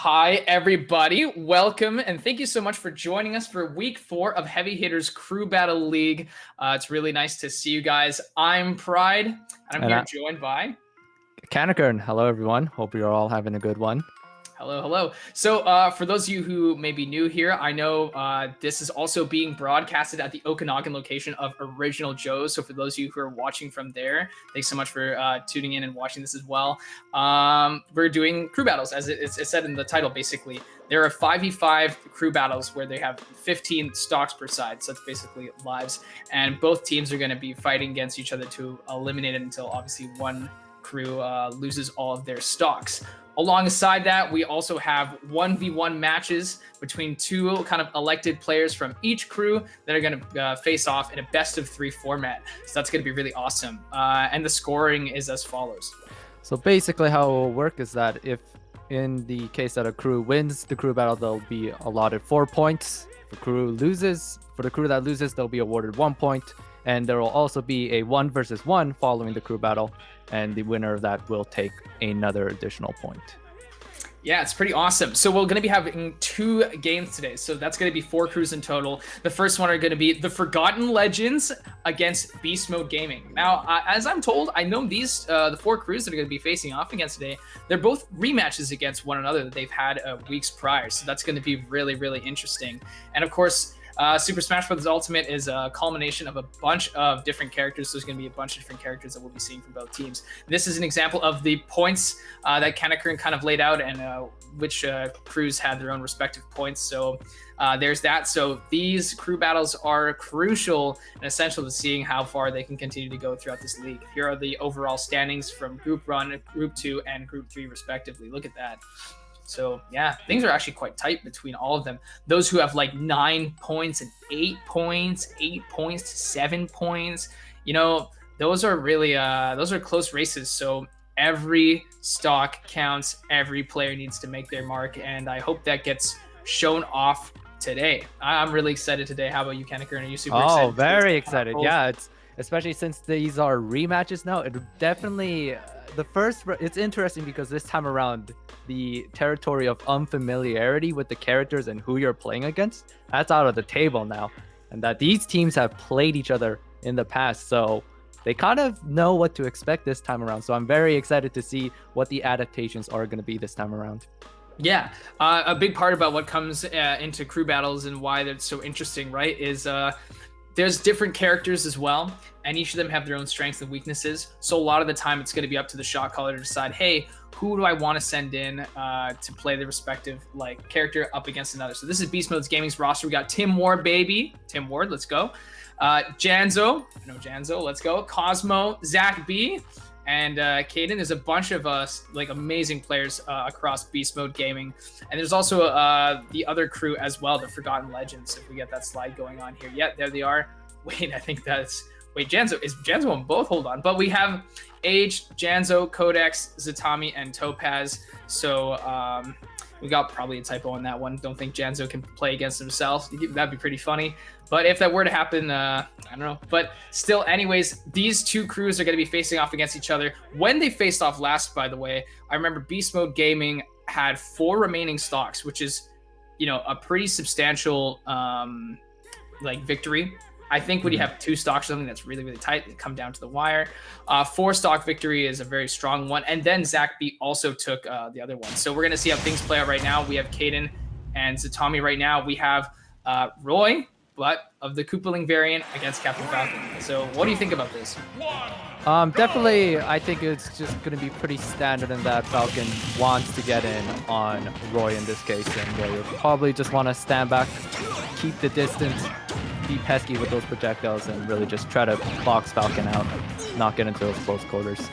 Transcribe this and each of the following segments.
Hi, everybody. Welcome, and thank you so much for joining us for week 4 of Heavy Hitters Crew Battle League. It's really nice to see you guys. I'm Pride, and I'm here joined by Kanakern. Hello, everyone. Hope you're all having a good one. Hello. So for those of you who may be new here, I know this is also being broadcasted at the Okanagan location of Original Joe's. So for those of you who are watching from there, thanks so much for tuning in and watching this as well. We're doing crew battles, as it's said in the title, basically. There are 5v5 crew battles where they have 15 stocks per side. So it's basically lives. And both teams are going to be fighting against each other to eliminate it until obviously one crew loses all of their stocks. Alongside that, we also have 1v1 matches between two kind of elected players from each crew that are going to face off in a best-of-3 format. So that's going to be really awesome. And the scoring is as follows. So basically how it will work is that if in the case that a crew wins the crew battle, they'll be allotted 4 points. For the crew that loses, they'll be awarded 1 point. And there will also be a 1 versus 1 following the crew battle. And the winner of that will take another additional point. Yeah, it's pretty awesome. So we're going to be having 2 games today. So that's going to be 4 crews in total. The first one are going to be the Forgotten Legends against Beast Mode Gaming. Now, as I'm told, I know these the 4 crews that are going to be facing off against today, they're both rematches against one another that they've had weeks prior. So that's going to be really, really interesting. And of course, Super Smash Bros. Ultimate is a culmination of a bunch of different characters. So there's going to be a bunch of different characters that we'll be seeing from both teams. This is an example of the points that Kanakern kind of laid out and which crews had their own respective points. So there's that. So these crew battles are crucial and essential to seeing how far they can continue to go throughout this league. Here are the overall standings from Group 1, Group 2, and Group 3 respectively. Look at that. So yeah, things are actually quite tight between all of them. Those who have like 9 points and 8 points, 8 points to 7 points, you know, those are really those are close races. So every stock counts. Every player needs to make their mark, and I hope that gets shown off today. I'm really excited today. How about you, Kanakern? Are you super excited? Oh, very excited. Yeah, it's especially since these are rematches now. It definitely it's interesting because this time around the territory of unfamiliarity with the characters and who you're playing against, that's out of the table now, and that these teams have played each other in the past, so they kind of know what to expect this time around. So I'm very excited to see what the adaptations are going to be this time around. Yeah, a big part about what comes into crew battles and why that's so interesting, right, is there's different characters as well, and each of them have their own strengths and weaknesses. So a lot of the time it's going to be up to the shot caller to decide, hey, who do I want to send in to play the respective character up against another. So this is Beast Mode's Gaming's roster. We got Tim Ward, baby. Tim Ward, let's go. Janzo, I know Janzo, let's go. Cosmo, Zach B, and Caden. There's a bunch of amazing players across Beast Mode Gaming. And there's also the other crew as well, the Forgotten Legends, if we get that slide going on here. Yeah, there they are. Wait, I think that's... Wait, Janzo. Is Janzo on both? Hold on. But we have Age, Janzo, Codex, Zatami, and Topaz. So we got probably a typo on that one. Don't think Janzo can play against himself. That'd be pretty funny. But if that were to happen, I don't know. But still, anyways, these 2 crews are going to be facing off against each other. When they faced off last, by the way, I remember Beast Mode Gaming had 4 remaining stocks, which is, you know, a pretty substantial victory. I think when you have 2 stocks or something that's really, really tight, they come down to the wire. 4 stock victory is a very strong one. And then Zach B also took the other one. So we're going to see how things play out right now. We have Caden and Zatami right now. We have Roy, but of the Koopaling variant against Captain Falcon. So what do you think about this? Definitely, I think it's just going to be pretty standard in that Falcon wants to get in on Roy in this case. And Roy will probably just want to stand back, keep the distance, be pesky with those projectiles, and really just try to box Falcon out, not get into those close quarters.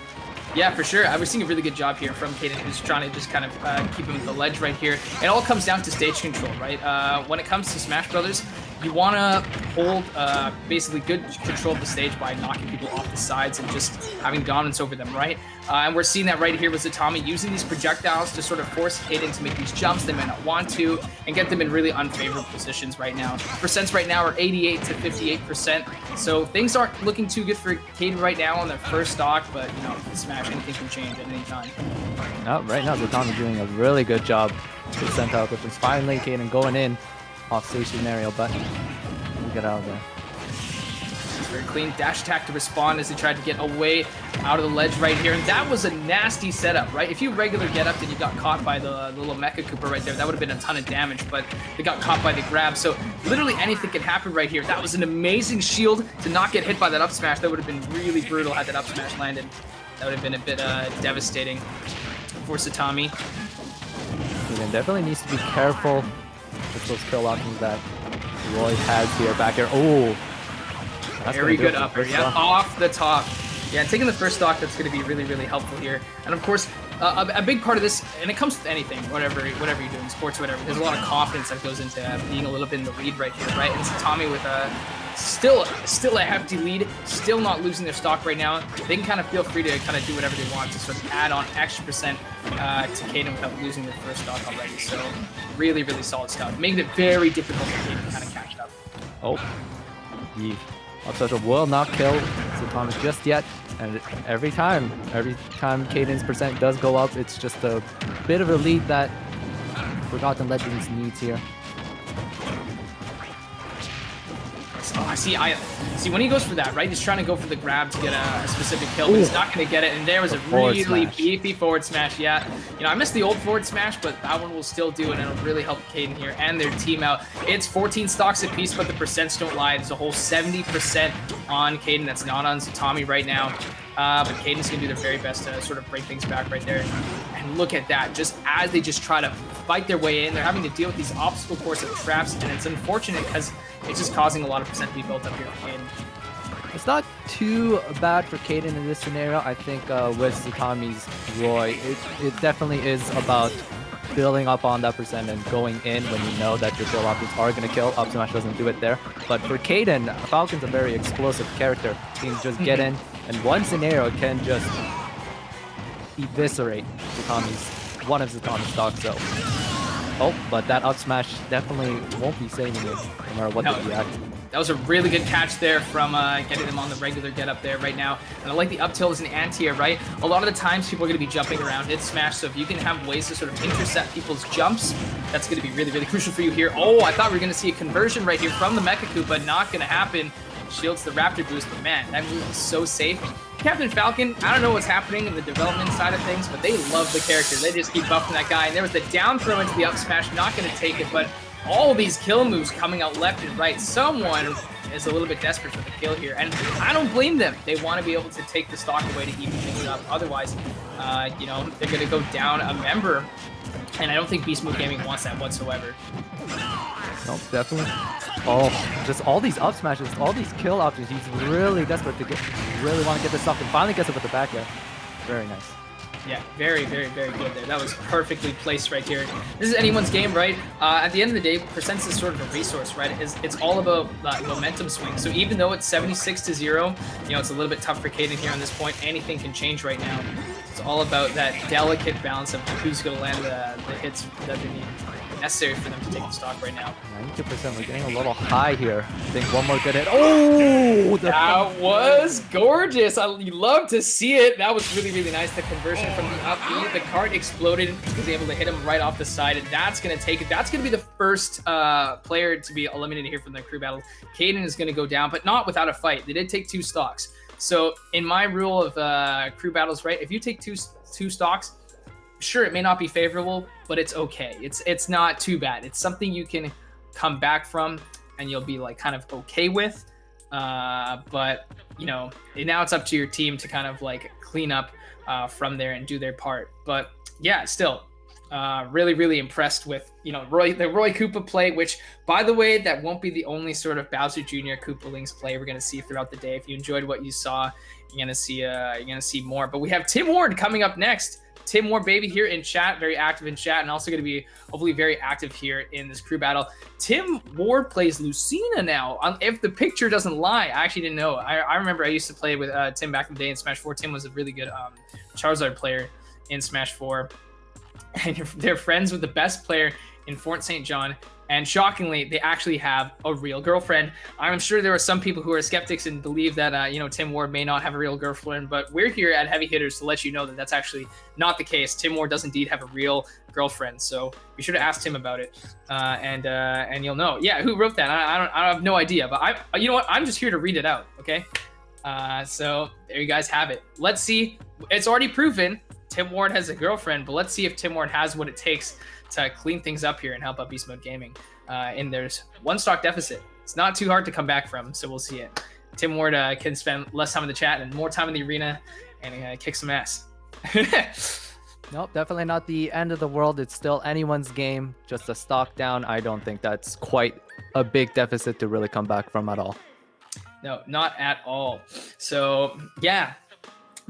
Yeah, for sure. I was seeing a really good job here from Caden, who's trying to just kind of keep him at the ledge right here. It all comes down to stage control, right? When it comes to Smash Brothers, you want to hold basically good control of the stage by knocking people off the sides and just having dominance over them, right? And we're seeing that right here with Zatami using these projectiles to sort of force Kaden to make these jumps they might not want to and get them in really unfavorable positions right now. Percents right now are 88 to 58%, so things aren't looking too good for Kaden right now on their first stock, but you know, Smash, anything can change at any time. No, right now Zatami doing a really good job to percentile difference. Finally, Kaden going in off stage scenario, but we'll get out of there. Very clean dash attack to respond as he tried to get away out of the ledge right here, and that was a nasty setup, right? If you regular get up and you got caught by the little Mecha Koopa right there, that would have been a ton of damage, but they got caught by the grab, so literally anything can happen right here. That was an amazing shield to not get hit by that up smash. That would have been really brutal had that up smash landed. That would have been a bit devastating for Zatami. Kaden definitely needs to be careful with those kill options that Roy has here back here. Oh, very good upper, yeah, off the top. Yeah, taking the first stock, that's going to be really, really helpful here. And of course, a big part of this, and it comes with anything, whatever you're doing, sports, whatever, there's a lot of confidence that goes into being a little bit in the lead right here, right? And Zatami with still a hefty lead, still not losing their stock right now. They can kind of feel free to kind of do whatever they want to sort of add on extra percent to Kaden without losing their first stock already. So really, really solid stuff, making it very difficult for Kaden to kind of catch up. Oh, the up special will not kill Zatami just yet, and every time Kaden's percent does go up, it's just a bit of a lead that Forgotten Legends needs here. Oh, I see when he goes for that, right? He's trying to go for the grab to get a specific kill, but he's not going to get it. And there was a really beefy forward smash. Yeah, you know, I missed the old forward smash, but that one will still do it, and it'll really help Kaden here and their team out. It's 14 stocks apiece, but the percents don't lie. There's a whole 70% on Kaden. That's not on Zatami right now. But Kaden's going to do their very best to sort of break things back right there. And look at that. Just as they just try to fight their way in, they're having to deal with these obstacle course of traps, and it's unfortunate because it's just causing a lot of percent to be built up here for Kaden. It's not too bad for Kaden in this scenario. I think with Zatami's Roy, it definitely is about building up on that percent and going in when you know that your kill options are going to kill. Up smash doesn't do it there. But for Kaden, Falcon's a very explosive character. He can just get in, and one scenario can just eviscerate one of Zatami's stocks. So, but that up smash definitely won't be saving it no matter what the react. That was a really good catch there from getting them on the regular get up there right now. And I like the up tilt as an anti-air, right? A lot of the times people are going to be jumping around hit smash, so if you can have ways to sort of intercept people's jumps, that's going to be really, really crucial for you here. Oh, I thought we were going to see a conversion right here from the Mecha Koopa, not going to happen. Shields the Raptor boost, but man, that move is so safe. Captain Falcon, I don't know what's happening in the development side of things, but they love the character. They just keep buffing that guy, and there was the down throw into the up smash, not going to take it, but all these kill moves coming out left and right. Someone is a little bit desperate for the kill here, and I don't blame them. They want to be able to take the stock away to even things up. Otherwise, you know, they're going to go down a member, and I don't think Beast Mode Gaming wants that whatsoever. No, definitely. Oh, just all these up smashes, all these kill options. He's really desperate to really want to get this off, and finally gets it with the back air. Very nice. Yeah, very, very, very good there. That was perfectly placed right here. This is anyone's game, right? At the end of the day, percents is sort of a resource, right? It's all about momentum swing. So even though it's 76-0, you know, it's a little bit tough for Kaden here on this point. Anything can change right now. It's all about that delicate balance of who's going to land the hits that they need. Necessary for them to take the stock right now. 92%. We're getting a little high here. I think one more good hit. Oh! That was gorgeous. You love to see it. That was really, really nice. The conversion from the up B. The cart exploded. He was able to hit him right off the side, and that's going to take it. That's going to be the first player to be eliminated here from the crew battle. Kaden is going to go down, but not without a fight. They did take 2 stocks. So in my rule of crew battles, right, if you take two stocks, sure, it may not be favorable, but it's okay. It's not too bad. It's something you can come back from and you'll be like kind of okay with. But you know, now it's up to your team to kind of like clean up from there and do their part. But yeah, still Really impressed with, you know, the Roy Koopa play, which, by the way, that won't be the only sort of Bowser Jr. Koopa Links play we're gonna see throughout the day. If you enjoyed what you saw, you're gonna see more. But we have Tim Ward coming up next. Tim Ward, baby, here in chat, very active in chat, and also going to be hopefully very active here in this crew battle. Tim Ward plays Lucina now. If the picture doesn't lie, I actually didn't know. I remember I used to play with Tim back in the day in Smash 4. Tim was a really good Charizard player in Smash 4. And they're friends with the best player in Fort St. John. And shockingly, they actually have a real girlfriend. I'm sure there are some people who are skeptics and believe that, you know, Tim Ward may not have a real girlfriend, but we're here at Heavy Hitters to let you know that that's actually not the case. Tim Ward does indeed have a real girlfriend, so be sure to ask Tim about it, and you'll know. Yeah, who wrote that? I have no idea, but you know what? I'm just here to read it out, okay? So there you guys have it. Let's see. It's already proven Tim Ward has a girlfriend, but let's see if Tim Ward has what it takes to clean things up here and help out Beast Mode Gaming. And there's one stock deficit. It's not too hard to come back from, so we'll see it. Tim Ward can spend less time in the chat and more time in the arena and kick some ass. Nope, definitely not the end of the world. It's still anyone's game, just a stock down. I don't think that's quite a big deficit to really come back from at all. No, not at all. So, yeah.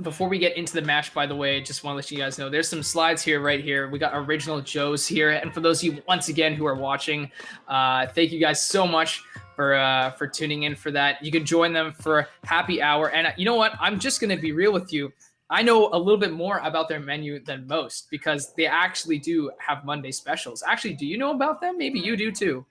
Before we get into the match, by the way, just want to let you guys know there's some slides here, right here. We got original Joes here. And for those of you, once again, who are watching, thank you guys so much for tuning in for that. You can join them for happy hour. And you know what? I'm just going to be real with you. I know a little bit more about their menu than most because they actually do have Monday specials. Actually, do you know about them? Maybe you do too.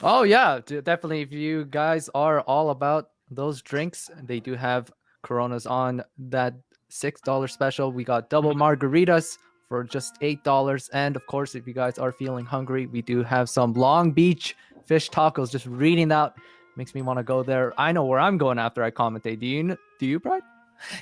Oh, yeah, definitely. If you guys are all about those drinks, they do have Coronas on that $6 special. We got double margaritas for just $8. And of course, if you guys are feeling hungry, we do have some Long Beach fish tacos. Just reading that makes me want to go there. I know where I'm going after I commentate. Do you, Pride?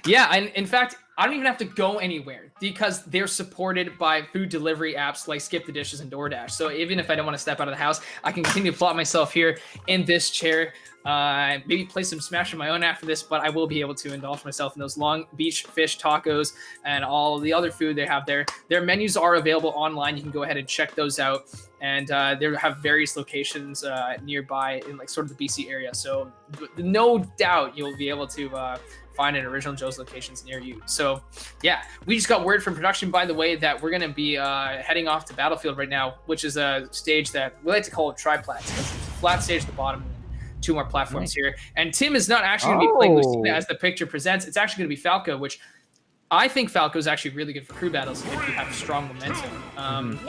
Yeah, and in fact, I don't even have to go anywhere because they're supported by food delivery apps like Skip the Dishes and DoorDash. So even if I don't want to step out of the house, I can continue to plot myself here in this chair. Maybe play some Smash of my own after this, but I will be able to indulge myself in those Long Beach fish tacos and all the other food they have there. Their menus are available online. You can go ahead and check those out. And they have various locations nearby in like sort of the BC area. So no doubt you'll be able to find an Original Joe's locations near you. So yeah, we just got word from production, by the way, that we're going to be heading off to Battlefield right now, which is a stage that we like to call it triplats because it's a flat stage at the bottom and 2 more platforms here. And Tim is not actually going to be playing Lucina as the picture presents. It's actually going to be Falco, which I think Falco is actually really good for crew battles if you have strong momentum.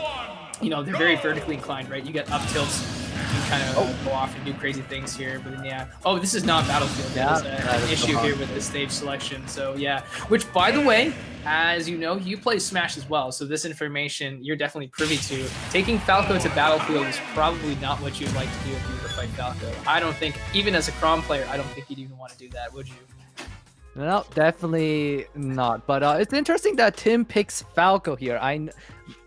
You know, they're very vertically inclined, right? You get up tilts, you can kind of go off and do crazy things here. But then, yeah. Oh, this is not Battlefield. There's an issue here with the stage selection. So, yeah. Which, by the way, as you know, you play Smash as well. So this information you're definitely privy to. Taking Falco to Battlefield is probably not what you'd like to do if you were to fight Falco. I don't think, even as a Crom player, I don't think you'd even want to do that, would you? No, definitely not. But it's interesting that Tim picks Falco here.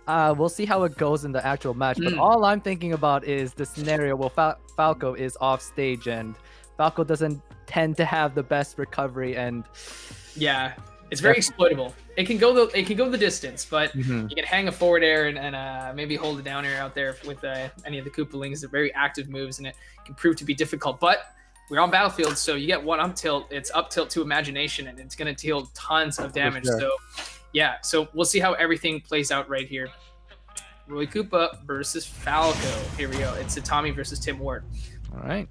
We'll see how it goes in the actual match. But all I'm thinking about is the scenario where Falco is off stage and Falco doesn't tend to have the best recovery. And yeah, it's very exploitable. It can go the distance, but you can hang a forward air and maybe hold a down air out there with any of the Koopalings. They're very active moves, and it can prove to be difficult. But we're on Battlefield, so you get one up tilt. It's up tilt to imagination, and it's going to deal tons of damage. Sure. So, yeah, so we'll see how everything plays out right here. Roy Koopa versus Falco. Here we go. It's Tommy versus Tim Ward. All right.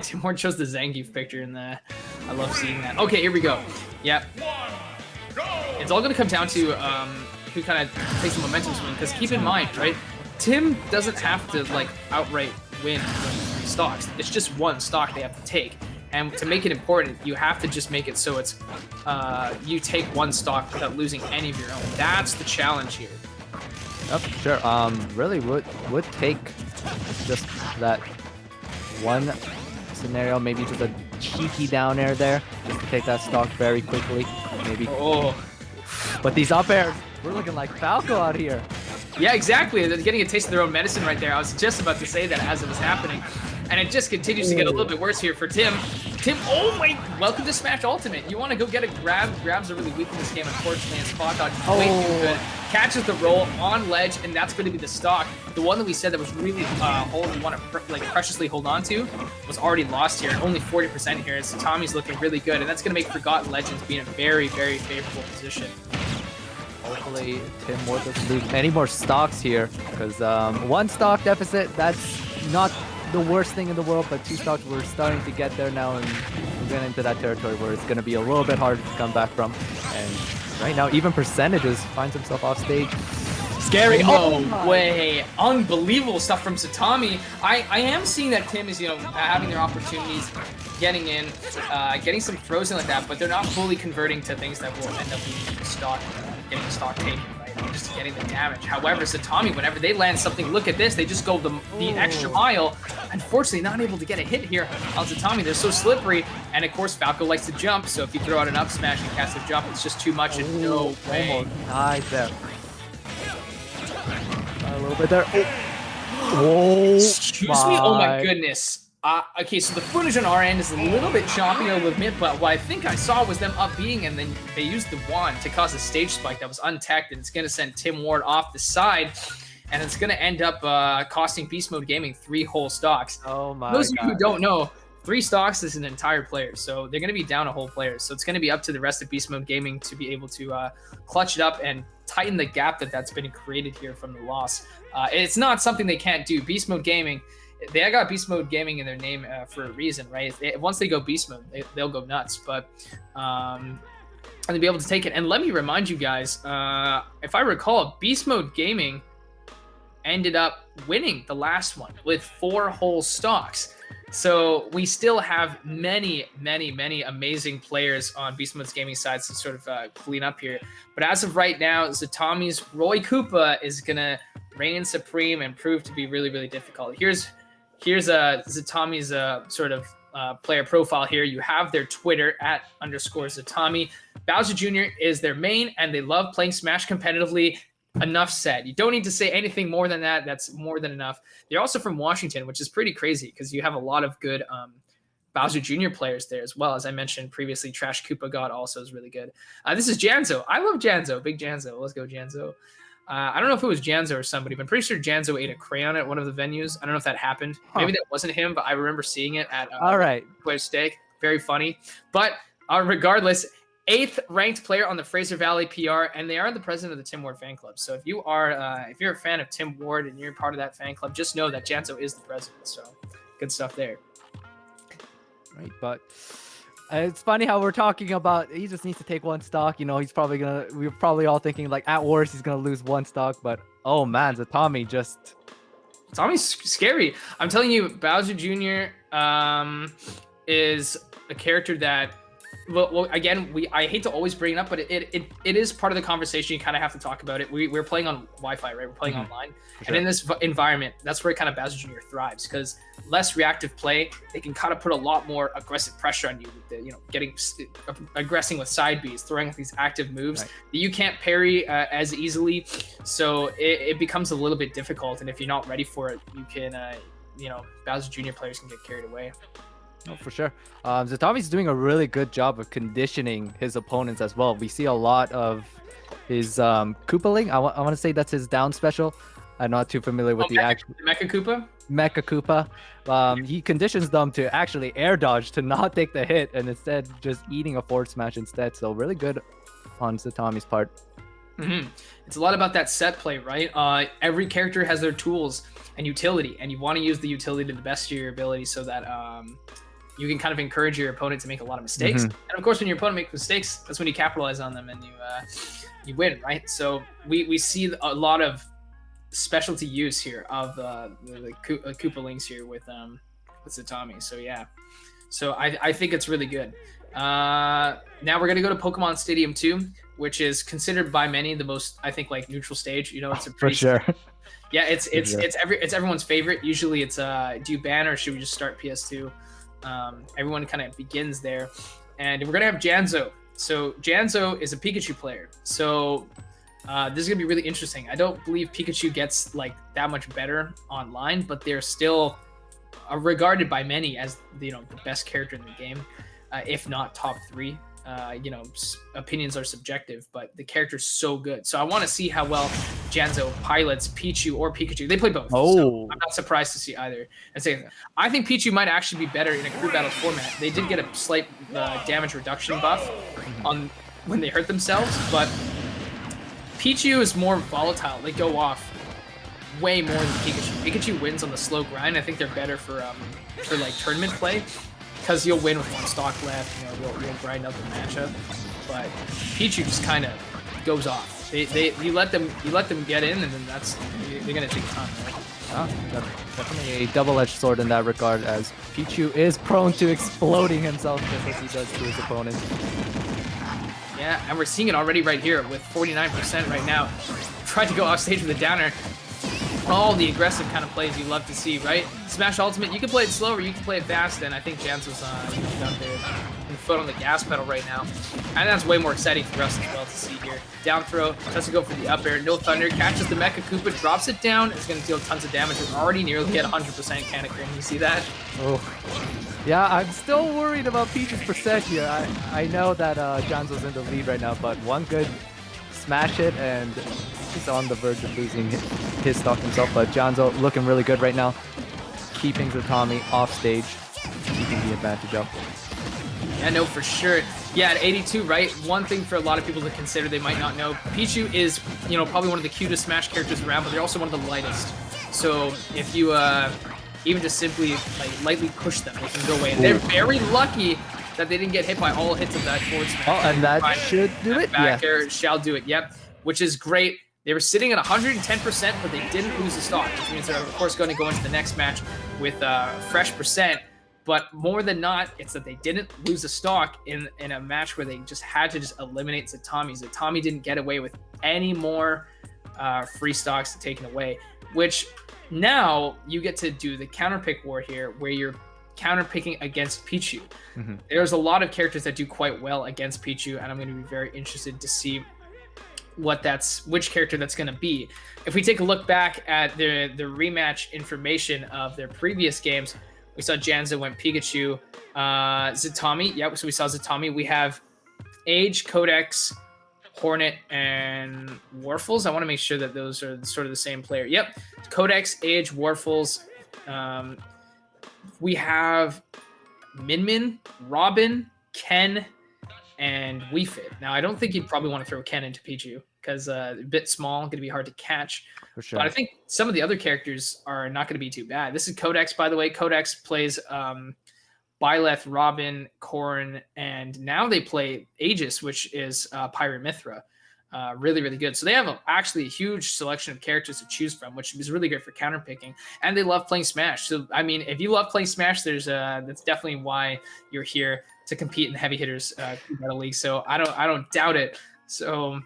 Tim Ward chose the Zangief picture in the. I love seeing that. Okay, here we go. Yep. It's all going to come down to who kind of takes the momentum swing. Because keep in mind, right? Tim doesn't have to like outright win 3 stocks. It's just 1 stock they have to take. And to make it important, you have to just make it so it's you take 1 stock without losing any of your own. That's the challenge here. Yep, sure. Really would take just that 1 scenario, maybe just a cheeky down air there, just to take that stock very quickly. Maybe. Oh. But these up airs, we're looking like Falco out here. Yeah, exactly. They're getting a taste of their own medicine right there. I was just about to say that as it was happening. and it just continues to get a little bit worse here for Tim. Tim, oh my, welcome to Smash Ultimate. You want to go get a grab. Grabs are really weak in this game, unfortunately, and spot dodge is way too good. Catches the roll on ledge, and that's going to be the stock. The one that we said that was really all we want to like preciously hold on to was already lost here. Only 40% here. So Tommy's looking really good, and that's going to make Forgotten Legends be in a very, very favorable position. Hopefully, Tim Ward doesn't lose any more stocks here, because 1 stock deficit, that's not the worst thing in the world, but 2 stocks, we're starting to get there now, and we're getting into that territory where it's going to be a little bit harder to come back from. And right now, even percentages finds himself off stage. Scary. No way. Unbelievable stuff from Satami. I am seeing that Tim is, having their opportunities, getting in, getting some throws in like that, but they're not fully converting to things that will end up being stock, getting the stock taken, right? They're just getting the damage. However, Satami, whenever they land something, look at this, they just go the extra mile. Unfortunately, not able to get a hit here on Satami. They're so slippery, and of course, Falco likes to jump, so if you throw out an up smash and cast a jump, it's just too much, and no way. Nice there. A little bit there. Oh, excuse me. Oh my goodness. Okay, so the footage on our end is a little bit choppy, I will admit, but what I think I saw was them up being, and then they used the wand to cause a stage spike that was untech, and it's going to send Tim Ward off the side, and it's going to end up costing Beast Mode Gaming 3 whole stocks. Oh my God. Those of you who don't know, 3 stocks is an entire player, so they're going to be down a whole player. So it's going to be up to the rest of Beast Mode Gaming to be able to clutch it up and tighten the gap that's been created here from the loss. It's not something they can't do. Beast Mode Gaming, they got Beast Mode Gaming in their name for a reason, right? Once they go Beast Mode, they'll go nuts. But and they'll be able to take it. And let me remind you guys, if I recall, Beast Mode Gaming ended up winning the last one with 4 whole stocks. So we still have many, many, many amazing players on Beast Mode's gaming side to sort of clean up here. But as of right now, Zatami's Roy Koopa is going to reign supreme and prove to be really, really difficult. Here's Zatami's sort of player profile here. You have their Twitter @_Zatami. Bowser Jr. is their main, and they love playing Smash competitively. Enough said. You don't need to say anything more than that. That's more than enough. They're also from Washington, which is pretty crazy because you have a lot of good Bowser Jr. players there as well. As I mentioned previously, Trash Koopa God also is really good. This is Janzo. I love Janzo. Big Janzo. Let's go, Janzo. I don't know if it was Janzo or somebody, but I'm pretty sure Janzo ate a crayon at one of the venues. I don't know if that happened. Maybe that wasn't him, but I remember seeing it at all right. Steak. Very funny. But regardless, 8th ranked player on the Fraser Valley PR, and they are the president of the Tim Ward fan club. So if you are, if you're a fan of Tim Ward and you're part of that fan club, just know that Janzo is the president. So good stuff there. Right, but it's funny how we're talking about he just needs to take 1 stock. He's probably gonna. We're probably all thinking like at worst he's gonna lose 1 stock, but oh man, Zatami just. Tommy's scary. I'm telling you, Bowser Jr. Is a character that. Well, again, I hate to always bring it up, but it is part of the conversation. You kind of have to talk about it. We're playing on Wi-Fi, right? We're playing online. Sure. And in this environment, that's where kind of Bowser Jr. thrives, because less reactive play, they can kind of put a lot more aggressive pressure on you with the, getting aggressing with side Bs, throwing these active moves that you can't parry as easily. So it becomes a little bit difficult. And if you're not ready for it, you can, Bowser Jr. players can get carried away. Oh, for sure. Zatami's doing a really good job of conditioning his opponents as well. We see a lot of his Koopaling. I want to say that's his down special. I'm not too familiar with the actual Mecha Koopa. Mecha Koopa. He conditions them to actually air dodge to not take the hit and instead just eating a forward smash instead. So really good on Zatami's part. It's a lot about that set play, right? Every character has their tools and utility, and you want to use the utility to the best of your ability so that you can kind of encourage your opponent to make a lot of mistakes. And of course, when your opponent makes mistakes, that's when you capitalize on them and you win, right? So we see a lot of specialty use here of the Koopa Links here with Zatami. So yeah, so I think it's really good. Now we're gonna go to Pokemon Stadium 2, which is considered by many the most, I think, like neutral stage. It's a pretty, for sure. Yeah, it's everyone's favorite. Usually it's do you ban or should we just start PS2? Everyone kind of begins there, and we're gonna have Janzo. So Janzo is a Pikachu player. So this is gonna be really interesting. I don't believe Pikachu gets like that much better online, but they're still regarded by many as the best character in the game, if not top 3. Opinions are subjective, but the character's so good. So I want to see how well Janzo pilots Pichu or Pikachu. They play both. So I'm not surprised to see either. And say, I think Pichu might actually be better in a crew battle format. They did get a slight damage reduction buff on when they hurt themselves, but Pichu is more volatile. They go off way more than Pikachu. Pikachu wins on the slow grind. I think they're better for like tournament play, because you'll win with 1 stock left. You'll grind out the matchup. But Pichu just kind of goes off. You let them get in, and then they're gonna take time. Right? Definitely a double-edged sword in that regard, as Pichu is prone to exploding himself just as he does to his opponent. Yeah, and we're seeing it already right here with 49% right now. Tried to go off stage with a downer. All the aggressive kind of plays you love to see, right? Smash Ultimate, you can play it slow or you can play it fast, and I think Janzo's down there in foot on the gas pedal right now. And that's way more exciting for us as well to see here. Down throw, tries to go for the up air, no thunder, catches the Mecha Koopa, drops it down, it's going to deal tons of damage. We're already nearly at 100% Canacrin, you see that? Oh. Yeah, I'm still worried about Peach's percent here. I know that Janzo's in the lead right now, but one good smash hit and he's on the verge of losing his stock himself. But Janzo looking really good right now, keeping Zatami off stage, keeping the advantage up. Yeah, no, for sure. Yeah, at 82, right? One thing for a lot of people to consider they might not know, Pichu is, probably one of the cutest Smash characters around, but they're also one of the lightest. So if you even just simply like lightly push them, they can go away. And they're very lucky that they didn't get hit by all hits of that forward smash. Oh, and that should do it. Back air shall do it. Yep, which is great. They were sitting at 110%, but they didn't lose the stock, which means they're of course going to go into the next match with fresh percent. But more than not, it's that they didn't lose a stock in a match where they just had to just eliminate Zatami. Zatami didn't get away with any more free stocks taken away, which now you get to do the counter pick war here, where you're counter picking against Pichu. There's a lot of characters that do quite well against Pichu, and I'm going to be very interested to see which character that's going to be. If we take a look back at the rematch information of their previous games, we saw Janzo went Pikachu, Zatami. Yep, so we saw Zatami. We have Age, Codex, Hornet, and Warfels. I want to make sure that those are sort of the same player. Yep, Codex, Age, Warfels. We have Min, Robin, Ken, and Wii Fit. Now, I don't think you'd probably want to throw Ken into Pichu because a bit small, going to be hard to catch. For sure. But I think some of the other characters are not going to be too bad. This is Codex, by the way. Codex plays Byleth, Robin, Corrin, and now they play Aegis, which is Pirate Mithra. Really, really good. So they have actually a huge selection of characters to choose from, which is really great for counterpicking. And they love playing Smash. So, I mean, if you love playing Smash, that's definitely why you're here to compete in the Heavy Hitters Battle League. So I don't doubt it. So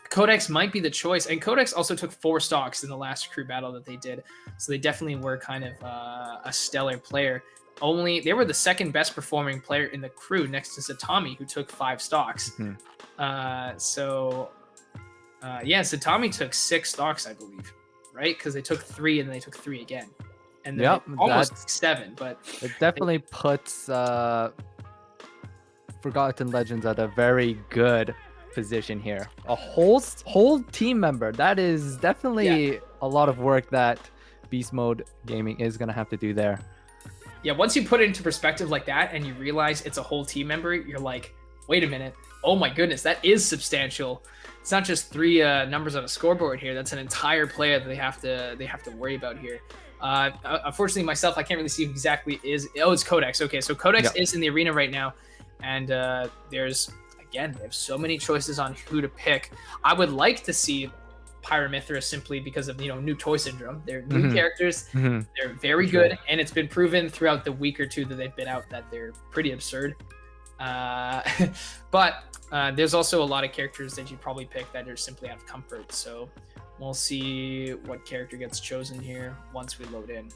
Codex might be the choice. And Codex also took 4 stocks in the last crew battle that they did. So they definitely were kind of a stellar player. They were the second best performing player in the crew next to Zatami, who took 5 stocks. Yeah, Zatami took 6 stocks, I believe, right? Because they took 3 and then they took 3 again. And then almost 7, but it definitely puts Forgotten Legends at a very good position here. A whole team member. That is definitely a lot of work that Beast Mode Gaming is going to have to do there. Yeah, once you put it into perspective like that and you realize it's a whole team member, you're like, wait a minute. Oh my goodness, that is substantial. It's not just 3 numbers on a scoreboard here. That's an entire player that they have to worry about here. Unfortunately, myself, I can't really see who exactly is. Oh, it's Codex. Okay, so Codex is in the arena right now, and they have so many choices on who to pick. I would like to see Pyramithra simply because of new toy syndrome. They're new characters. They're very good, and it's been proven throughout the week or 2 that they've been out that they're pretty absurd. But there's also a lot of characters that you probably pick that are simply out of comfort. So we'll see what character gets chosen here once we load in.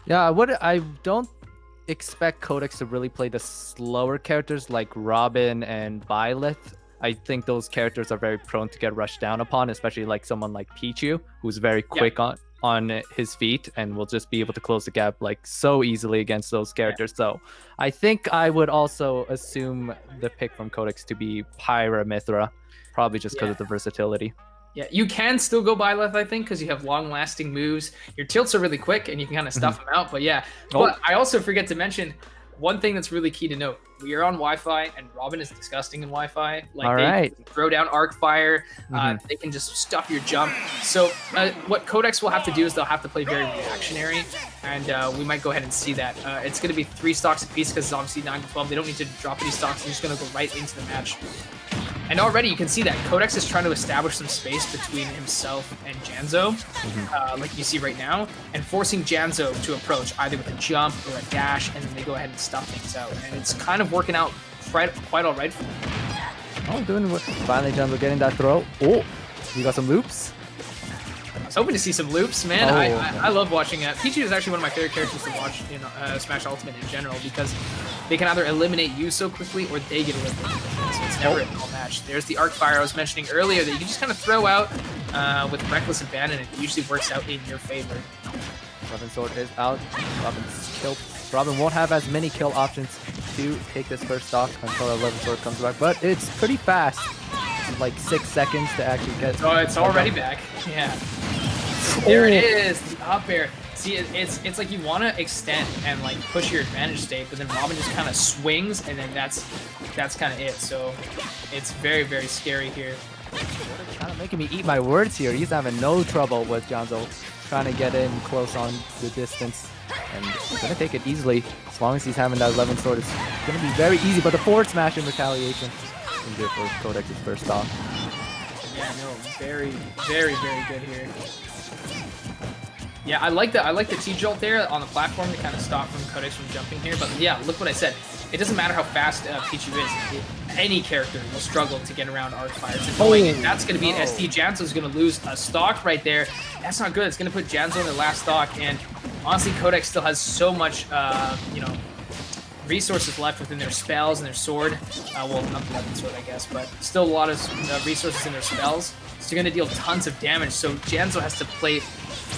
Yeah, I don't expect Codex to really play the slower characters like Robin and Byleth. I think those characters are very prone to get rushed down upon, especially like someone like Pichu, who's very quick on on his feet and will just be able to close the gap like so easily against those characters. So I think I would also assume the pick from Codex to be Pyra Mithra, probably just because of the versatility. Yeah, you can still go Byleth, I think, because you have long-lasting moves. Your tilts are really quick, and you can kind of stuff them out. But yeah, but I also forget to mention one thing that's really key to note. We are on Wi-Fi, and Robin is disgusting in Wi-Fi. Like, they can throw down arc fire. They can just stuff your jump. So what Codex will have to do is they'll have to play very reactionary, and we might go ahead and see that. It's going to be 3 stocks apiece because it's obviously 9 to 12. They don't need to drop any stocks. They're just going to go right into the match. And already you can see that Codex is trying to establish some space between himself and Janzo, like you see right now, and forcing Janzo to approach either with a jump or a dash, and then they go ahead and stuff things out. And it's kind of working out quite all right for them. Oh, doing what? Finally, Janzo getting that throw. Oh, you got some loops. I was hoping to see some loops, man. I love watching it. Pichu is actually one of my favorite characters to watch in Smash Ultimate in general because they can either eliminate you so quickly or they get eliminated. So it's never a dull match. There's the arc fire I was mentioning earlier that you can just kind of throw out with reckless abandon. It usually works out in your favor. Robin's sword is out. Robin's killed. Robin won't have as many kill options to take this first stock until 11 sword comes back, but it's pretty fast. It's like 6 seconds to actually get. Oh, it's already back. Yeah. There it is, the up air. See, it's like you want to extend and like push your advantage state, but then Robin just kind of swings, and then that's kind of it. So it's very, very scary here. Kind of making me eat my words here. He's having no trouble with Janzo trying to get in close on the distance, and he's gonna take it easily as long as he's having that 11 sword. It's gonna be very easy, but the forward smash in retaliation is good for Codex's first stop. Yeah, no, very, very, very good here. Yeah, I like the T-Jolt there on the platform to kind of stop from Codex from jumping here. But yeah, look what I said. It doesn't matter how fast Pichu is. Any character will struggle to get around arc fire. It's annoying, and that's going to be an SD. Janzo's going to lose a stock right there. That's not good. It's going to put Janzo in the last stock. And honestly, Codex still has so much, resources left within their spells and their sword. Well, not the weapon sword, I guess, but still a lot of resources in their spells. So you're going to deal tons of damage. So Janzo has to play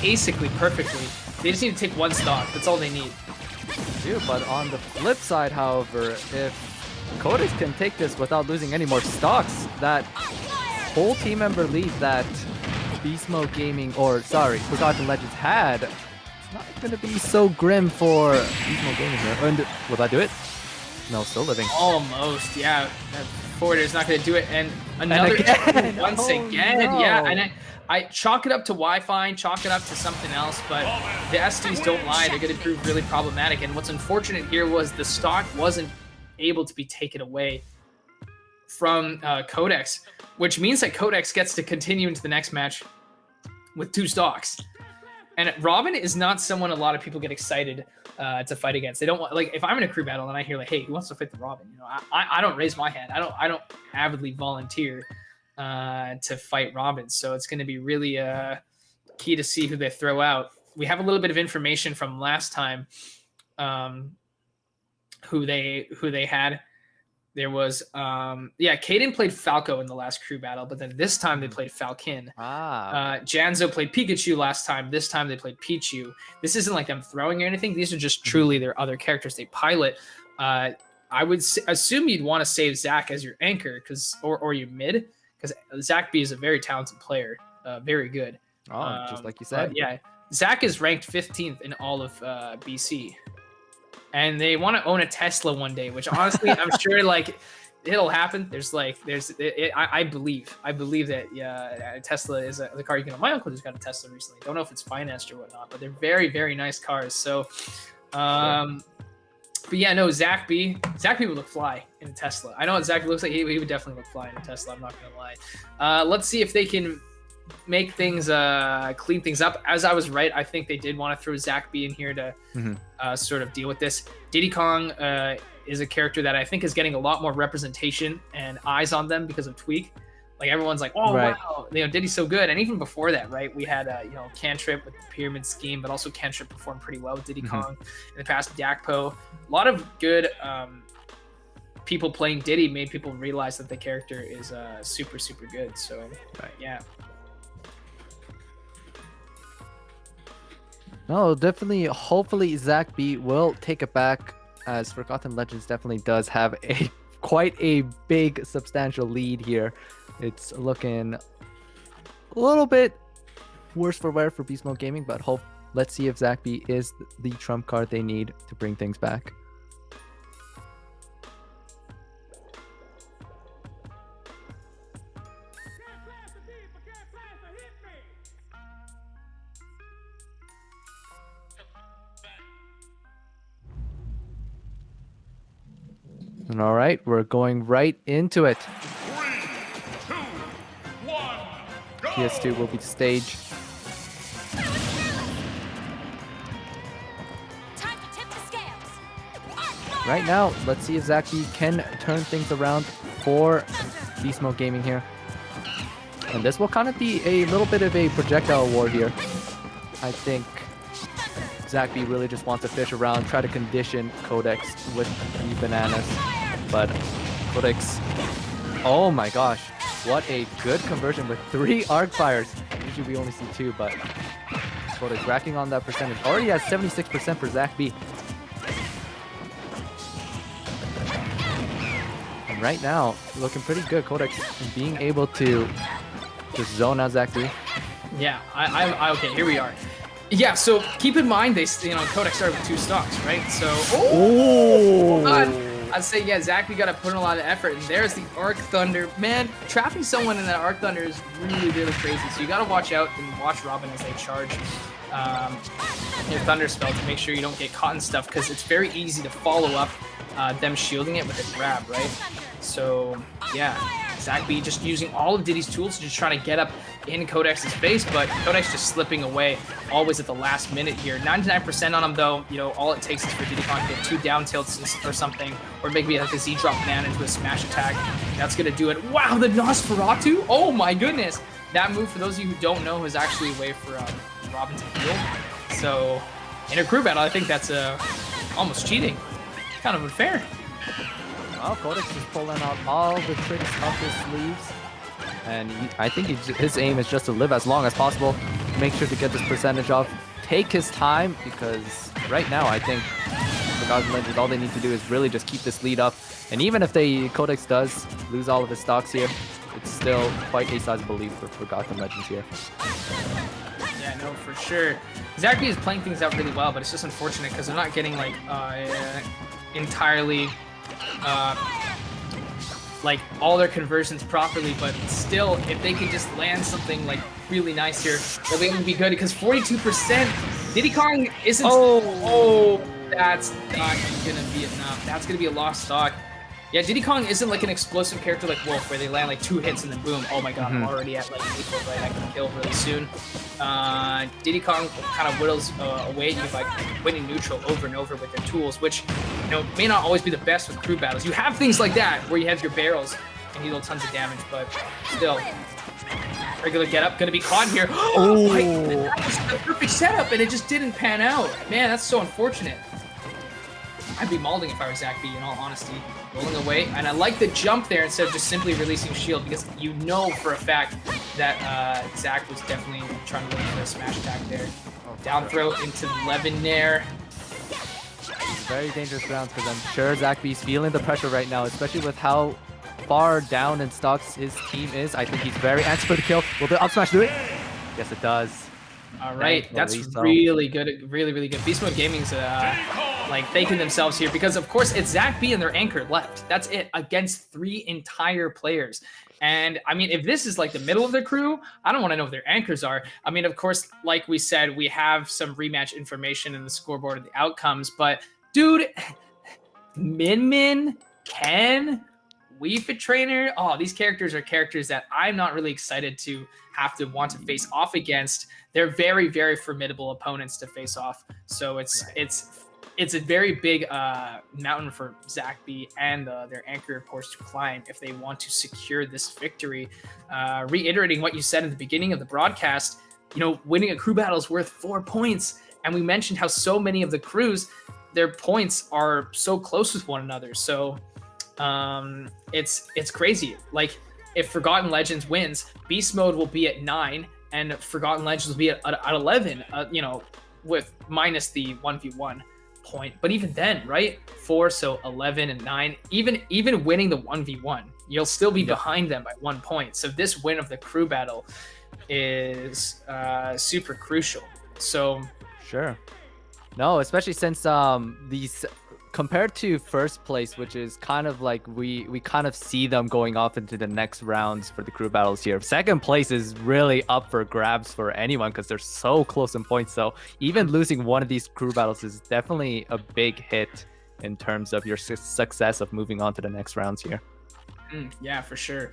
basically perfectly. They just need to take 1 stock. That's all they need. Dude, but on the flip side, however, if Codex can take this without losing any more stocks, that whole team member lead that Beast Mode Gaming, or sorry, Forgotten Legends had, it's not going to be so grim for Beast Mode Gaming here. And will that do it? No, still living. Almost, yeah. Forward is not going to do it. And another once again, no. Yeah. And I chalk it up to Wi-Fi, chalk it up to something else, but the SDs don't lie. They're going to prove really problematic. And what's unfortunate here was the stock wasn't able to be taken away from Codex, which means that Codex gets to continue into the next match with 2 stocks. And Robin is not someone a lot of people get excited to fight against. They don't want, like, if I'm in a crew battle and I hear like, hey, who wants to fight the Robin? You know, I don't raise my hand. I don't avidly volunteer to fight Robin. So it's going to be really key to see who they throw out. We have a little bit of information from last time, who they had. There was, Kaden played Falco in the last crew battle, but then this time they played Falcon. Janzo played Pikachu last time. This time they played Pichu. This isn't like them throwing or anything. These are just truly their other characters they pilot. I would assume you'd want to save Zach as your anchor, or your mid, because Zach B is a very talented player, very good. Just like you said. Yeah, Zach is ranked 15th in all of BC. And they want to own a Tesla one day, which honestly, I'm sure like it'll happen. I believe that Tesla is the car you can own. My uncle just got a Tesla recently. Don't know if it's financed or whatnot, but they're very, very nice cars. So, but yeah, no, Zach B would look fly in a Tesla. I know what Zach looks like. He would definitely look fly in a Tesla. I'm not gonna lie. Let's see if they can make things clean things up. As I was right, I think they did want to throw Zach B in here to sort of deal with this. Diddy Kong is a character that I think is getting a lot more representation and eyes on them because of Tweak. Like everyone's like, oh wow, Diddy's so good. And even before that, right, we had Cantrip with the pyramid scheme, but also Cantrip performed pretty well with Diddy Kong in the past. Dakpo, a lot of good people playing Diddy made people realize that the character is super, super good. So yeah. No, definitely. Hopefully, Zach B will take it back, as Forgotten Legends definitely does have a quite a big, substantial lead here. It's looking a little bit worse for wear for Beast Mode Gaming, but let's see if Zach B is the trump card they need to bring things back. And all right, we're going right into it. 3, 2, 1, go! PS2 will be the stage. Time to tip the scales. Right now, let's see if Zach B can turn things around for Beast Mode Gaming here. And this will kind of be a little bit of a projectile war here. I think Zach B really just wants to fish around, try to condition Codex with the bananas. But Codex, oh my gosh, what a good conversion with 3 arc fires. Usually we only see 2, but Codex racking on that percentage. Already has 76% for Zach B. And right now, looking pretty good. Codex being able to just zone out Zach B. Yeah, okay, here we are. Yeah, so keep in mind, Codex started with 2 stocks, right? So, I'd say, yeah, Zach, we got to put in a lot of effort. And there's the Arc Thunder. Man, trapping someone in that Arc Thunder is really, really crazy. So you got to watch out and watch Robin as they charge your Thunder spell to make sure you don't get caught in stuff, because it's very easy to follow up them shielding it with a grab, right? So, yeah, Zach B just using all of Diddy's tools to just try to get up in Codex's face, but Codex just slipping away always at the last minute here. 99% on him, though. All it takes is for Diddy Kong to get 2 down tilts or something, or maybe like a Z-drop man into a smash attack. That's going to do it. Wow, the Nosferatu? Oh my goodness. That move, for those of you who don't know, is actually a way for Robin to heal. So, in a crew battle, I think that's almost cheating. Kind of unfair. Well, Codex is pulling out all the tricks up his sleeves. And I think his aim is just to live as long as possible. Make sure to get this percentage off. Take his time, because right now I think Forgotten Legends, all they need to do is really just keep this lead up. And even if Codex does lose all of his stocks here, it's still quite a sizable lead for Forgotten Legends here. Yeah, no, for sure. Zach B is playing things out really well, but it's just unfortunate because they're not getting entirely all their conversions properly. But still, if they can just land something really nice here, they'll be able to be good, because 42%. Diddy Kong isn't. Oh, that's not gonna be enough. That's gonna be a lost stock. Yeah, Diddy Kong isn't like an explosive character like Wolf, where they land 2 hits and then boom. Oh my god, I'm already at equal, right? I can kill really soon. Diddy Kong kind of whittles away at you by winning neutral over and over with their tools, which may not always be the best with crew battles. You have things like that where you have your barrels and you deal tons of damage, but still. Regular get up, gonna be caught here. Oh, that was the perfect setup and it just didn't pan out. Man, that's so unfortunate. I'd be mauling if I were Zach B, in all honesty. Rolling away, and I like the jump there instead of just simply releasing shield, because for a fact that Zach was definitely trying to look for a smash attack there. Down throw into 11 there. Very dangerous rounds, because I'm sure Zach B's feeling the pressure right now, especially with how far down in stocks his team is. I think he's very anxious for the kill. Will the up smash do it? Yes, it does. All right, that's really good, really, really good. Beast Mode Gaming's thanking themselves here, because of course it's Zach B and their anchor left. That's it, against 3 entire players. And I mean, if this is the middle of their crew, I don't want to know what their anchors are. I mean, of course, like we said, we have some rematch information in the scoreboard of the outcomes, but dude, Min, Ken, Wii Fit Trainer, these characters are characters that I'm not really excited to have to want to face off against. They're very, very formidable opponents to face off. So it's a very big mountain for Zach B and their anchor, of course, to climb if they want to secure this victory. Reiterating what you said at the beginning of the broadcast, winning a crew battle is worth 4 points. And we mentioned how so many of the crews, their points are so close with one another. So it's crazy. If Forgotten Legends wins, Beast Mode will be at 9 and Forgotten Legends will be at 11. with minus the 1v1 point. But even then, right? 4, so 11 and 9. Even winning the 1v1, you'll still be behind them by 1 point. So this win of the crew battle is super crucial. So Sure. No, especially since these compared to first place, which is kind of like we kind of see them going off into the next rounds for the crew battles here. Second place is really up for grabs for anyone because they're so close in points. So even losing one of these crew battles is definitely a big hit in terms of your success of moving on to the next rounds here. Yeah, for sure.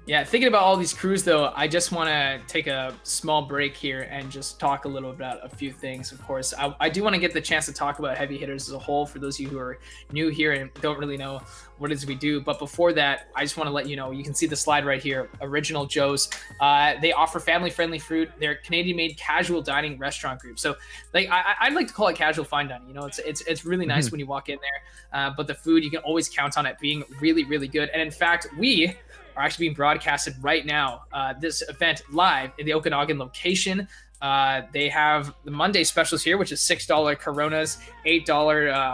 Yeah, thinking about all these crews, though, I just want to take a small break here and just talk a little about a few things. Of course, I do want to get the chance to talk about heavy hitters as a whole for those of you who are new here and don't really know what it is we do. But before that, I just want to let you know, you can see the slide right here, Original Joe's. They offer family-friendly food. They're Canadian-made casual dining restaurant group. So like I'd like to call it casual fine dining. You know, it's really nice when you walk in there. But the food, you can always count on it being really, really good. And in fact, we are actually being broadcasted right now, this event live in the Okanagan location. They have the Monday specials here, which is $6 Coronas, $8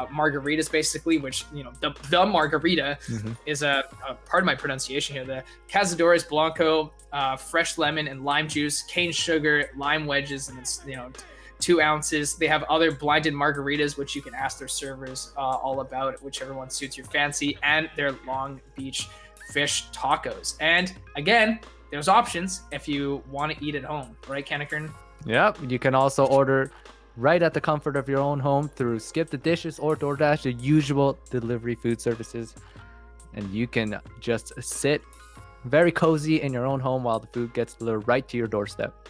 margaritas, basically, which, you know, the margarita is pardon my pronunciation here, the Cazadores Blanco, fresh lemon and lime juice, cane sugar, lime wedges, and it's, you know, 2 ounces. They have other blinded margaritas, which you can ask their servers all about, whichever one suits your fancy, and their Long Beach fish tacos. And again, there's options if you want to eat at home, right, Kanakern? Yep, you can also order right at the comfort of your own home through Skip the Dishes or DoorDash, the usual delivery food services. And you can just sit very cozy in your own home while the food gets delivered right to your doorstep.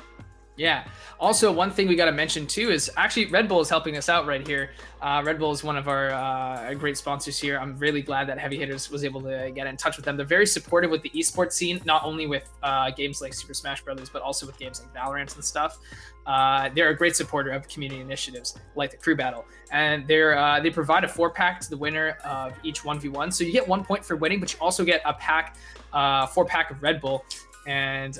Yeah. Also, one thing we got to mention too is actually Red Bull is helping us out right here. Red Bull is one of our great sponsors here. I'm really glad that Heavy Hitters was able to get in touch with them. They're very supportive with the esports scene, not only with games like Super Smash Brothers, but also with games like Valorant and stuff. They're a great supporter of community initiatives like the crew battle, and they provide a 4-pack to the winner of each 1v1. So you get 1 point for winning, but you also get a pack, 4-pack of Red Bull. And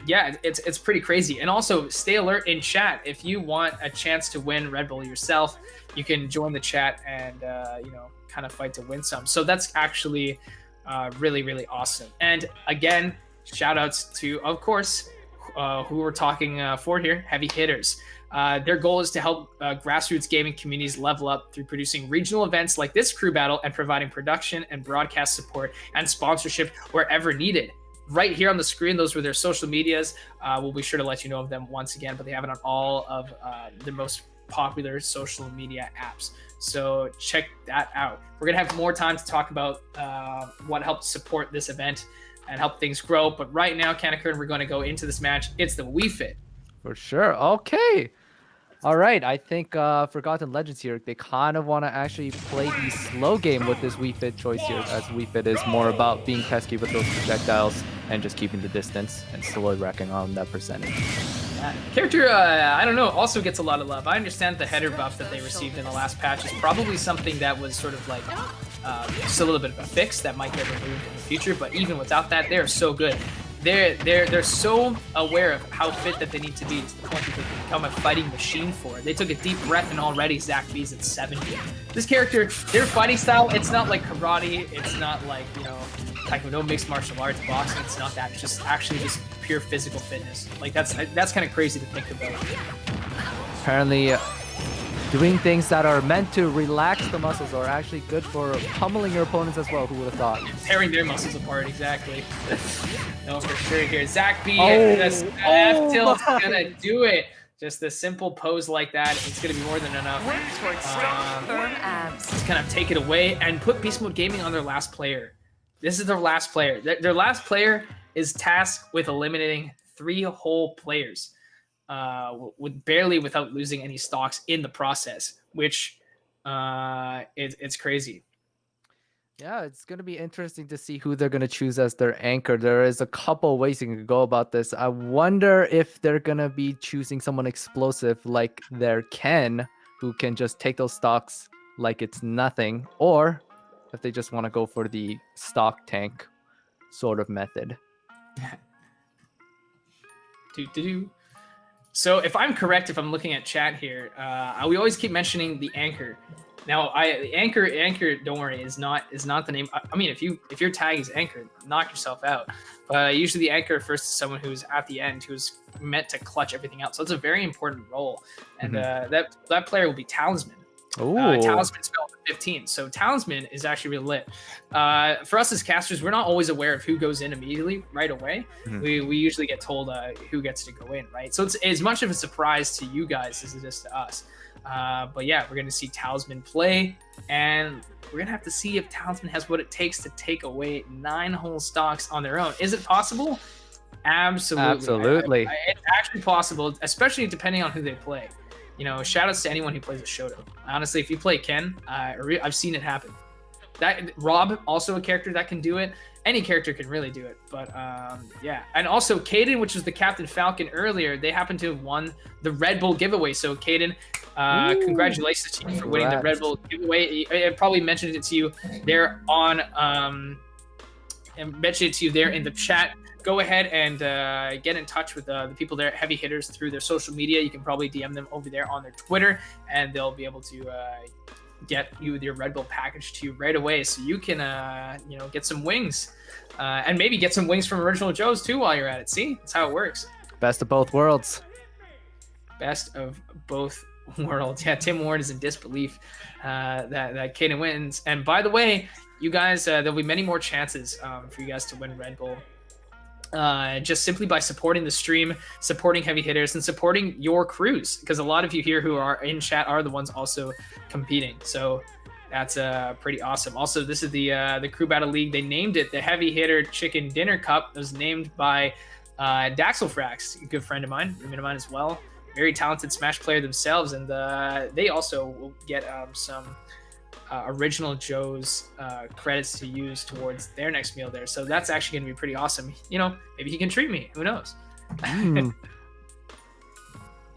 yeah, it's pretty crazy. And also stay alert in chat. If you want a chance to win Red Bull yourself, you can join the chat and you know, kind of fight to win some. So that's actually really, really awesome. And again, shout outs to, of course, who we're talking for here, Heavy Hitters. Their goal is to help grassroots gaming communities level up through producing regional events like this crew battle and providing production and broadcast support and sponsorship wherever needed. Right here on the screen, those were their social medias. We'll be sure to let you know of them once again, but they have it on all of the most popular social media apps. So check that out. We're going to have more time to talk about what helped support this event and help things grow. But right now, Kanakern, we're going to go into this match. It's the Wii Fit. For sure. Okay. All right. I think Forgotten Legends here, they kind of want to actually play the slow game with this Wii Fit choice here, as Wii Fit is more about being pesky with those projectiles and just keeping the distance and slowly racking on that percentage. Character, I don't know, also gets a lot of love. I understand the header buff that they received in the last patch is probably something that was sort of like just a little bit of a fix that might get removed in the future, but even without that, they're so good. They're so aware of how fit that they need to be to the point that they can become a fighting machine for it. They took a deep breath and already Zach B's at 70. This character, their fighting style, it's not like karate, it's not like, you know, taekwondo, mixed martial arts, boxing. It's not that. It's just actually just pure physical fitness. Like that's kind of crazy to think about. Apparently, doing things that are meant to relax the muscles are actually good for pummeling your opponents as well. Who would have thought? Tearing their muscles apart, exactly. No, for sure here. Zach B, F tilt's gonna do it. Just a simple pose like that, it's gonna be more than enough. Just kind of take it away and put Beast Mode Gaming on their last player. This is their last player. Their last player is tasked with eliminating 3 whole players. Without losing any stocks in the process, which it's crazy. Yeah, it's going to be interesting to see who they're going to choose as their anchor. There is a couple ways you can go about this. I wonder if they're going to be choosing someone explosive like their Ken, who can just take those stocks like it's nothing, or if they just want to go for the stock tank sort of method. So if I'm correct, if I'm looking at chat here, we always keep mentioning the anchor. Now, the anchor, don't worry, is not the name. I mean, if your tag is anchor, knock yourself out. But usually the anchor refers to someone who's at the end, who's meant to clutch everything out. So it's a very important role, and that player will be Talisman. Talisman spelled 15. So Talisman is actually really lit. For us as casters, we're not always aware of who goes in immediately right away. We usually get told who gets to go in, right? So it's as much of a surprise to you guys as it is to us. But yeah, we're gonna see Talisman play, and we're gonna have to see if Talisman has what it takes to take away 9 whole stocks on their own. Is it possible? Absolutely. It's actually possible, especially depending on who they play. You know, shout outs to anyone who plays a Shoto. Honestly, if you play Ken, I've seen it happen. That Rob, also a character that can do it. Any character can really do it. But yeah, and also Caden, which was the Captain Falcon earlier, they happen to have won the Red Bull giveaway. So Caden, congratulations to you for winning the Red Bull giveaway. I probably mentioned it to you there on, and mentioned it to you there in the chat. Go ahead and get in touch with the people there at Heavy Hitters through their social media. You can probably DM them over there on their Twitter, and they'll be able to get you with your Red Bull package to you right away, so you can get some wings, and maybe get some wings from Original Joe's too while you're at it. See, that's how it works. Best of both worlds. Best of both worlds. Yeah, Tim Ward is in disbelief that Kaden wins. And by the way, you guys, there'll be many more chances for you guys to win Red Bull. Just simply by supporting the stream, supporting Heavy Hitters, and supporting your crews, because a lot of you here who are in chat are the ones also competing. So that's pretty awesome. Also, this is the Crew Battle League. They named it the Heavy Hitter Chicken Dinner Cup. It was named by Daxelfrax, a good friend of mine, roommate of mine as well. Very talented Smash player themselves, and they also will get some Original Joe's credits to use towards their next meal there. So that's actually going to be pretty awesome. You know, maybe he can treat me. Who knows?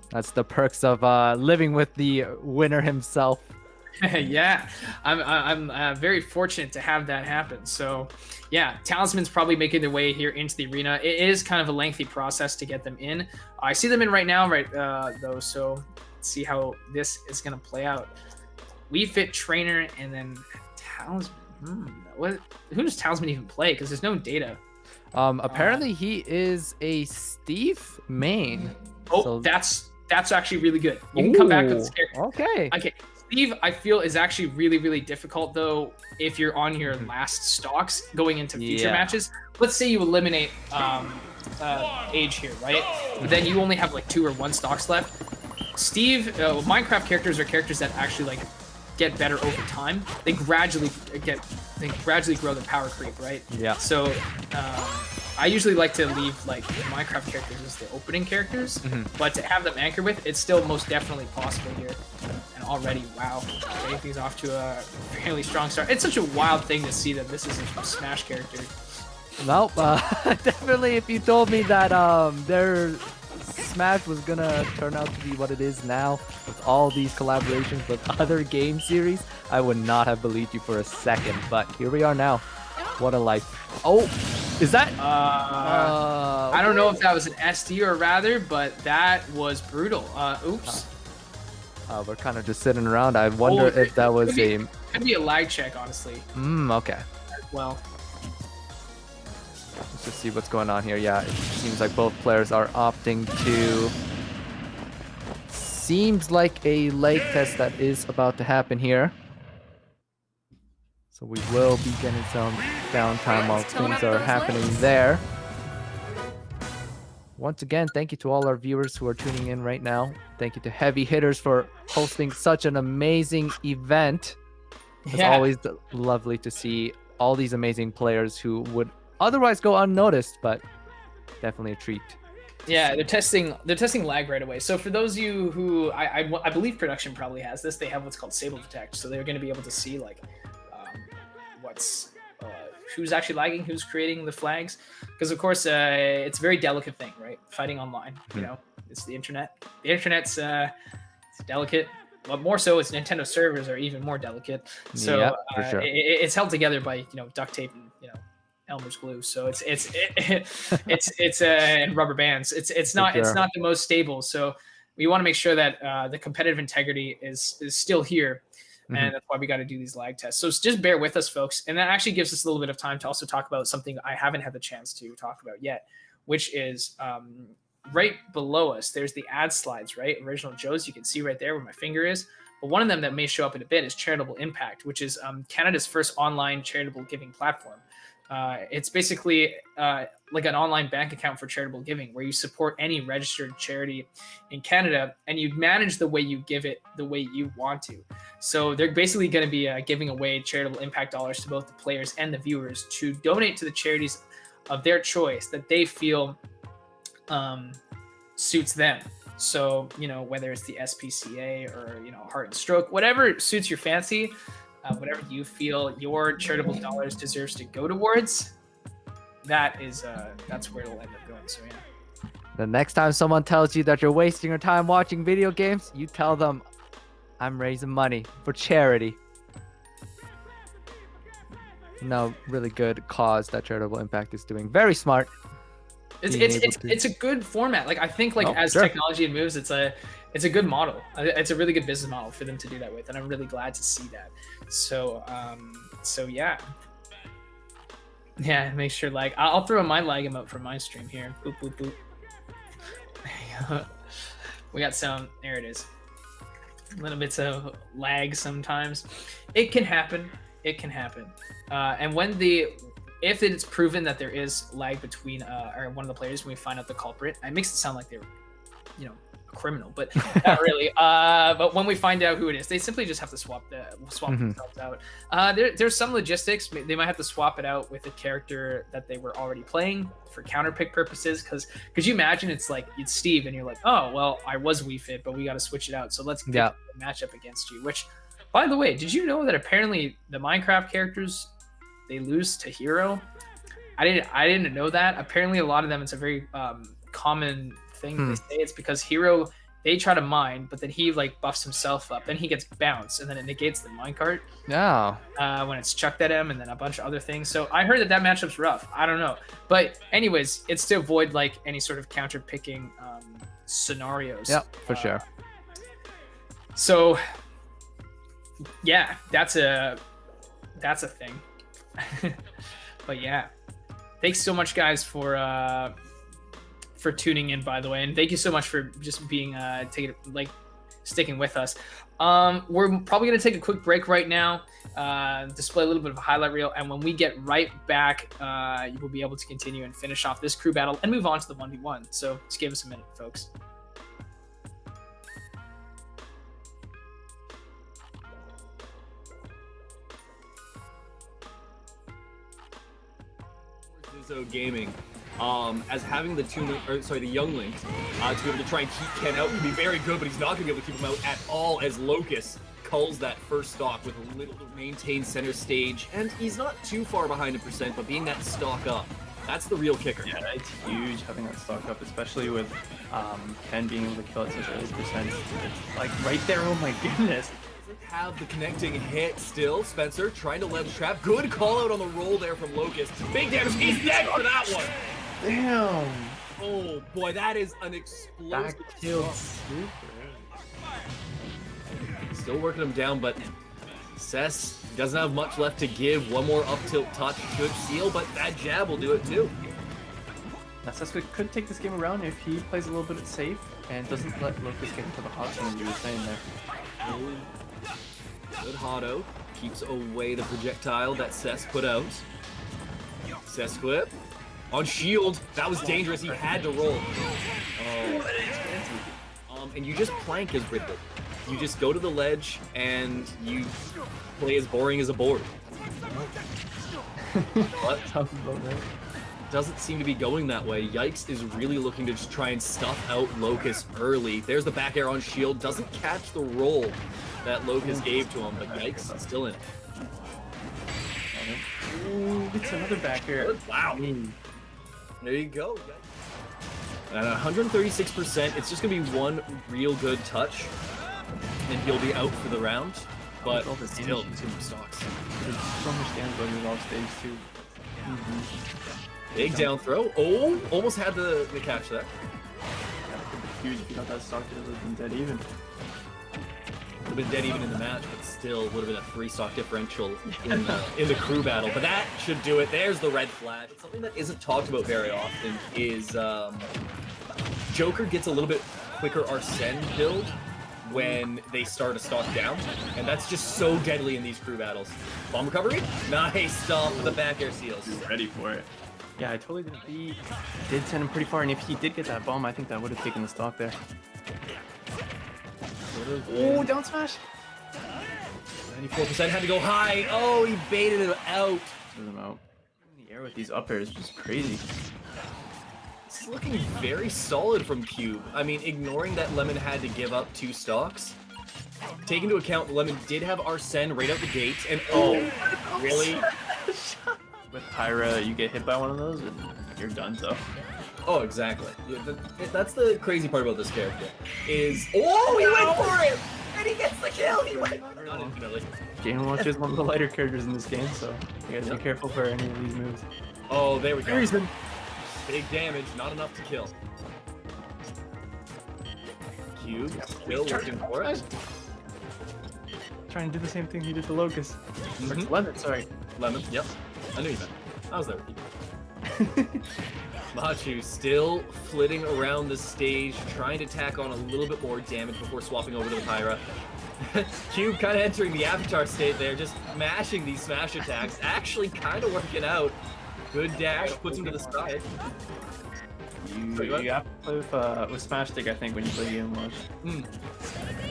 That's the perks of living with the winner himself. Yeah, I'm very fortunate to have that happen. So yeah, Talisman's probably making their way here into the arena. It is kind of a lengthy process to get them in. I see them in right now, though. So let's see how this is going to play out. We Fit Trainer and then Talisman. Who does Talisman even play? Because there's no data. Apparently he is a Steve main. So that's actually really good. You can come back with this character. Okay. Steve, I feel, is actually really, really difficult though if you're on your last stocks going into future matches. Let's say you eliminate Age here, right? But then you only have like 2 or 1 stocks left. Steve, Minecraft characters are characters that actually like get better over time. They gradually grow their power creep, right? Yeah. So I usually like to leave like Minecraft characters as the opening characters, but to have them anchor with, it's still most definitely possible here. And already, wow, getting things off to a fairly strong start. It's such a wild thing to see that this is a Smash character. Nope, definitely. If you told me that their Smash was gonna turn out to be what it is now with all these collaborations with other game series, I would not have believed you for a second. But here we are now. What a life. Oh, is that? I don't know if that was an SD or rather, but that was brutal. Oops. We're kind of just sitting around. I wonder if that was could be a lag check, honestly. Okay. Well. Let's just see what's going on here. Yeah, it seems like both players are opting to... Seems like a leg test that is about to happen here. So we will be getting some downtime while things are happening there. Once again, thank you to all our viewers who are tuning in right now. Thank you to Heavy Hitters for hosting such an amazing event. It's always lovely to see all these amazing players who would otherwise go unnoticed, but definitely a treat. Yeah, they're testing lag right away. So for those of you who I believe production probably has this, they have what's called Sable Detect. So they're going to be able to see like who's actually lagging, who's creating the flags, because of course it's a very delicate thing, right? Fighting online, you know, it's the internet. The internet's it's delicate. But more so, it's Nintendo servers are even more delicate. So for sure. it's held together by duct tape and Elmer's glue. So it's rubber bands. It's not the most stable. So we want to make sure that the competitive integrity is still here. And that's why we got to do these lag tests. So just bear with us, folks. And that actually gives us a little bit of time to also talk about something I haven't had the chance to talk about yet, which is right below us. There's the ad slides, right? Original Joe's. You can see right there where my finger is. But one of them that may show up in a bit is Charitable Impact, which is Canada's first online charitable giving platform. It's basically like an online bank account for charitable giving where you support any registered charity in Canada and you manage the way you give it the way you want to. So they're basically going to be giving away charitable impact dollars to both the players and the viewers to donate to the charities of their choice that they feel suits them. So, whether it's the SPCA or, Heart and Stroke, whatever suits your fancy, whatever you feel your charitable dollars deserves to go towards, that's where it'll end up going. So, yeah. The next time someone tells you that you're wasting your time watching video games, you tell them, I'm raising money for charity. No, really good cause that Charitable Impact is doing. Very smart. It's a good format. Like I think as technology moves, it's a good model. It's a really good business model for them to do that with, and I'm really glad to see that. So yeah. Yeah, make sure I'll throw my lag emote from my stream here. Boop boop boop. We got some. There it is. Little bits of lag sometimes. It can happen. And if it's proven that there is lag between or one of the players when we find out the culprit, it makes it sound like they're, a criminal, but not really. But when we find out who it is, they simply just have to swap themselves out. There's some logistics. They might have to swap it out with a character that they were already playing for counterpick purposes. Because could you imagine it's Steve and you're like, oh well, I was Wii Fit, but we got to switch it out. So let's pick a matchup against you. Which, by the way, did you know that apparently the Minecraft characters, they lose to Hero? I didn't know that. Apparently a lot of them, it's a very common thing they say. It's because Hero, they try to mine, but then he buffs himself up, then he gets bounced, and then it negates the minecart. Yeah. When it's chucked at him, and then a bunch of other things. So I heard that matchup's rough. I don't know, but anyways, it's to avoid any sort of counter picking scenarios. Yeah, for sure. So yeah, that's a thing. But yeah, thanks so much, guys, for tuning in, by the way, and thank you so much for just being sticking with us. We're probably gonna take a quick break right now, display a little bit of a highlight reel, and when we get right back, you will be able to continue and finish off this crew battle and move on to the 1v1. So just give us a minute, folks. Gaming, as having the youngling to be able to try and keep Ken out can be very good, but he's not going to be able to keep him out at all as Locust culls that first stock with a little to maintain center stage, and he's not too far behind a percent, but being that stock up, that's the real kicker. Yeah, it's huge having that stock up, especially with Ken being able to kill at such early percent. It's right there, oh my goodness. Have the connecting hit still. Spencer trying to ledge trap. Good call out on the roll there from Locust. Big damage. He's next for that one. Damn. Oh boy, that is an explosive killed. Still working him down, but Cess doesn't have much left to give. One more up tilt touch should seal, but that jab will do it too. Now Cess could take this game around if he plays a little bit safe and doesn't let Locust get into the hot zone you were saying there. Good Hotto. Keeps away the projectile that Cess put out. Cess whip. On shield. That was dangerous. He had to roll. And you just plank as Riddle. You just go to the ledge and you play as boring as a board. But doesn't seem to be going that way. Yikes is really looking to just try and stuff out Locust early. There's the back air on shield. Doesn't catch the roll that Locust gave to him, but Yikes is still in it. Ooh, it's another back air. Wow. There you go. At 136%, it's just going to be one real good touch, and he'll be out for the round. But still, 2 stocks. There's so much damage going on off stage, too. Big down throw. Oh, almost had the catch there. Huge if you got that stock, it would have been dead even. Would have been dead even in the match, but still would have been a 3-stock differential in the crew battle. But that should do it. There's the red flash. Something that isn't talked about very often is Joker gets a little bit quicker Arsene build when they start a stock down, and that's just so deadly in these crew battles. Bomb recovery? Nice stop with the back air seals. He's ready for it. Yeah, I totally didn't. He did send him pretty far, and if he did get that bomb, I think that would have taken the stock there. Oh, down smash! 94% had to go high. Oh, he baited him out. Threw him out. In the air with these up airs is just crazy. This is looking very solid from Cube. I mean, ignoring that Lemon had to give up 2 stocks. Take into account Lemon did have Arsene right out the gates, and oh, really? With Pyra, you get hit by one of those, and you're done, so. Oh, exactly. Yeah, that's the crazy part about this character. Is oh, he went for it, and he gets the kill. He went. Not infinitely. Game Watch is one of the lighter characters in this game, so you guys be careful for any of these moves. Oh, there we go. Big damage, not enough to kill. Cube still working for it. Trying to do the same thing he did to Locust. Lemon, sorry. Lemon, yep. I knew you meant. I was there with you. Machu still flitting around the stage, trying to tack on a little bit more damage before swapping over to the Pyra. Cube kind of entering the Avatar state there, just mashing these smash attacks, actually kind of working out. Good dash, puts him to the side. You have to play with Smash Stick, I think, when you play Game Watch.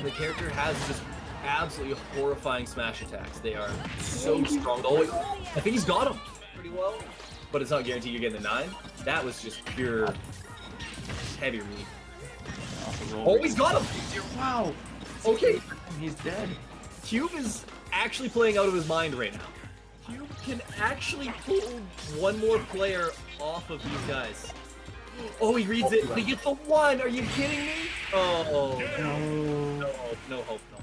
The character has just absolutely horrifying smash attacks. They are so strong. Oh, I think he's got him pretty well, but it's not guaranteed you're getting the 9. That was just pure heavy meat. Oh, he's got him! Wow. Okay. He's dead. Cube is actually playing out of his mind right now. Cube can actually pull one more player off of these guys. Oh, he reads it. He gets the 1. Are you kidding me? Oh, no. No hope, no.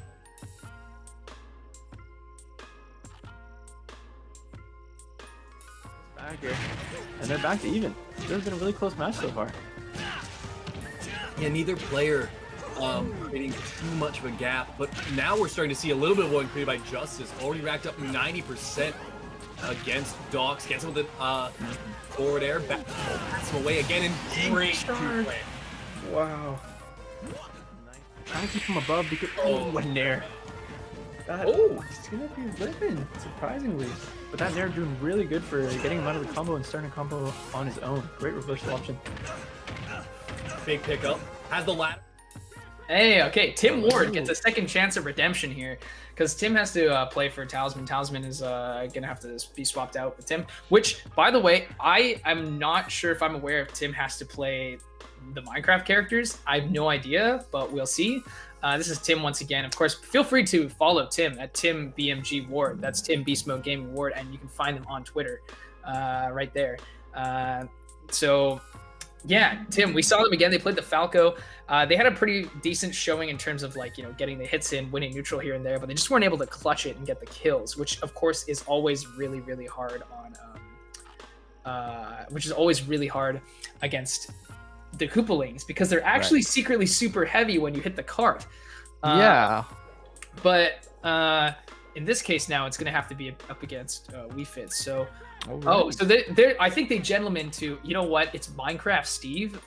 Back here. And they're back to even. This has been a really close match so far. Yeah, neither player creating too much of a gap, but now we're starting to see a little bit of one created by Justice. Already racked up 90% against Docs. Gets him with the forward air, bats him away again, and great charge. Wow. Trying to keep him above because what an air. He's gonna be living, surprisingly. But that Nair doing really good for getting him out of the combo and starting a combo on his own. Great reversal option. Big pickup. Has the ladder. Hey, okay, Tim Ward gets a second chance of redemption here because Tim has to play for Talisman. Talisman is gonna have to be swapped out with Tim, which, by the way, I am not sure if I'm aware if Tim has to play the Minecraft characters. I have no idea, but we'll see. This is Tim once again. Of course, feel free to follow Tim at Tim BMG Ward. That's Tim Beast Mode Gaming Ward, and you can find him on Twitter right there. So yeah, Tim, we saw them again. They played the Falco. They had a pretty decent showing in terms of, like, you know, getting the hits in, winning neutral here and there, but they just weren't able to clutch it and get the kills, which of course is always really, really hard on which is always really hard against the Koopalings because they're actually secretly super heavy when you hit the cart. Yeah. But in this case now, it's going to have to be up against Wii Fit. So, so I think they gentlemen to, you know what? It's Minecraft Steve.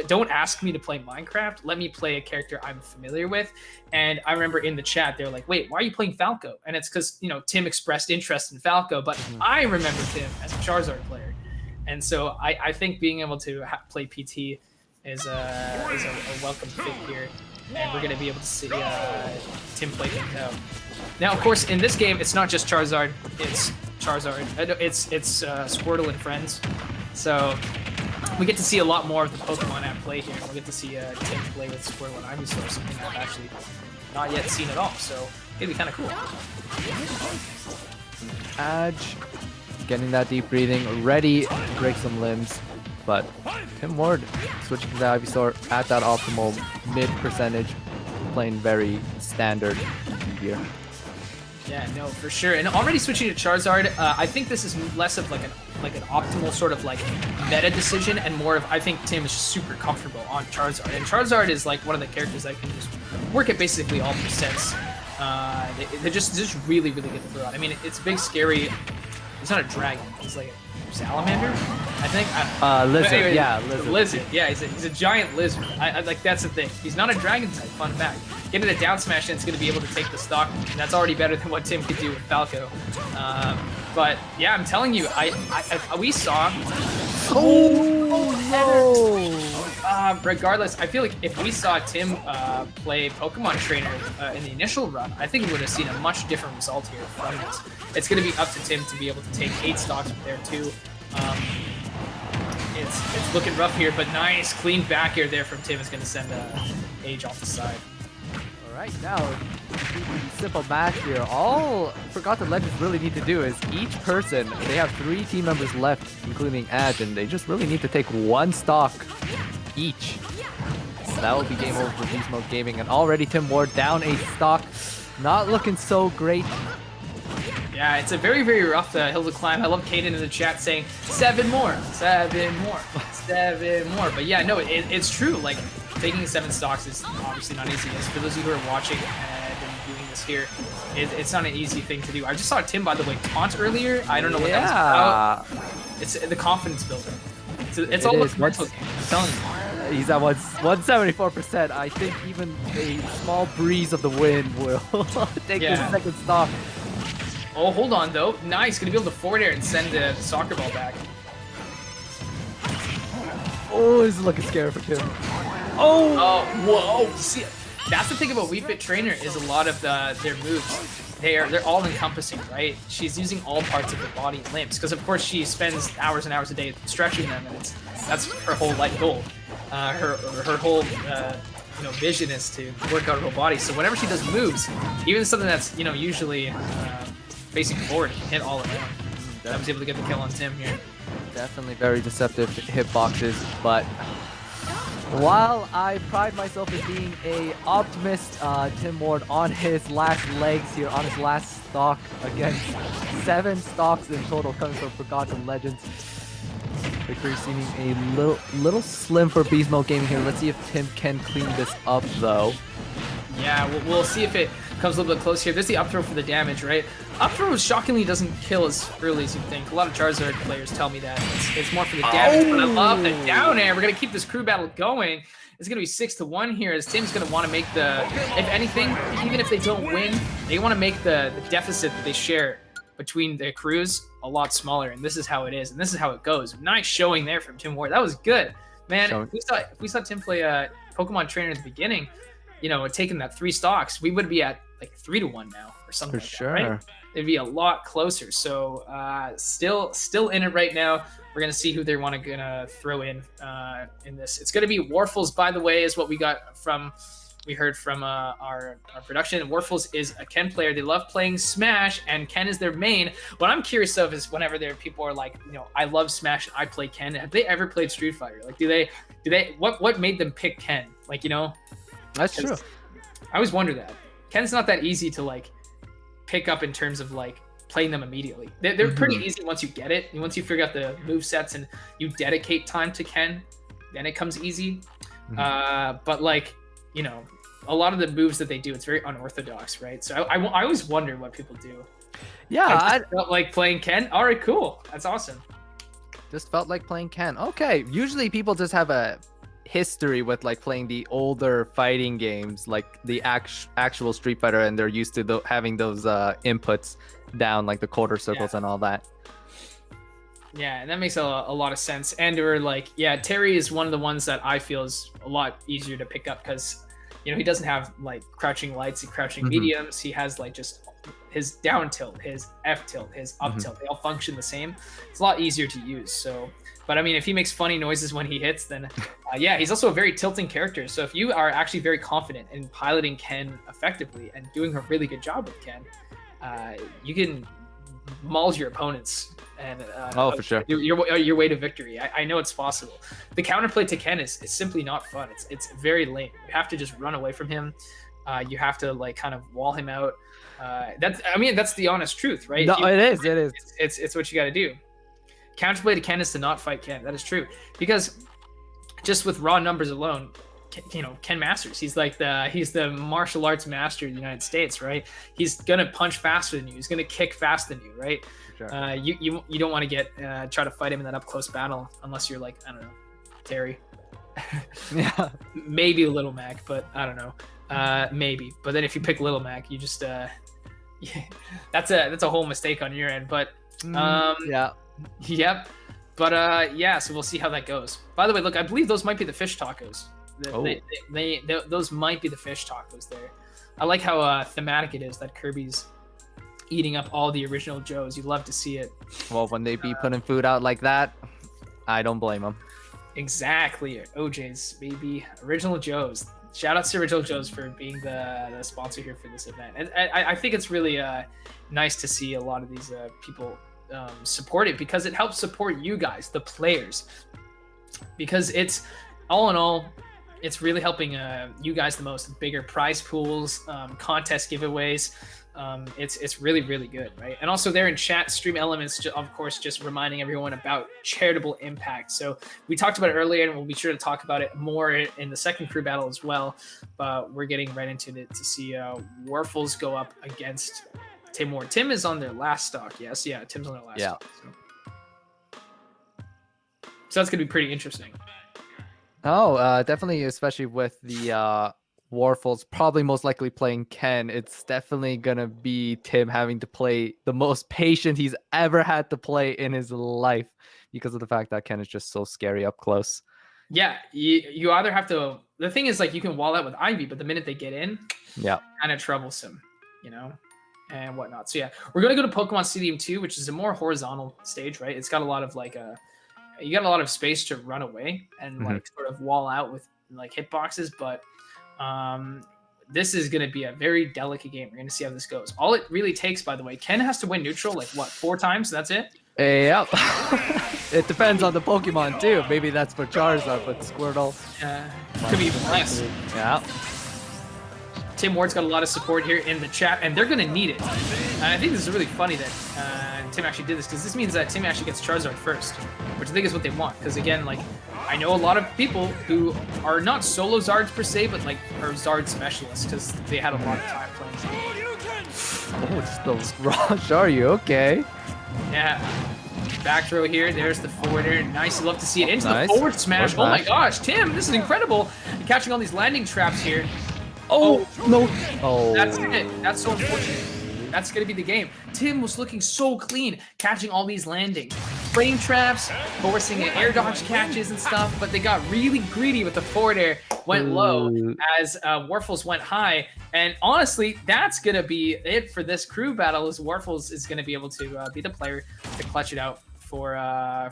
Don't ask me to play Minecraft. Let me play a character I'm familiar with. And I remember in the chat, they're like, wait, why are you playing Falco? And it's because, you know, Tim expressed interest in Falco, but I remember Tim as a Charizard player. And so I think being able to play PT is a welcome fit here. And we're going to be able to see Tim play things out. Now, of course, in this game, it's not just Charizard. It's Charizard. It's Squirtle and friends. So we get to see a lot more of the Pokemon at play here. We'll get to see Tim play with Squirtle and Ivysaur, something I've actually not yet seen at all. So it'd be kind of cool. Edge, getting that deep breathing, ready to break some limbs. But Tim Ward switching to the Ivysaur at that optimal mid percentage, playing very standard here. Yeah, no, for sure. And already switching to Charizard, I think this is less of like an optimal sort of like meta decision and more of I think Tim is super comfortable on Charizard. And Charizard is like one of the characters that can just work at basically all percents. They're just really, really good to throw out. I mean, it's big, scary. It's not a dragon. It's like a salamander, I think. Lizard. Anyway, Yeah, lizard. Lizard. Yeah, he's a giant lizard. I like that's the thing. He's not a dragon type. Fun fact. Getting a down smash, and it's going to be able to take the stock, and that's already better than what Tim could do with Falco. But yeah, I'm telling you, we saw. Regardless, I feel like if we saw Tim play Pokemon Trainer in the initial run, I think we would have seen a much different result here from this. It's going to be up to Tim to be able to take 8 stocks from there too. It's looking rough here, but nice, clean back air there from Tim is going to send Age off the side. All right, now simple match here. All Forgotten Legends really need to do is each person, they have 3 team members left, including Edge, and they just really need to take 1 stock each. So that will be game over for Beast Mode Gaming, and already Tim Ward down a stock. Not looking so great. Yeah, it's a very, very rough hill to climb. I love Kaden in the chat saying 7 more, 7 more, 7 more. But yeah, no, it's true. Like, taking 7 stocks is obviously not easy. As for those of you who are watching and doing this here, it's not an easy thing to do. I just saw Tim, by the way, taunt earlier. I don't know what that was about. It's the confidence builder. It's all about mental game. I'm telling you. He's at 174%. I think even a small breeze of the wind will take the second stock. Oh, hold on, though. Nice. Going to be able to forward air and send the soccer ball back. Oh, this is looking scary for Tim. Oh, whoa. See, that's the thing about Wii Fit Trainer is a lot of their moves. They're all encompassing, right? She's using all parts of her body and limbs because, of course, she spends hours and hours a day stretching them, and that's her whole life goal. Her whole vision is to work out her whole body. So whenever she does moves, even something that's usually facing forward, can hit all around. I was able to get the kill on Tim here. Definitely very deceptive hitboxes, but while I pride myself as being a optimist, Tim Ward on his last legs here, on his last stock against 7 stocks in total coming from Forgotten Legends. Victory seeming a little slim for Beast Mode Gaming here. Let's see if Tim can clean this up though. Yeah, we'll see if it comes a little bit close here. There's the up throw for the damage, right? Up throw shockingly doesn't kill as early as you think. A lot of Charizard players tell me that. It's more for the damage, but I love the down air. We're going to keep this crew battle going. It's going to be 6-1 here as Tim's going to want to make if anything, even if they don't win, they want to make the deficit that they share between the crews a lot smaller, and this is how it is, and this is how it goes. Nice showing there from Tim Ward. That was good. Man, if we saw Tim play Pokemon Trainer at the beginning, taking that 3 stocks, we would be at like 3-1 now or something. For sure. That, right? It'd be a lot closer. So still in it right now. We're gonna see who they want to throw in this. It's gonna be Warfels, by the way, is what we heard from our production. Warfels is a Ken player. They love playing Smash, and Ken is their main. What I'm curious of is whenever people are like, I love Smash, I play Ken. Have they ever played Street Fighter? Like, do they? What made them pick Ken? Like, That's true. I always wonder that. Ken's not that easy to like pick up in terms of like playing them immediately. They're pretty easy once you get it. And once you figure out the move sets and you dedicate time to Ken, then it comes easy. But like, a lot of the moves that they do, it's very unorthodox, right? So I always wonder what people do. Yeah, I felt like playing Ken. All right, cool. That's awesome. Just felt like playing Ken. Okay, usually people just have a history with like playing the older fighting games, like the actual Street Fighter, and they're used to having those inputs down, like the quarter circles and all that. Yeah, and that makes a lot of sense. And we're like, Terry is one of the ones that I feel is a lot easier to pick up because, he doesn't have like crouching lights and crouching mediums. He has like just his down tilt, his F tilt, his up tilt. They all function the same. It's a lot easier to use. So, but I mean, if he makes funny noises when he hits, then he's also a very tilting character. So if you are actually very confident in piloting Ken effectively and doing a really good job with Ken, you can maul your opponents and for sure, your way to victory. I know it's possible. The counterplay to Ken is simply not fun. It's very lame. You have to just run away from him. You have to like kind of wall him out. That's the honest truth, right? No, it is. It's what you got to do. Counterplay to Ken is to not fight Ken. That is true, because just with raw numbers alone, Ken Masters, he's the martial arts master of the United States, right? He's gonna punch faster than you. He's gonna kick faster than you, right? Sure. You don't want to try to fight him in that up close battle unless you're like, I don't know, Terry. Yeah. Maybe Little Mac, but I don't know. Maybe. But then if you pick Little Mac, you just that's a whole mistake on your end. But yeah. Yep. But so we'll see how that goes. By the way, look, I believe those might be the fish tacos. Those might be the fish tacos there. I like how thematic it is that Kirby's eating up all the original Joes. You love to see it. Well, when they be putting food out like that, I don't blame them. Exactly. OJ's, baby. Original Joes. Shout out to Original Joes for being the sponsor here for this event. And I think it's really nice to see a lot of these people support it, because it helps support you guys, the players. Because it's, all in all, it's really helping you guys the most. Bigger prize pools, contest giveaways. It's really, really good, right? And also there in chat, Stream Elements, of course, just reminding everyone about charitable impact. So we talked about it earlier, and we'll be sure to talk about it more in the second crew battle as well. But we're getting right into it to see Warfels go up against Tim Ward. Tim is on their last stock, yes? Yeah, Tim's on their last stock. So that's going to be pretty interesting. Oh, definitely, especially with the Warfels probably most likely playing Ken. It's definitely gonna be Tim having to play the most patient he's ever had to play in his life, because of the fact that Ken is just so scary up close. Yeah, you either have to. The thing is, like, you can wall out with Ivy, but the minute they get in, kind of troublesome, and whatnot. So yeah, we're gonna go to Pokemon Stadium 2, which is a more horizontal stage, right? It's got a lot of you got a lot of space to run away and like sort of wall out with like hitboxes, but this is going to be a very delicate game. We're going to see how this goes. All it really takes, by the way, Ken has to win neutral like what, 4 times? That's it? Yep. It depends on the Pokemon too. Maybe that's for Charizard, but Squirtle could be even less. Yeah. Tim Ward's got a lot of support here in the chat, and they're going to need it. And I think this is really funny that Tim actually did this, because this means that Tim actually gets Charizard first, which I think is what they want. Because again, like, I know a lot of people who are not solo Zards per se, but like are Zard specialists, because they had a lot of time playing. Oh, it's the Rush. Are you okay? Yeah. Back throw here. There's the forwarder. Nice. You love to see it into the forward smash. Oh my gosh, Tim, this is incredible. You're catching all these landing traps here. Oh, no. Oh. That's it. That's so unfortunate. That's going to be the game. Tim was looking so clean, catching all these landings. Frame traps, forcing air dodge catches and stuff, but they got really greedy with the forward air, went low as Warfels went high. And honestly, that's going to be it for this crew battle, as Warfels is going to be able to be the player to clutch it out for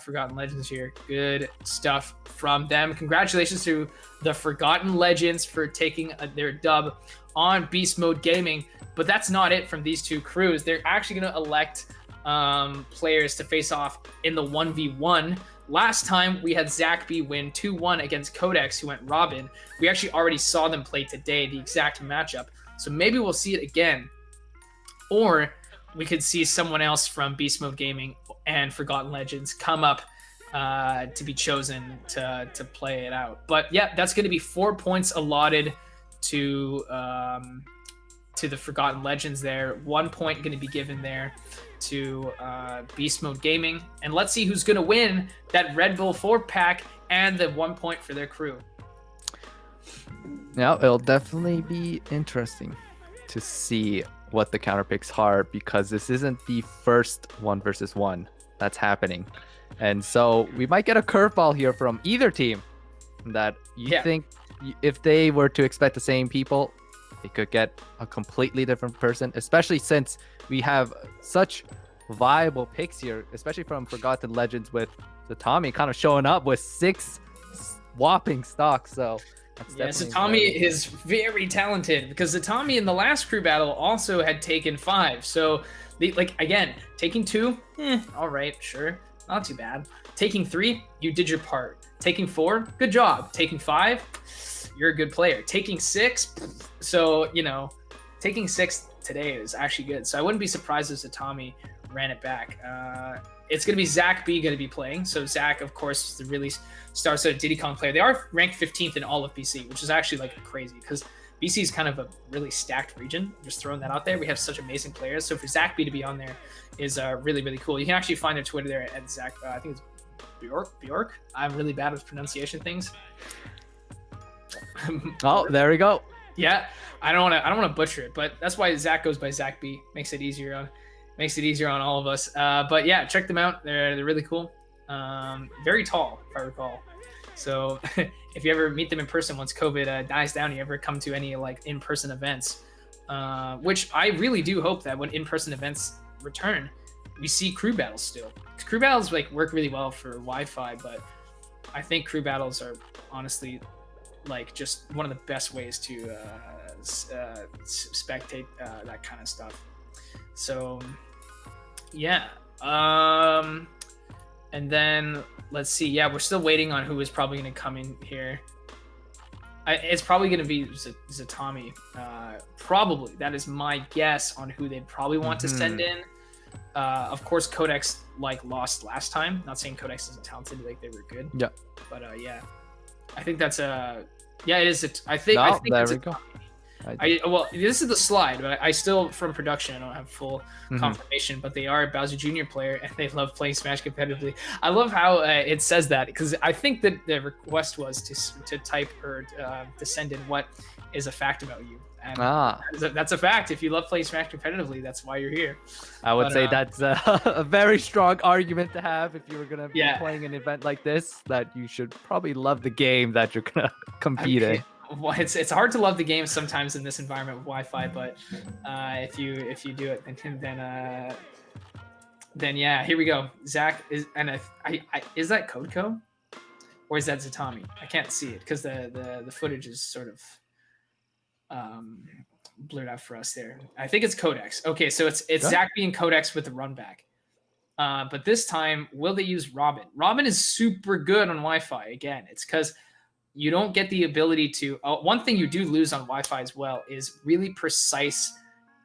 Forgotten Legends here. Good stuff from them. Congratulations to the Forgotten Legends for taking their dub on Beast Mode Gaming. But that's not it from these two crews. They're actually going to elect players to face off in the 1v1. Last time we had Zach B win 2-1 against Codex, who went Robin. We actually already saw them play today, the exact matchup. So maybe we'll see it again. Or we could see someone else from Beast Mode Gaming and Forgotten Legends come up to be chosen to play it out. But yeah, that's going to be 4 points allotted to the Forgotten Legends there. 1 point going to be given there to Beast Mode Gaming. And let's see who's going to win that Red Bull 4-pack and the 1 point for their crew. Yeah, it'll definitely be interesting to see what the counter picks are, because this isn't the first 1v1 that's happening. And so we might get a curveball here from either team that you think if they were to expect the same people, they could get a completely different person, especially since we have such viable picks here, especially from Forgotten Legends with the Tommy kind of showing up with 6 whopping stocks. So that's Zatami is very talented, because Zatami in the last crew battle also had taken 5. So again, taking 2, all right, sure, not too bad. Taking 3, you did your part. Taking 4, good job. Taking 5, you're a good player. Taking 6, so taking 6 today is actually good. So I wouldn't be surprised if Zatami ran it back. It's going to be Zach B going to be playing. So Zach, of course, is the really star-studded Diddy Kong player. They are ranked 15th in all of BC, which is actually like crazy because BC is kind of a really stacked region. Just throwing that out there. We have such amazing players. So for Zach B to be on there is really, really cool. You can actually find their Twitter there at Zach. I think it's Bjork. I'm really bad with pronunciation things. Oh, there we go. Yeah, I don't want to butcher it, but that's why Zach goes by Zach B. Makes it easier on all of us. But yeah, check them out. They're really cool. Very tall, if I recall. So if you ever meet them in person once COVID dies down, you ever come to any like in-person events, which I really do hope that when in-person events return, we see crew battles still. Crew battles like work really well for Wi-Fi, but I think crew battles are honestly like just one of the best ways to spectate that kind of stuff. So yeah, and then let's see. Yeah, we're still waiting on who is probably going to come in here. It's probably going to be Zatami. Probably. That is my guess on who they'd probably want to send in. Of course, Codex lost last time. Not saying Codex isn't talented, like they were good. Yeah. But yeah, I think that's yeah, it is. I think there we go. Well, this is the slide, but I still, from production, I don't have full confirmation, but they are a Bowser Jr. player, and they love playing Smash competitively. I love how it says that, because I think that the request was to type or to send in what is a fact about you. And that's a fact. If you love playing Smash competitively, that's why you're here. I would say that's a very strong argument to have if you were going to be playing an event like this, that you should probably love the game that you're going to compete in. Well, it's hard to love the game sometimes in this environment with Wi-Fi, but if you do it, then yeah, here we go. Zach is, and is that Codeco, or is that Zatami? I can't see it because the footage is sort of blurred out for us there. I think it's Codex. Okay, so it's Zach being Codex with the run back. But this time, will they use Robin? Robin is super good on Wi-Fi. Again, it's because you don't get the ability to. One thing you do lose on Wi-Fi as well is really precise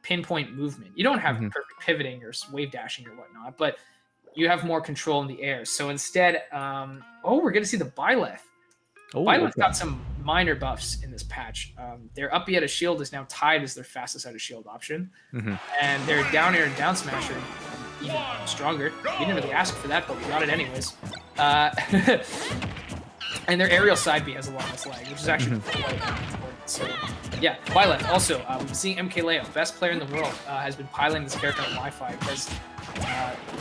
pinpoint movement. You don't have perfect pivoting or wave dashing or whatnot, but you have more control in the air. So instead, we're going to see the Byleth. Byleth got some minor buffs in this patch. Their up B out of shield is now tied as their fastest out of shield option. And their down air and down smasher even stronger. We didn't really ask for that, but we got it anyways. And their aerial side B has a lot less lag, which is actually quite important. So, yeah, Byleth. Also, we've seen MK Leo, best player in the world, has been piloting this character on Wi-Fi because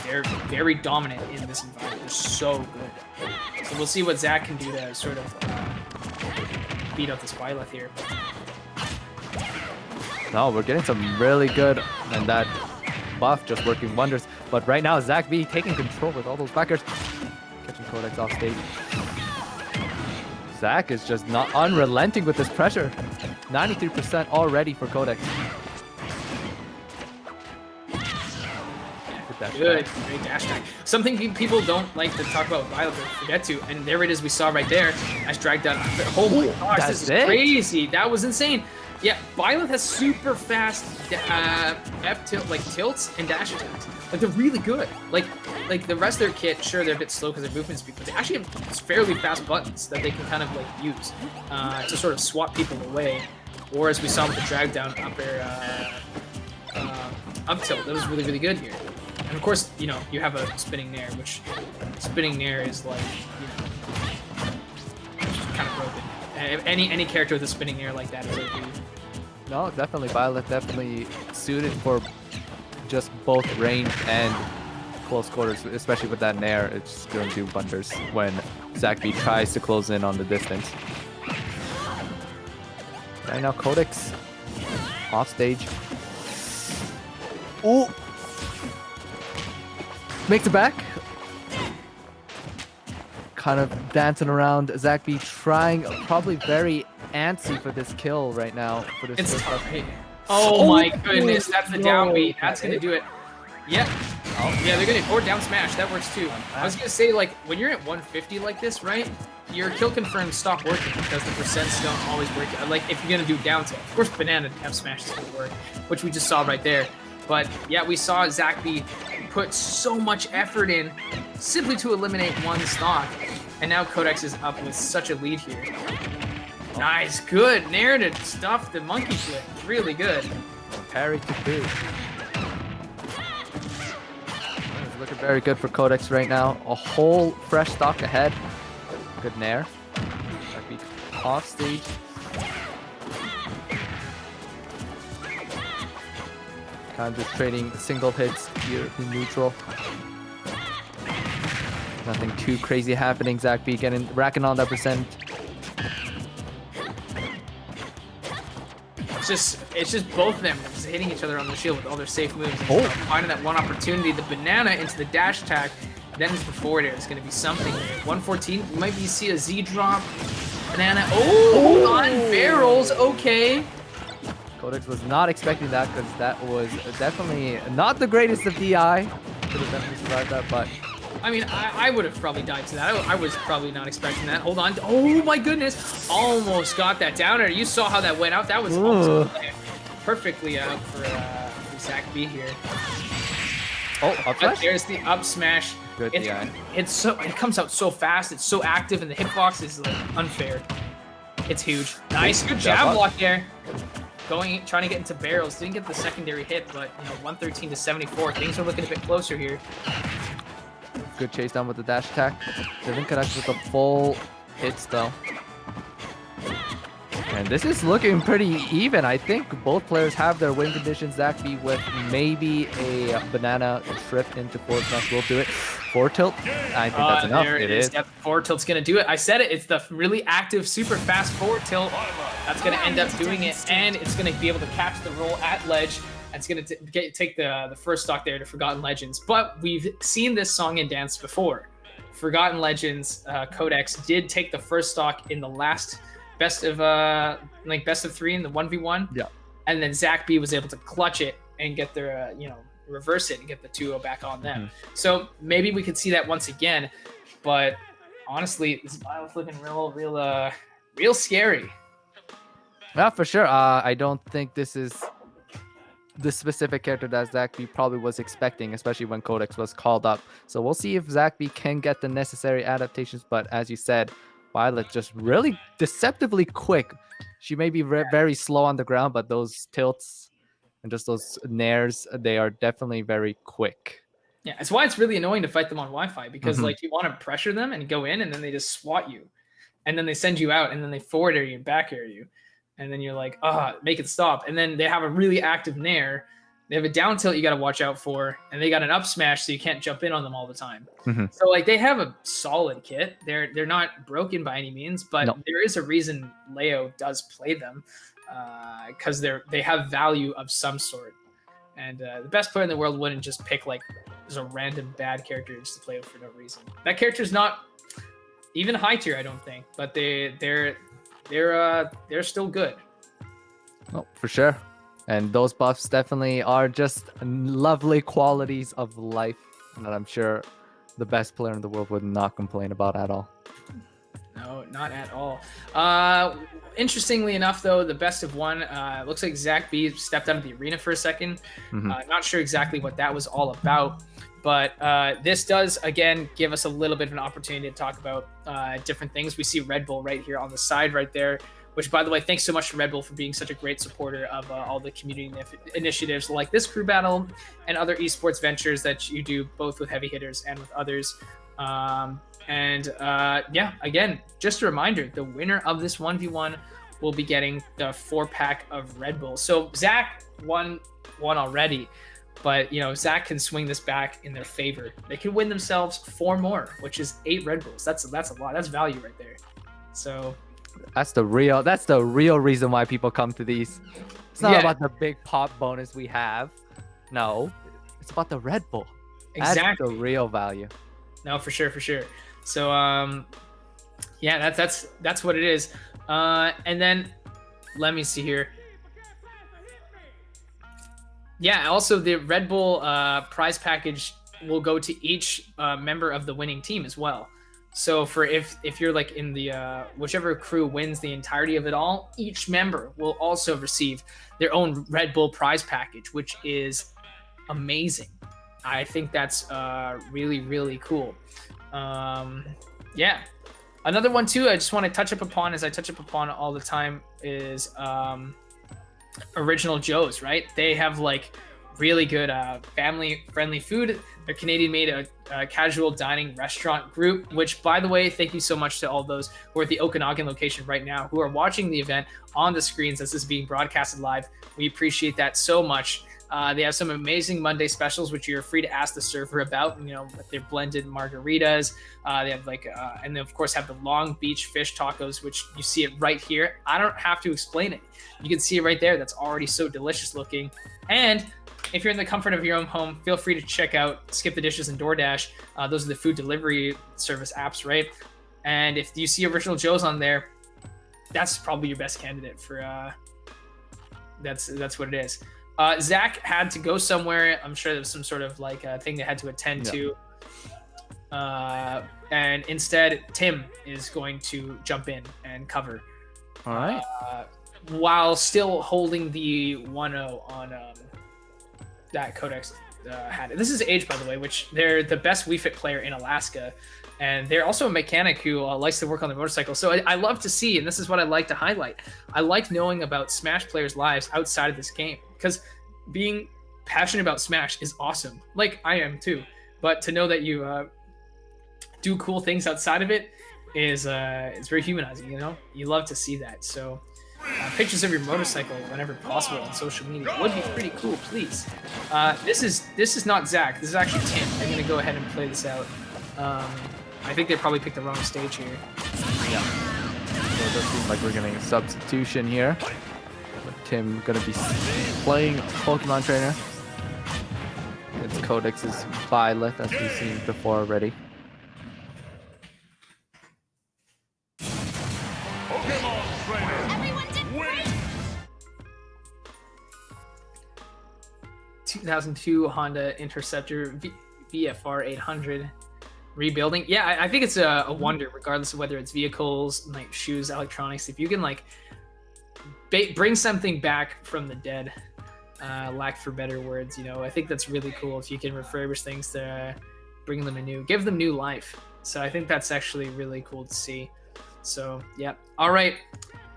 they're very dominant in this environment. They're so good. So we'll see what Zach can do to sort of beat up this Byleth here. No, we're getting some really good, and that buff just working wonders. But right now, Zach B taking control with all those backers, catching Codex off stage. Zach is just not unrelenting with this pressure. 93% already for Codex. Good, great dash tag. Something people don't like to talk about Byleth or forget to, and there it is. We saw right there. Nice drag down. Oh my gosh, this is crazy. That was insane. Yeah, Byleth has super fast F tilt, tilts and dash attacks. Like they're really good. Like the rest of their kit, sure they're a bit slow because their movement speed, but they actually have fairly fast buttons that they can kind of use to sort of swat people away. Or as we saw with the drag down up air up tilt, that was really, really good here. And of course, you have a spinning nair, which spinning nair is like, kind of broken. Any character with a spinning nair like that is OP. No, definitely Byleth, definitely suited for just both range and close quarters, especially with that nair. It's going to do wonders when Zach B tries to close in on the distance. Right now, Codex off stage. Ooh! Makes it back. Kind of dancing around. Zach B trying, probably very antsy for this kill right now. For this it's tough. Oh my goodness, that's the down beat. That's gonna do it. Yep. Yeah, they're gonna or down smash. That works too. I was gonna say, like, when you're at 150 like this, right? your kill confirms stop working because the percents don't always work. Like if you're gonna do down tilt, of course banana F smash is gonna work, which we just saw right there. But yeah, we saw Zachby put so much effort in simply to eliminate one stock, and now Codex is up with such a lead here. Nice, good narrative stuff. The monkey flip, really good. Parry to boot. It's looking very good for Codex right now. A whole fresh stock ahead. Good nair. Zachby off stage. Kind of just trading single hits here in neutral. Nothing too crazy happening. Zachby racking on that percent. It's just both of them just hitting each other on the shield with all their safe moves. And finding that one opportunity, the banana into the dash attack, then into the forward air is going to be something. 114, you might see a Z drop. Banana, hold on, barrels, okay. Codex was not expecting that because that was definitely not the greatest of DI. Could have definitely survived that, but I mean, I would have probably died to that. I was probably not expecting that. Hold on. Oh my goodness. Almost got that down there. You saw how that went out. That was almost perfectly out for Zachby here. Oh, up smash? There's the up smash. Good DI. It comes out so fast. It's so active, and the hitbox is like unfair. It's huge. Nice, good jab block there. Trying to get into barrels. Didn't get the secondary hit, but 113 to 74. Things are looking a bit closer here. Good chase down with the dash attack. Didn't connect with the full hits though. And this is looking pretty even. I think both players have their win conditions. Zachby with maybe a banana trip into forward smash will do it. Forward tilt. I think that's enough. It is. Yep, forward tilt's gonna do it. I said it. It's the really active, super fast forward tilt that's gonna end up doing it, and it's gonna be able to catch the roll at ledge. It's going to take the first stock there to Forgotten Legends. But we've seen this song and dance before. Forgotten Legends, Codex did take the first stock in the last best of 3 in the 1v1. Yeah. And then Zachby was able to clutch it and get their, reverse it and get the 2-0 back on them. So maybe we could see that once again. But honestly, this battle's looking real scary. Yeah, for sure. I don't think this is the specific character that Zachby probably was expecting, especially when Codex was called up. So we'll see if Zachby can get the necessary adaptations. But as you said, Violet's just really deceptively quick. She may be very slow on the ground, but those tilts and just those nairs, they are definitely very quick. Yeah, that's why it's really annoying to fight them on Wi-Fi because like you want to pressure them and go in and then they just swat you. And then they send you out and then they forward air you and back air you. And then you're like, make it stop. And then they have a really active nair. They have a down tilt you got to watch out for. And they got an up smash, so you can't jump in on them all the time. So, like, they have a solid kit. They're not broken by any means, but there is a reason Leo does play them because they have value of some sort. And the best player in the world wouldn't just pick, like, just a random bad character just to play with for no reason. That character's not even high tier, I don't think. But they're still good. Oh, for sure. And those buffs definitely are just lovely qualities of life that I'm sure the best player in the world would not complain about at all. No, not at all. Interestingly enough, though, the best of one, looks like Zachby stepped out of the arena for a second. Not sure exactly what that was all about. But this does, again, give us a little bit of an opportunity to talk about different things. We see Red Bull right here on the side right there, which, by the way, thanks so much to Red Bull for being such a great supporter of all the community initiatives like this crew battle and other esports ventures that you do both with heavy hitters and with others. Yeah, again, just a reminder, the winner of this 1v1 will be getting the 4-pack of Red Bull. So Zach won one already. But, Zach can swing this back in their favor. They can win themselves 4 more, which is 8 Red Bulls. That's a lot. That's value right there. So that's the real reason why people come to these. It's not about the big pop bonus we have. No, it's about the Red Bull. Exactly. That's the real value. No, for sure. So, yeah, that's what it is. And then let me see here. Yeah, also the Red Bull prize package will go to each member of the winning team as well. So for if you're like in the whichever crew wins the entirety of it all, each member will also receive their own Red Bull prize package, which is amazing. I think that's really, really cool. Yeah. Another one too, I just want to touch up upon, as I touch up upon all the time, is Original Joe's, right? They have like really good family-friendly food. They're Canadian-made casual dining restaurant group, which, by the way, thank you so much to all those who are at the Okanagan location right now who are watching the event on the screens as this is being broadcasted live. We appreciate that so much. They have some amazing Monday specials, which you're free to ask the server about, you know, with their blended margaritas. They have like, and they of course have the Long Beach fish tacos, which you see it right here. I don't have to explain it. You can see it right there. That's already so delicious looking. And if you're in the comfort of your own home, feel free to check out Skip the Dishes and DoorDash. Those are the food delivery service apps, right? And if you see Original Joe's on there, that's probably your best candidate for, that's what it is. Zach had to go somewhere. I'm sure there's some sort of like thing they had to attend to. And instead, Tim is going to jump in and cover. All right. While still holding the 1-0 on that Codex had. This is Age, by the way, which they're the best Wii Fit player in Alaska. And they're also a mechanic who likes to work on the motorcycle. So I love to see, and this is what I like to highlight. I like knowing about Smash players' lives outside of this game, because being passionate about Smash is awesome. Like I am too. But to know that you do cool things outside of it is it's very humanizing. You know, you love to see that. So pictures of your motorcycle whenever possible on social media would be pretty cool. Please. This is not Zach. This is actually Tim. I'm gonna go ahead and play this out. I think they probably picked the wrong stage here. Yeah. So it does seem like we're getting a substitution here. With Tim gonna be playing Pokemon Trainer. It's Codex's Violet, as we've seen before already. Pokemon Trainer Everyone did great! 2002 Honda Interceptor VFR 800 rebuilding. Yeah, I think it's a wonder, regardless of whether it's vehicles, like shoes, electronics. If you can like bring something back from the dead, lack for better words, you know, I think that's really cool. If you can refurbish things to bring them give them new life. So I think that's actually really cool to see. So yeah, all right.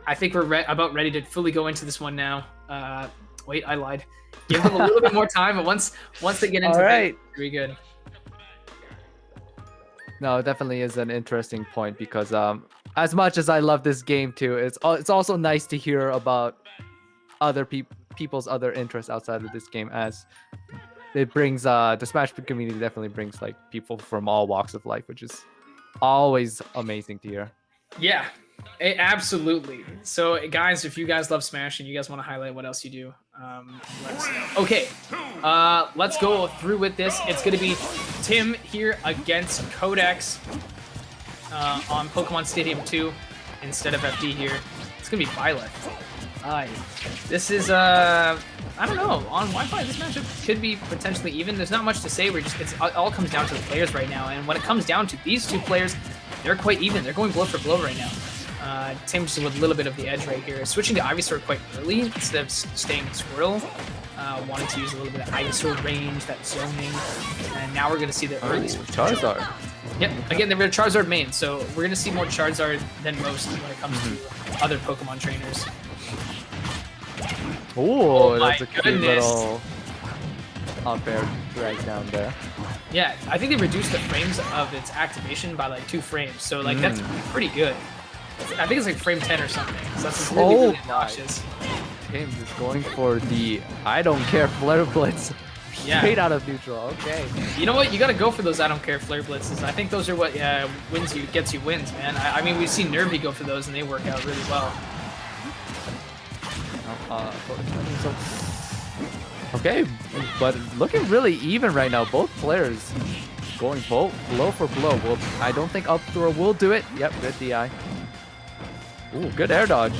I think we're about ready to fully go into this one now. Wait, I lied. Give them a little bit more time, but once they get into it, it's pretty good. No, it definitely is an interesting point because as much as I love this game too, it's also nice to hear about other people's other interests outside of this game, as it brings the Smash community definitely brings like people from all walks of life, which is always amazing to hear. Yeah, absolutely. So guys, if you guys love Smash and you guys want to highlight what else you do, let us know. Okay, let's go through with this. It's going to be Tim here against Codex on Pokemon Stadium 2 instead of FD here. It's going to be Violet. This is, I don't know, on Wi-Fi this matchup could be potentially even. There's not much to say. It all comes down to the players right now. And when it comes down to these two players, they're quite even. They're going blow for blow right now. Tim just with a little bit of the edge right here. Switching to Ivysaur quite early instead of staying with Swirl. Wanting to use a little bit of Ivysaur range, that zoning. And now we're going to see the early switch. Charizard. Yep, again, they're a Charizard main, so we're going to see more Charizard than most when it comes to other Pokemon trainers. Ooh, my that's a cute goodness. little unfair drag down there. Yeah, I think they reduced the frames of its activation by like 2 frames, so like that's pretty good. I think it's like frame 10 or something, so that's really obnoxious. Tim is going for the I don't care Flare Blitz. Yeah. Straight out of neutral. Okay. You know what? You got to go for those I don't care Flare Blitzes. I think those are what gets you wins, man. I mean, we've seen Nervy go for those, and they work out really well. Okay, but looking really even right now. Both players going blow for blow. Well, I don't think up throw will do it. Yep, good DI. Ooh, good air dodge.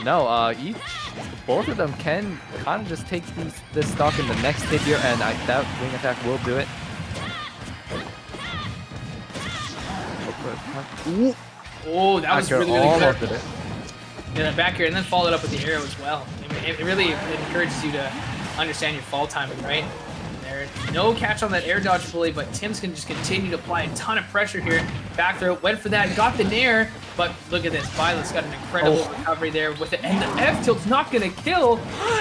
No, both of them can kind of just take this stock in the next hit here, and that wing attack will do it. Ooh, Oh, that was back air really, really almost good. did it. Yeah, the back here, and then followed up with the arrow as well. I mean, it really encourages you to understand your fall timing, right? There, no catch on that air dodge fully, but Tim's can just continue to apply a ton of pressure here. Back throw, went for that, got the nair, but look at this. Violet's got an incredible recovery there with it, and the F tilt's not gonna kill,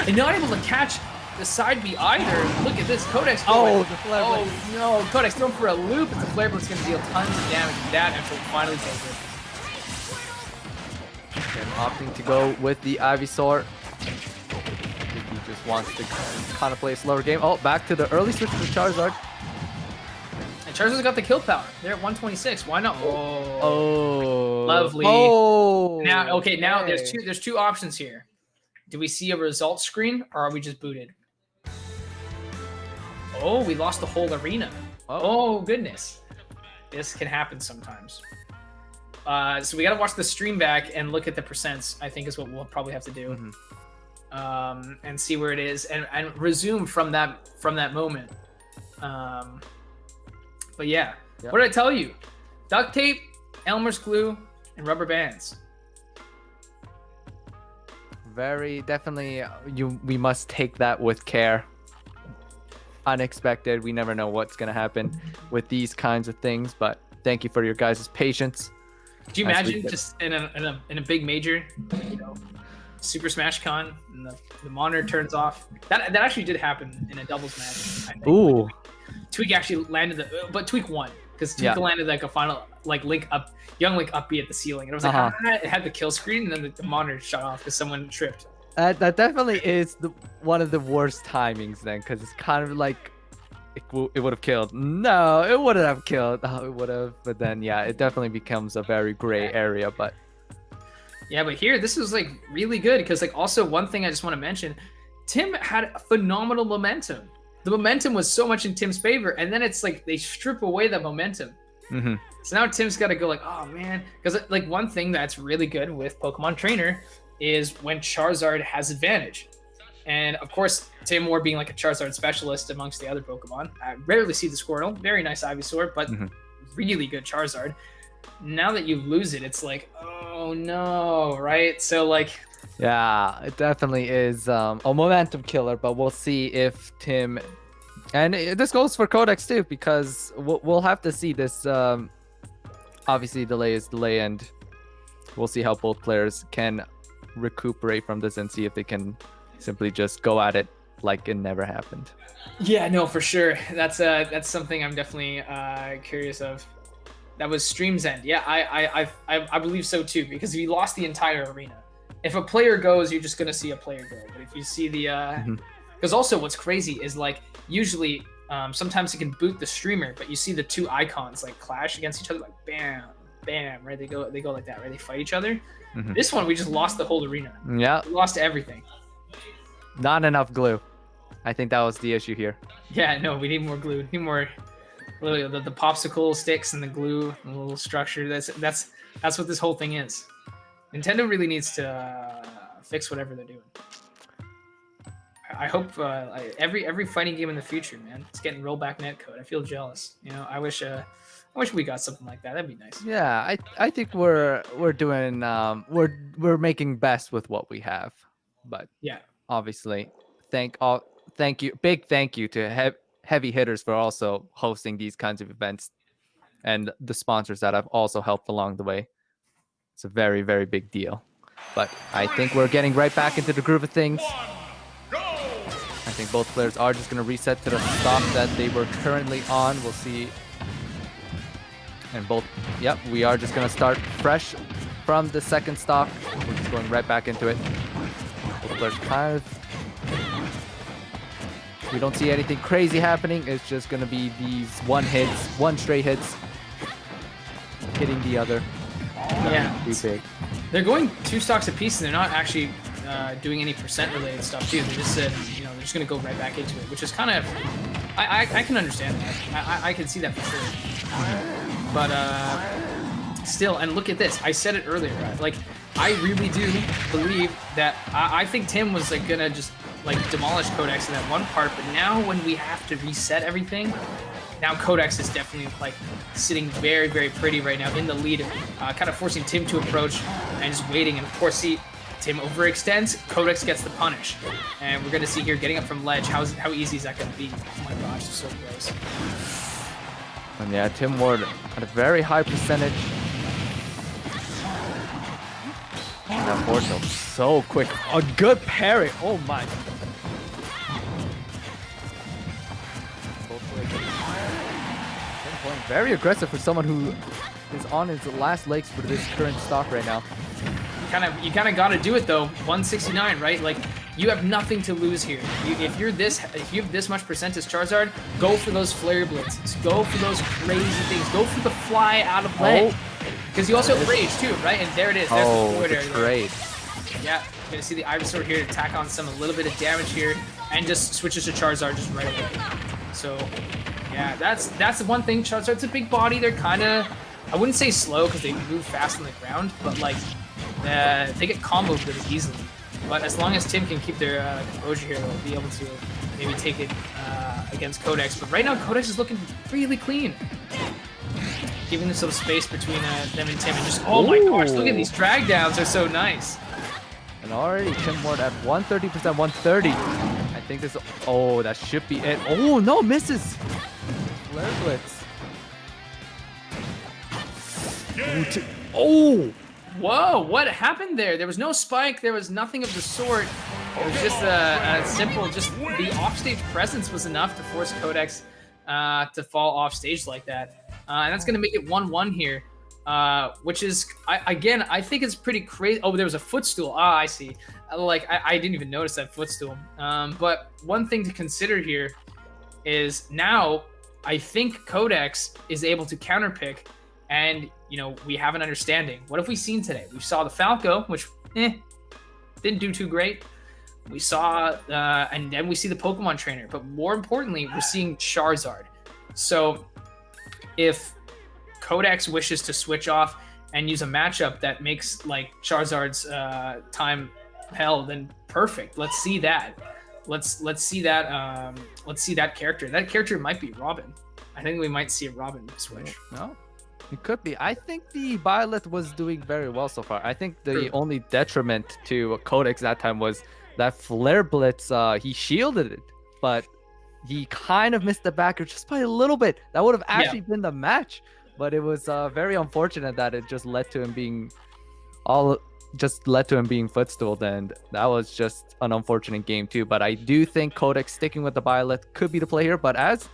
and not able to catch the side B either. Look at this, Codex. Oh, the flare Oh blitz. no, Codex thrown for a loop, but the flare blitz gonna deal tons of damage to that until it finally takes it. And opting to go with the Ivysaur. I think he just wants to kind of play a slower game. Oh, back to the early switch to Charizard. And Charizard's got the kill power. They're at 126. Why not? Oh, Oh, lovely. Oh, Now, okay, now okay. there's two options here. Do we see a result screen or are we just booted? Oh, we lost the whole arena. Oh goodness, this can happen sometimes. So we got to watch the stream back and look at the percents. I think is what we'll probably have to do, and see where it is and resume from that moment. But yeah, what did I tell you? Duct tape, Elmer's glue, and rubber bands. Very definitely, we must take that with care. Unexpected. We never know what's gonna happen with these kinds of things. But thank you for your guys' patience. Do you imagine just in a big major, you know, Super Smash Con, and the monitor turns off? That actually did happen in a doubles match. I think. Ooh. Tweak actually landed but Tweak won because Tweak landed like a final young Link up B at the ceiling, and it was like it had the kill screen, and then the monitor shut off because someone tripped. That definitely is one of the worst timings then, because it's kind of like it would have killed. No, it wouldn't have killed. Oh, it would have. But then, yeah, it definitely becomes a very gray area. But yeah, but here, this was like really good because like also one thing I just want to mention, Tim had phenomenal momentum. The momentum was so much in Tim's favor, and then it's like they strip away that momentum. So now Tim's got to go like, oh man, because like one thing that's really good with Pokemon Trainer is when Charizard has advantage. And of course, Tim Moore being like a Charizard specialist amongst the other Pokemon, I rarely see the Squirtle. Very nice Ivysaur, but really good Charizard. Now that you lose it, it's like, oh no, right? So like, yeah, it definitely is a momentum killer. But we'll see if Tim, and this goes for Codex too, because we'll have to see this. Obviously, delay is delay, and we'll see how both players can recuperate from this and see if they can simply just go at it like it never happened. Yeah, no, for sure. That's something I'm definitely curious of. That was Stream's end. Yeah, I believe so too, because if you lost the entire arena, if a player goes, you're just gonna see a player go. But if you see the, because also what's crazy is like usually sometimes it can boot the streamer, but you see the two icons like clash against each other, like bam, bam, right? They go like that, right? They fight each other. This one we just lost the whole arena. Yeah, we lost everything. Not enough glue. I think that was the issue here. Yeah, no, we need more glue. We need more, the popsicle sticks and the glue, and the little structure. That's what this whole thing is. Nintendo really needs to fix whatever they're doing. I hope every fighting game in the future, man, it's getting rollback netcode. I feel jealous. You know, I wish we got something like that. That'd be nice. Yeah, I think we're doing we're making best with what we have, but yeah, obviously, thank you, big thank you to heavy hitters for also hosting these kinds of events, and the sponsors that have also helped along the way. It's a very, very big deal. But I think we're getting right back into the groove of things. I think both players are just going to reset to the stock that they were currently on. We'll see. And both, yep, we are just going to start fresh from the second stock. We're just going right back into it. Both players kind of... We don't see anything crazy happening. It's just going to be these one straight hits, hitting the other. Yeah. Too big. They're going 2 stocks apiece, and they're not actually doing any percent related stuff too. They just said, you know, they're just gonna go right back into it, which is kind of, I can understand that. I can see that for sure. But still, and look at this. I said it earlier. Like, I really do believe that I think Tim was like gonna just like demolish Codex in that one part, but now when we have to reset everything, now Codex is definitely like sitting very, very pretty right now in the lead, kind of forcing Tim to approach and just waiting. And of course, see, Tim overextends, Codex gets the punish. And we're going to see here getting up from ledge. How easy is that going to be? Oh my gosh, it's so close. And yeah, Tim Ward at a very high percentage. And that forward tilt so quick. A good parry. Oh my. Very aggressive for someone who is on his last legs for this current stock right now. You kind of got to do it though. 169, right? Like you have nothing to lose here. If you have this much percentage Charizard, go for those flare blitzes. Go for those crazy things. Go for the fly out of ledge. Because you also have rage too, right? And there it is. There's the forward area. Trade. Yeah, you're gonna see the Ivysaur here to tack on a little bit of damage here, and just switches to Charizard just right away. So yeah, that's the one thing. Charizard's a big body. They're kind of, I wouldn't say slow because they move fast on the ground, but like they get comboed really easily. But as long as Tim can keep their composure here, they'll be able to maybe take it against Codex. But right now, Codex is looking really clean, giving them some space between them and Tim. And just, oh my gosh, look at these drag downs. They're so nice. And already Tim Ward at 130%, 130. I think this, oh, that should be it. Oh, no, misses. Flare Blitz. Oh! Whoa, what happened there? There was no spike. There was nothing of the sort. It was just a simple, just the offstage presence was enough to force Codex to fall off stage like that. And that's going to make it 1-1 here, which is, I think it's pretty crazy. Oh, there was a footstool. Ah, I see. I didn't even notice that footstool. But one thing to consider here is now I think Codex is able to counterpick, and we have an understanding. What have we seen today? We saw the Falco, which didn't do too great. We saw, and then we see the Pokemon Trainer. But more importantly, we're seeing Charizard. So if Codex wishes to switch off and use a matchup that makes like Charizard's time hell, then perfect. Let's see that. Let's see that. Let's see that character. That character might be Robin. I think we might see a Robin switch. No, it could be. I think the Byleth was doing very well so far. I think the only detriment to Codex that time was that Flare Blitz. He shielded it, but he kind of missed the backer just by a little bit. That would have actually been the match, but it was very unfortunate that it just led to him being footstooled, and that was just an unfortunate game too. But I do think Codex sticking with the Byleth could be the play here, but as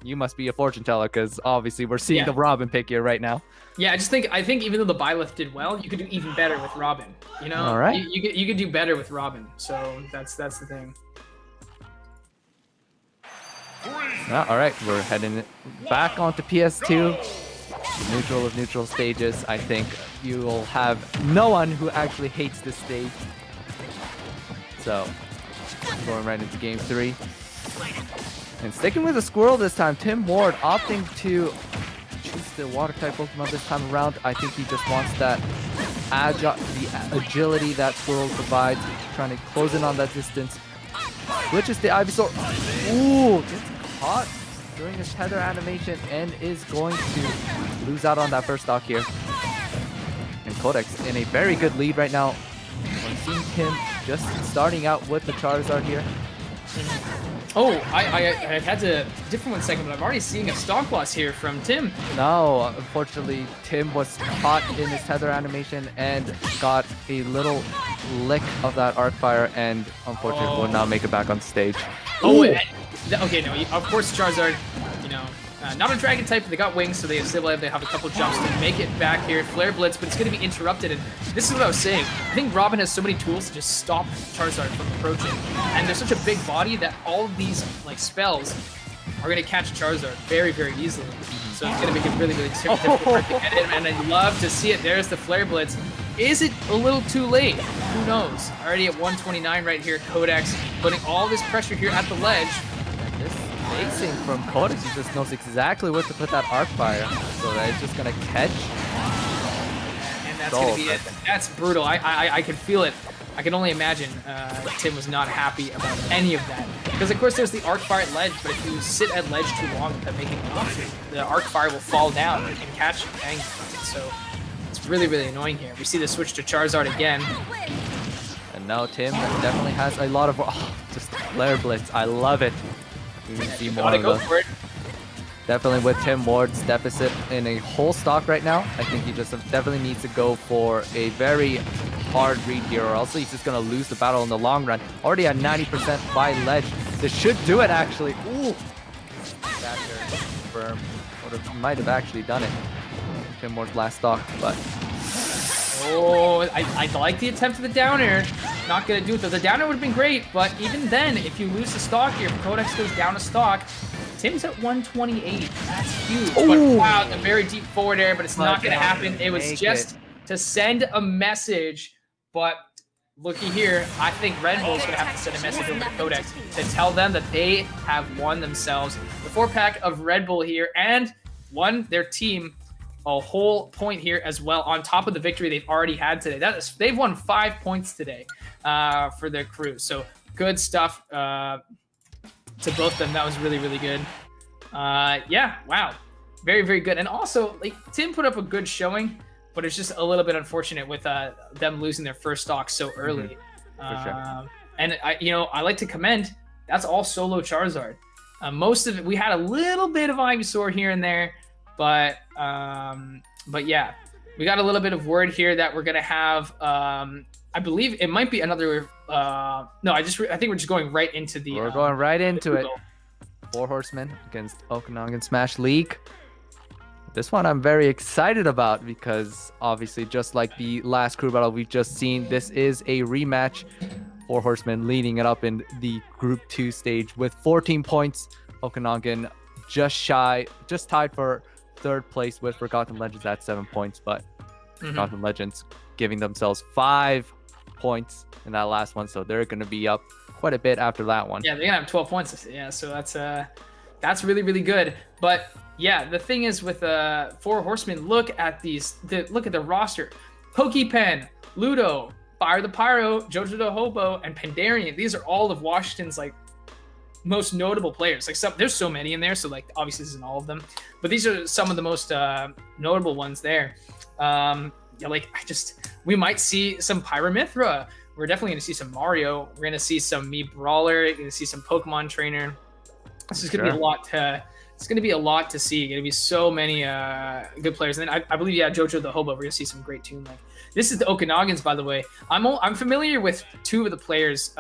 you must be a fortune teller because obviously we're seeing the Robin pick here right now. Yeah, I think even though the Byleth did well, you could do even better with Robin. All right. You could do better with Robin. So that's the thing. All right, we're heading back onto PS2. Neutral of neutral stages. I think you will have no one who actually hates this stage. So, going right into game 3. And sticking with the squirrel this time, Tim Ward opting to choose the water type Pokemon this time around. I think he just wants that agility that squirrel provides, trying to close in on that distance. Switches the Ivysaur. Ooh, gets caught during his tether animation and is going to lose out on that first stock here. And Codex in a very good lead right now. We're seeing him just starting out with the Charizard here. Oh, I had to different one second, but I'm already seeing a stock loss here from Tim. No, unfortunately, Tim was caught in his tether animation and got a little lick of that arc fire, and unfortunately will not make it back on stage. Oh, okay, no, of course Charizard, not a dragon type, they got wings, so they have a couple jumps to make it back here. Flare Blitz, but it's going to be interrupted, and this is what I was saying. I think Robin has so many tools to just stop Charizard from approaching, and there's such a big body that all of these spells are going to catch Charizard very, very easily. So it's going to make it really, really difficult for him to get in, and I'd love to see it. There's the Flare Blitz. Is it a little too late? Who knows? Already at 129 right here, Codex putting all this pressure here at the ledge. Spacing from Codex, he just knows exactly where to put that arc fire, so that it's just gonna catch. And that's gonna be it. That's brutal. I can feel it. I can only imagine Tim was not happy about any of that. Because of course there's the arc fire at ledge, but if you sit at ledge too long without making it off, the arc fire will fall down and catch Ang. So it's really, really annoying here. We see the switch to Charizard again. And now Tim definitely has a lot of just Flare Blitz. I love it. We can see more of it. Definitely with Tim Ward's deficit in a whole stock right now, I think he just definitely needs to go for a very hard read here, or else he's just going to lose the battle in the long run. Already at 90% by ledge. This should do it, actually. Ooh! Back there, confirm. Might have actually done it. Tim Ward's last stock, but... Oh, I like the attempt of the down air. Not going to do it, though. The down air would have been great, but even then, if you lose the stock here, if Codex goes down a stock, Tim's at 128. That's huge. Ooh. But wow, the very deep forward air, but it's not going to happen. It was just to send a message, but looky here. I think Red Bull's going to have to send a message over to Codex to tell them that they have won themselves the 4-pack of Red Bull here and won their team a whole point here as well, on top of the victory they've already had today. They've won 5 points today for their crew. So good stuff to both of them. That was really, really good. Yeah, wow. Very, very good. And also, like, Tim put up a good showing, but it's just a little bit unfortunate with them losing their first stock so early. For sure. And I like to commend, that's all solo Charizard. Most of it, we had a little bit of Ivysaur here and there, but yeah, we got a little bit of word here that we're gonna have. I believe it might be another. No, I think we're just going right into the. We're going right into it. 4 Horsemen against Okanagan Smash League. This one I'm very excited about because obviously, just like the last crew battle we've just seen, this is a rematch. 4 Horsemen leading it up in the Group 2 stage with 14 points. Okanagan just tied for 3rd place with Forgotten Legends at 7 points, but Forgotten Legends giving themselves 5 points in that last one, so they're going to be up quite a bit after that one. Yeah, they're gonna have 12 points. Yeah, so that's really, really good. But yeah, the thing is with 4 Horsemen, look at the roster: Pokepen, Ludo, Fire the Pyro, Jojo the Hobo, and Pandarian. These are all of Washington's like most notable players. Like there's so many in there, so like obviously this isn't all of them, but these are some of the most notable ones there. Yeah, like we might see some Pyramithra. We're definitely gonna see some Mario. We're gonna see some Mii Brawler. You're gonna see some Pokemon Trainer. This is gonna be a lot to. It's gonna be a lot to see. Gonna be so many good players. And then I believe Jojo the Hobo. We're gonna see some great tune. Like this is the Okanagans, by the way. I'm familiar with 2 of the players,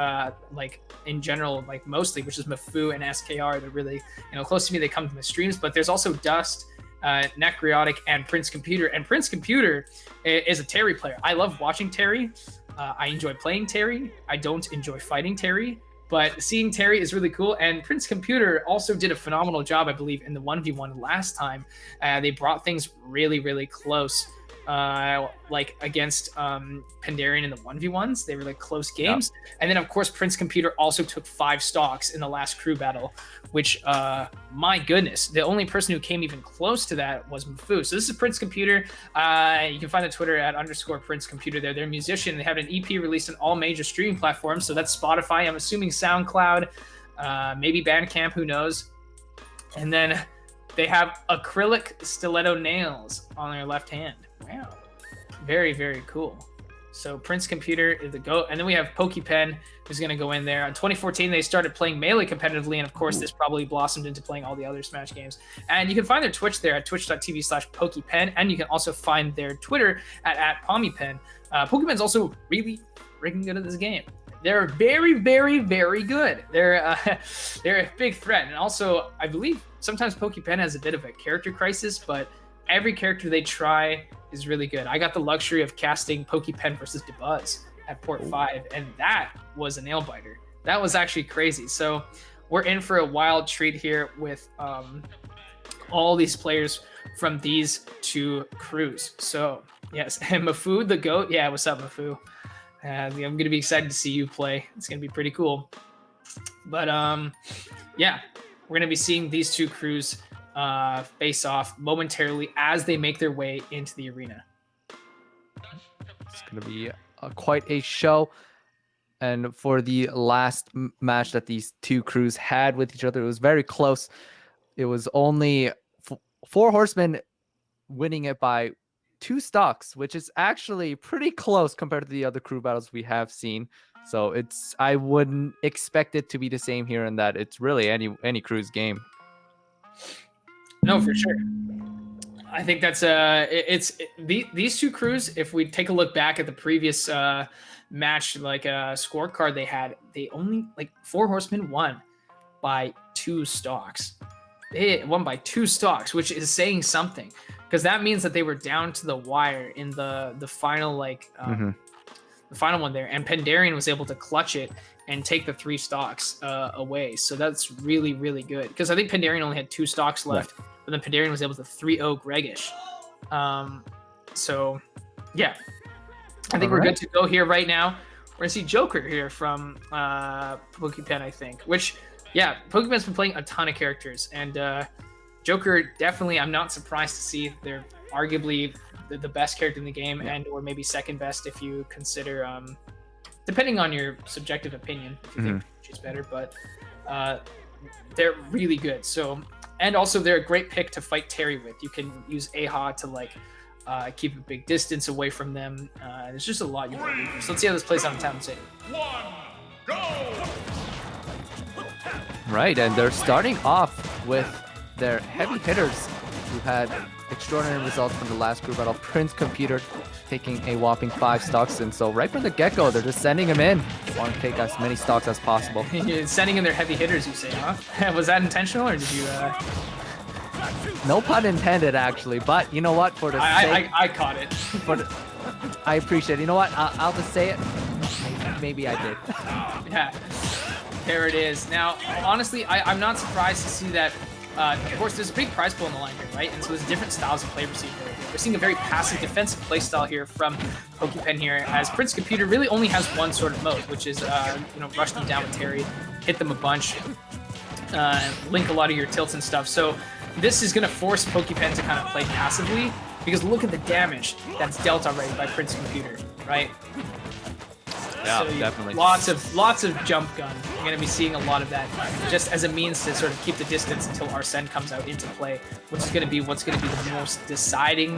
like in general, like mostly, which is Mafu and SKR. They're really close to me. They come to the streams, but there's also Dust, Necrotic, and Prince Computer. And Prince Computer is a Terry player. I love watching Terry. I enjoy playing Terry. I don't enjoy fighting Terry, but seeing Terry is really cool. And Prince Computer also did a phenomenal job, I believe, in the 1v1 last time. They brought things really, really close. Like against Pandarian in the 1v1s. They were like close games. Yep. And then of course Prince Computer also took 5 stocks in the last crew battle, which my goodness, the only person who came even close to that was Mafu. So this is Prince Computer. You can find the Twitter at _Prince Computer there. They're a musician. They have an EP released on all major streaming platforms. So that's Spotify, I'm assuming SoundCloud, maybe Bandcamp, who knows. And then they have acrylic stiletto nails on their left hand. Wow. Very, very cool. So Prince Computer is the GOAT. And then we have Pokepen, who's going to go in there. In 2014, they started playing Melee competitively. And of course, this probably blossomed into playing all the other Smash games. And you can find their Twitch there at twitch.tv/Pokepen. And you can also find their Twitter at PommyPen. Pokepen's also really freaking good at this game. They're very, very, very good. They're a big threat. And also, I believe sometimes Pokepen has a bit of a character crisis, but every character they try is really good. I got the luxury of casting Pokepen versus Debuzz at Port 5, and that was a nail biter. That was actually crazy. So we're in for a wild treat here with all these players from these 2 crews. So yes, and Mafu the GOAT. Yeah, what's up, Mafu? I'm gonna be excited to see you play. It's gonna be pretty cool. But yeah, we're gonna be seeing these 2 crews face off momentarily as they make their way into the arena. It's going to be quite a show. And for the last match that these two crews had with each other, it was very close. It was only 4 Horsemen winning it by 2 stocks, which is actually pretty close compared to the other crew battles we have seen. So I wouldn't expect it to be the same here, in that it's really any crew's game. No, for sure. I think that's these two crews. If we take a look back at the previous match, like scorecard they had, they only 4 Horsemen won by 2 stocks. They won by 2 stocks, which is saying something, because that means that they were down to the wire in the final the final one there, and Pandarian was able to clutch it and take the 3 stocks away. So that's really, really good, because I think Pandarian only had 2 stocks left, but then Pandarian was able to 3-0 Gregish. So yeah, I think we're good to go here right now. We're gonna see Joker here from PokePen, I think, which, yeah, Pokemon's been playing a ton of characters, and Joker, definitely, I'm not surprised to see they're arguably the best character in the game, and or maybe second best if you consider, depending on your subjective opinion, if you think she's better, but they're really good. So, and also they're a great pick to fight Terry with. You can use Aha to keep a big distance away from them. There's just a lot you can do. So let's see how this plays out in Town City. 1, go! Right, and they're starting off with their heavy hitters who had extraordinary results from the last group battle. Prince Computer taking a whopping 5 stocks, and so right from the get-go, they're just sending him in. Want to take as many stocks as possible. Sending in their heavy hitters, you say, huh? Was that intentional, or did you... No pun intended, actually, but you know what? For the sake... I caught it. I appreciate it. You know what? I'll just say it. Maybe I did. Yeah. There it is. Now, honestly, I'm not surprised to see that. Of course, there's a big prize pool on the line here, right? And so there's different styles of play received here. We're seeing a very passive defensive play style here from PokePen here, as Prince Computer really only has one sort of mode, which is, rush them down with Terry, hit them a bunch, link a lot of your tilts and stuff. So this is going to force PokePen to kind of play passively, because look at the damage that's dealt already by Prince Computer, right? Yeah, so definitely. Lots of jump gun. You're going to be seeing a lot of that just as a means to sort of keep the distance until Arsene comes out into play, which is going to be what's going to be the most deciding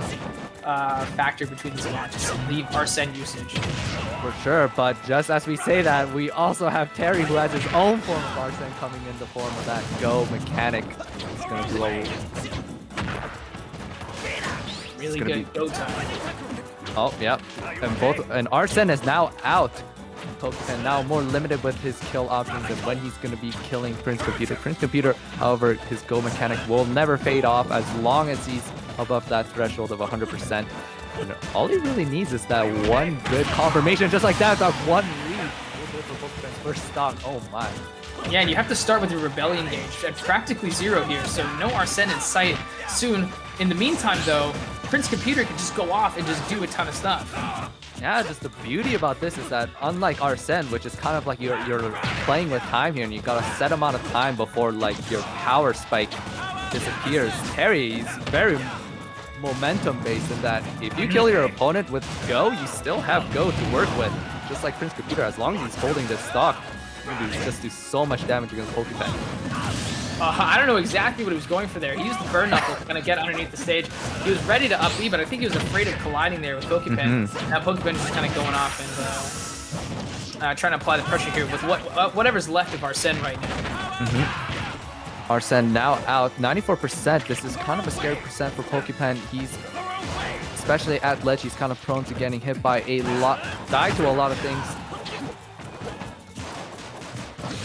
factor between these matches, the Arsene usage. For sure, but just as we say that, we also have Terry, who has his own form of Arsene coming in the form of that Go mechanic. It's going to do a really good go time. Oh, yeah. And Arsene is now out. And now more limited with his kill options and when he's going to be killing Prince Computer. Prince Computer, however, his Go mechanic will never fade off as long as he's above that threshold of 100%. And all he really needs is that one good confirmation, just like that one lead. For PokePen's first stock. Oh my. Yeah, and you have to start with your Rebellion gauge at practically 0 here, so no Arsene in sight soon. In the meantime, though, Prince Computer can just go off and just do a ton of stuff. Yeah, just the beauty about this is that unlike Arsene, which is kind of like you're playing with time here, and you got a set amount of time before like your power spike disappears. Terry is very momentum based in that if you kill your opponent with Go, you still have Go to work with. Just like Prince Computer, as long as he's holding this stock, he can just do so much damage against PokePen. I don't know exactly what he was going for there. He used the Burn Knuckle to kind of get underneath the stage. He was ready to up B, but I think he was afraid of colliding there with PokePen. Now PokePen is just kind of going off and trying to apply the pressure here with whatever's left of Arsene right now. Arsene now out 94%. This is kind of a scary percent for PokePen. He's, especially at ledge, he's kind of prone to getting hit by die to a lot of things.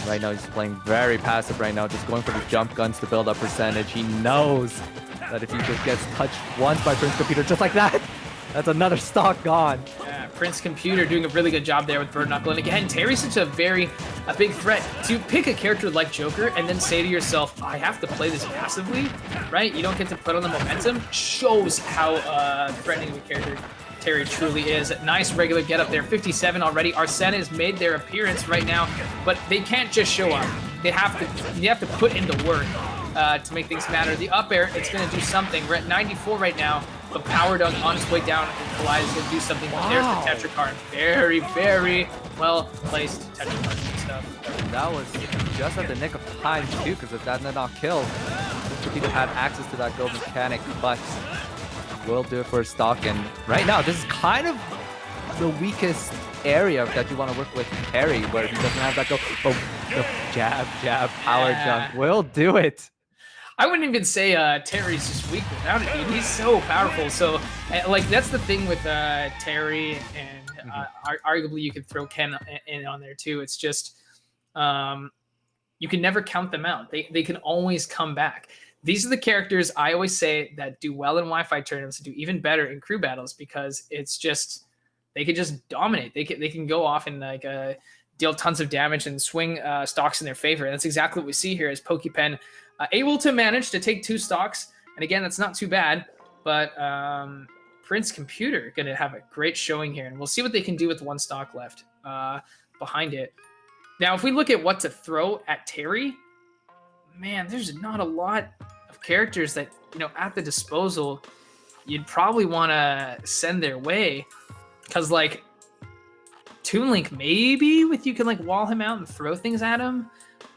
Right now, he's playing very passive right now, just going for the jump guns to build up percentage. He knows that if he just gets touched once by Prince Computer, just like that, that's another stock gone. Yeah, Prince Computer doing a really good job there with Bird Knuckle. And again, Terry's such a big threat. To pick a character like Joker and then say to yourself, I have to play this passively, right? You don't get to put on the momentum, shows how threatening of a character Terry truly is. Nice regular get up there, 57 already. Arsene has made their appearance right now, but they can't just show up. You have to put in the work to make things matter. The up air, it's going to do something. We're at 94 right now. The power dunk on its way down, and Kaleid's gonna do something. But there's the Tetra card. Very, very well placed Tetra card stuff. That was just at the nick of time too, because if that did not kill, Computer had access to that go mechanic, but will do it for his stock. And right now, this is kind of the weakest area that you want to work with Terry, where he doesn't have that go. Oh, the jab, power dunk will do it. I wouldn't even say Terry's just weak without it, dude. He's so powerful. So, like, that's the thing with Terry, and arguably you could throw Ken in on there too. It's just you can never count them out. They can always come back. These are the characters I always say that do well in Wi-Fi tournaments and do even better in crew battles, because it's just they can just dominate. They can go off and like deal tons of damage and swing stocks in their favor. And that's exactly what we see here as PokePen able to manage to take 2 stocks. And again, that's not too bad. But Prince Computer going to have a great showing here. And we'll see what they can do with 1 stock left behind it. Now, if we look at what to throw at Terry, man, there's not a lot of characters that, you know, at the disposal you'd probably want to send their way. Because, like, Toon Link, maybe with you can, like, wall him out and throw things at him.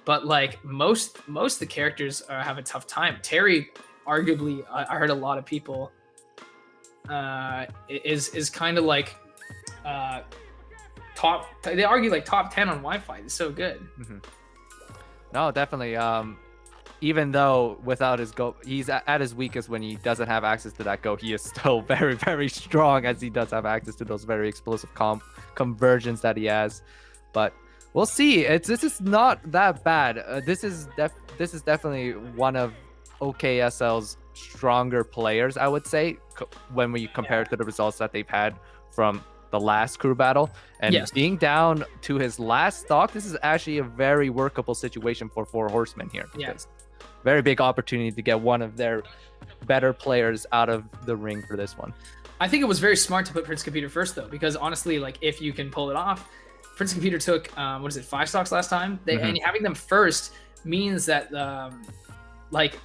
But, like, most of the characters have a tough time. Terry, arguably, I heard a lot of people, is kind of like they argue, like, top 10 on Wi-Fi. It's so good. No, definitely. Even though without his go, he's at his weakest when he doesn't have access to that go. He is still very, very strong, as he does have access to those very explosive conversions that he has. But we'll see. This is not that bad. This is definitely one of OKSL's stronger players, I would say, when we compare it to the results that they've had from the last crew battle. And being down to his last stock, this is actually a very workable situation for 4 Horsemen here. Very big opportunity to get one of their better players out of the ring for this one. I think it was very smart to put Prince Computer first, though, because honestly, like, if you can pull it off, Prince Computer took 5 stocks last time, and having them first means that like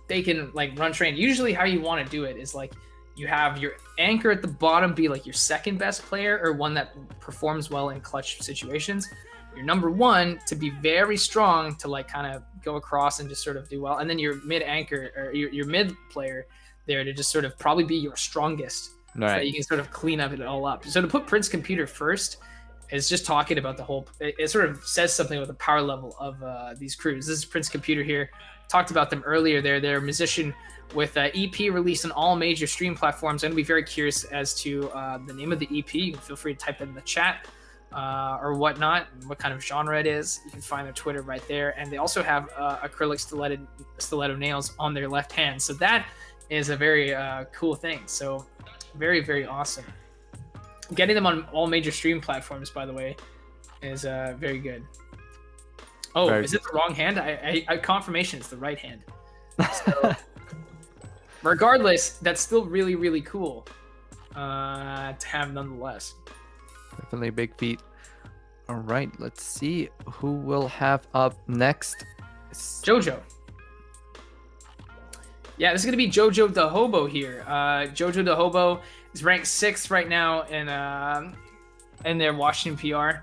they can, like, run train. Usually how you want to do it is, like, you have your anchor at the bottom be like your second best player, or one that performs well in clutch situations. Your number 1 to be very strong to, like, kind of go across and just sort of do well, and then your mid anchor, or your mid player there, to just sort of probably be your strongest, so that you can sort of clean up it all up. So to put Prince Computer first is just talking about the whole. It sort of says something about the power level of these crews. This is Prince Computer here. Talked about them earlier. They're a musician with EP released on all major stream platforms. I'm gonna be very curious as to the name of the EP. You can feel free to type it in the chat. Or whatnot, and what kind of genre it is. You can find their Twitter right there. And they also have acrylic stiletto nails on their left hand. So that is a very cool thing. So very, very awesome. Getting them on all major stream platforms, by the way, is very good. Oh, is it the wrong hand? I confirmation it's the right hand. So, regardless, that's still really, really cool to have nonetheless. Definitely a big feat. All right, let's see who we'll have up next. Jojo. Yeah, this is gonna be Jojo the Hobo here. Jojo the Hobo is ranked 6th right now in their Washington PR,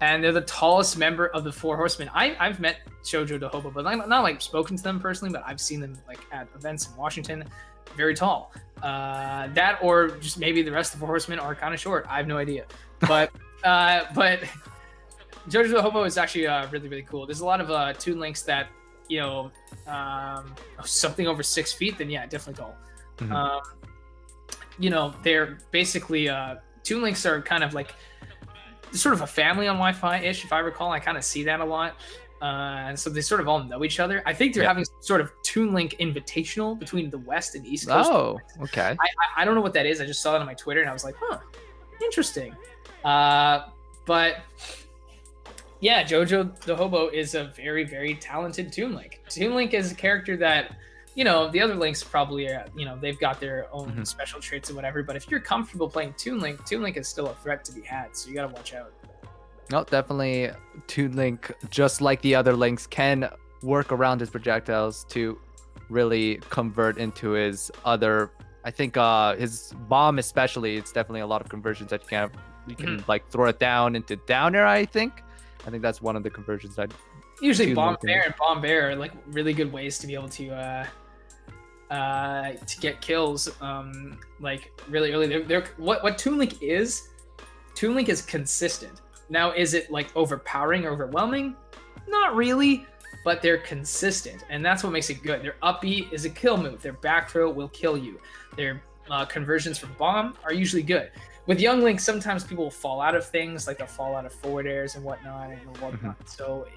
and they're the tallest member of the 4 Horsemen. I've met Jojo the Hobo, but not like spoken to them personally, but I've seen them, like, at events in Washington. Very tall. That, or just maybe the rest of the 4 Horsemen are kind of short. I have no idea. But Jojo the Hobo is actually really, really cool. There's a lot of Toon Links that, you know, something over 6 feet, then yeah, definitely tall. You know, they're basically Toon Links are kind of like sort of a family on Wi-Fi-ish, if I recall. I kind of see that a lot. And so they sort of all know each other. I think they're having some sort of Toon Link invitational between the West and East Coast. Oh, okay. I don't know what that is. I just saw it on my Twitter and I was like, huh, interesting. But yeah, Jojo the Hobo is a very, very talented Toon Link. Toon Link is a character that, you know, the other Links probably are, you know, they've got their own special traits or whatever. But if you're comfortable playing Toon Link is still a threat to be had. So you got to watch out. No, definitely Toon Link, just like the other Links, can work around his projectiles to really convert into his other I think his bomb especially, it's definitely a lot of conversions that you can like throw it down into down air. I think that's one of the conversions that Usually Toon bomb Link can bear do. and bomb bear are like really good ways to be able to get kills like really early. They're what Toon Link is. Toon Link is consistent. Now, is it like overpowering or overwhelming? Not really, but they're consistent, and that's what makes it good. Their up B is a kill move. Their back throw will kill you. Their conversions from bomb are usually good. With Young Link, sometimes people will fall out of things, like they'll fall out of forward airs and whatnot. So,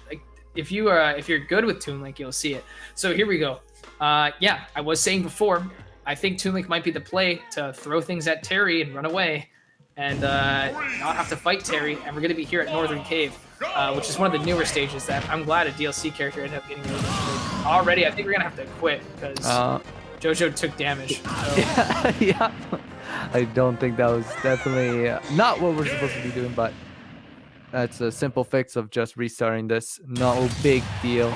like if you're good with Toon Link, you'll see it. So here we go. Yeah, I was saying before, I think Toon Link might be the play to throw things at Terry and run away, and not have to fight Terry. And we're gonna be here at Northern Cave, which is one of the newer stages that I'm glad a DLC character ended up getting rid of. Already, I think we're gonna have to quit because JoJo took damage. So. Yeah. I don't think that was definitely not what we're supposed to be doing, but that's a simple fix of just restarting this. No big deal.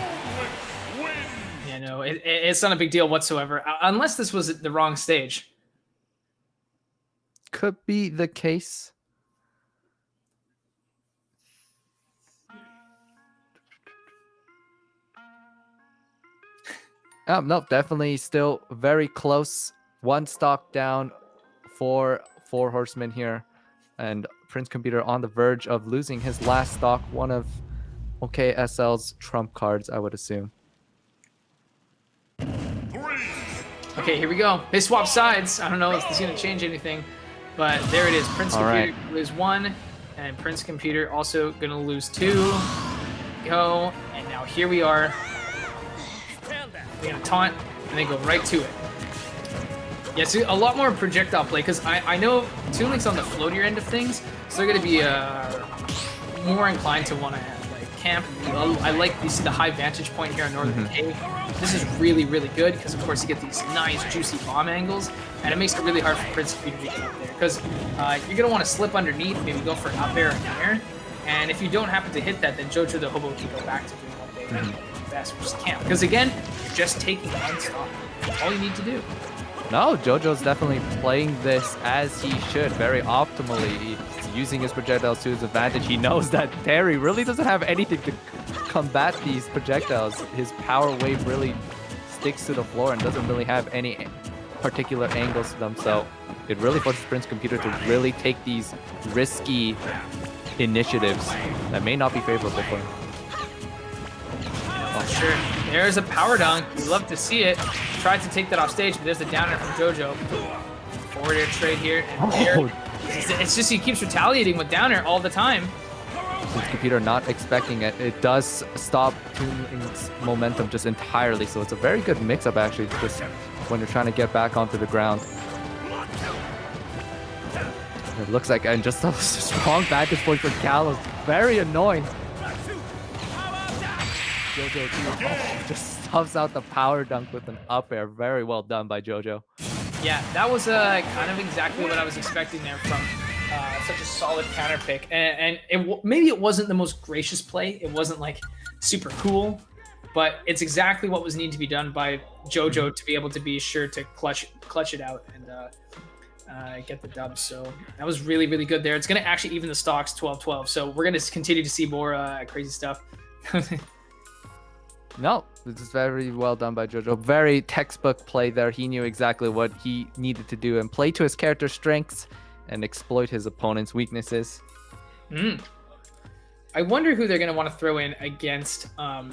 Yeah, no, it's not a big deal whatsoever, unless this was the wrong stage. Could be the case. No, definitely still very close. One stock down for four horsemen here. And Prince Computer on the verge of losing his last stock. One of OKSL's trump cards, I would assume. Okay, here we go. They swap sides. I don't know if this is going to change anything, but there it is. Prince Computer lose 1, and Prince Computer also going to lose 2. Go, and now here we are. They're going to taunt, and they go right to it. Yeah, so a lot more projectile play, because I know Toon Link's on the floatier end of things, so they're going to be more inclined to want to like camp. I like, you see the high vantage point here on Northern Cave. This is really, really good, because of course you get these nice, juicy bomb angles, and it makes it really hard for Prince Computer to get up there, because you're going to want to slip underneath, maybe go for an up air in the air, and if you don't happen to hit that, then JoJo the Hobo can go back to doing what they best, which is camp. Because again, you're just taking one stop. That's all you need to do. No, JoJo's definitely playing this as he should, very optimally. He's using his projectiles to his advantage. He knows that Terry really doesn't have anything to combat these projectiles. His power wave really sticks to the floor and doesn't really have any particular angles to them. So it really forces Prince Computer to really take these risky initiatives that may not be favorable for him. Oh, sure. There's a power dunk. We love to see it. Tried to take that off stage, but there's a downer from JoJo. Forward air trade here. And there. It's just he keeps retaliating with downer all the time. Prince Computer not expecting it. It does stop Toon Link's momentum just entirely. So it's a very good mix-up, actually, just when you're trying to get back onto the ground. It looks like, and just a strong vantage point for Kalos. Very annoying. JoJo just stuffs out the power dunk with an up air. Very well done by JoJo. Yeah, that was kind of exactly what I was expecting there from such a solid counter pick. And maybe it wasn't the most gracious play. It wasn't like super cool, but it's exactly what was needed to be done by JoJo to be able to be sure to clutch it out and get the dub. So that was really, really good there. It's going to actually even the stocks 12-12. So we're going to continue to see more crazy stuff. No, this is very well done by JoJo. Very textbook play there. He knew exactly what he needed to do and play to his character's strengths and exploit his opponent's weaknesses. I wonder who they're going to want to throw in against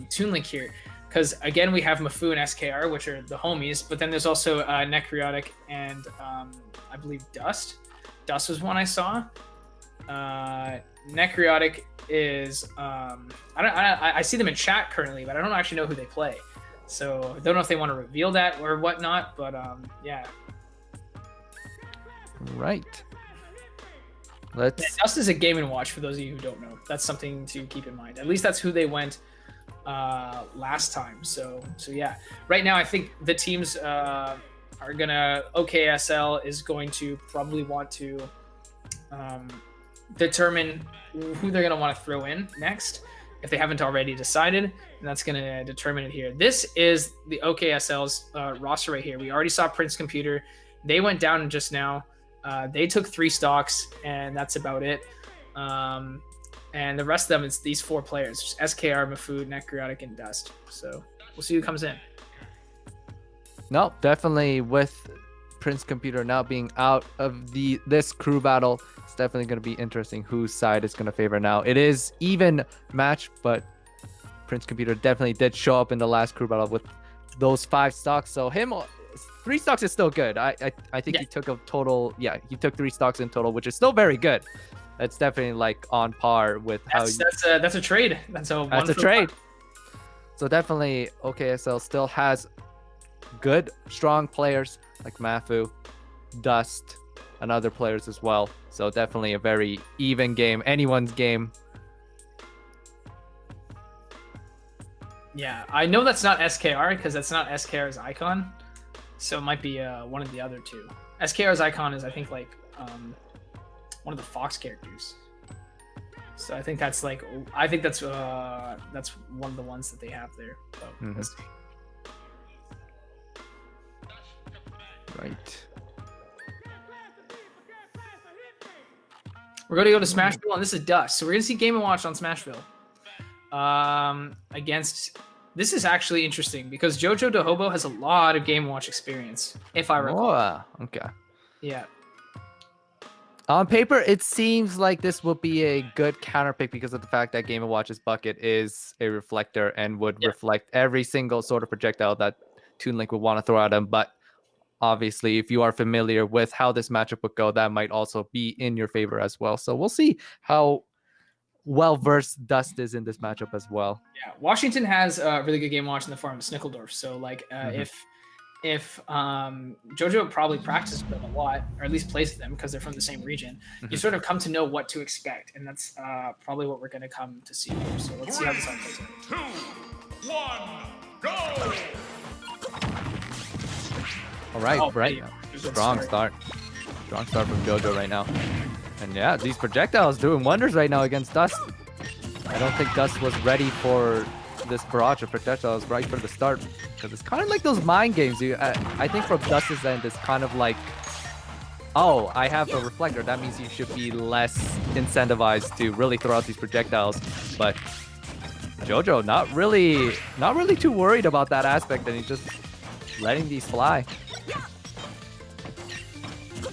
Toon Link here. Because, again, we have Mafu and SKR, which are the homies. But then there's also Necrotic and, I believe, Dust. Dust was one I saw. Necrotic is I see them in chat currently, but I don't actually know who they play, so I don't know if they want to reveal that or whatnot, but yeah, right. Dust is a Game & Watch for those of you who don't know. That's something to keep in mind. At least that's who they went last time. So yeah, right now I think the teams are gonna OKSL is going to probably want to determine who they're going to want to throw in next if they haven't already decided, and that's going to determine it here. This is the OKSL's roster right here. We already saw Prince Computer They went down just now. They took 3 stocks, and that's about it. And the rest of them is these 4 players: SKR, Mafood, Necrotic, and Dust. So we'll see who comes in. No, definitely with Prince Computer now being out of this crew battle, it's definitely going to be interesting whose side is going to favor now. It is even match, but Prince Computer definitely did show up in the last crew battle with those 5 stocks. So 3 stocks is still good. I think he took a total. Yeah, he took 3 stocks in total, which is still very good. That's definitely like on par with that's a trade. That's a trade. So definitely OKSL still has good, strong players like Mafu, Dust, and other players as well. So definitely a very even game, anyone's game. Yeah, I know that's not SKR because that's not SKR's icon. So it might be one of the other 2. SKR's icon is, I think, like one of the Fox characters. So I think that's like, that's one of the ones that they have there. So let's see. Right. We're going to go to Smashville, and this is Dust. So we're going to see Game & Watch on Smashville. Against... This is actually interesting, because Jojo de Hobo has a lot of Game & Watch experience, if I recall. Oh, okay. Yeah. On paper, it seems like this will be a good counter pick because of the fact that Game & Watch's bucket is a reflector and would reflect every single sort of projectile that Toon Link would want to throw at him. But obviously, if you are familiar with how this matchup would go, that might also be in your favor as well. So we'll see how well-versed Dust is in this matchup as well. Yeah, Washington has a really good Game & Watch in the form of Snickledorf. So, like, if Jojo probably practices with them a lot, or at least plays with them because they're from the same region, you sort of come to know what to expect, and that's probably what we're going to come to see here. So let's see how this all plays out. 2, 1, go! All right, right. Strong start from Jojo right now. And yeah, these projectiles doing wonders right now against Dust. I don't think Dust was ready for this barrage of projectiles right for the start, because it's kind of like those mind games. I think from Dust's end, it's kind of like, oh, I have a reflector. That means you should be less incentivized to really throw out these projectiles. But Jojo not really too worried about that aspect, and he's just letting these fly.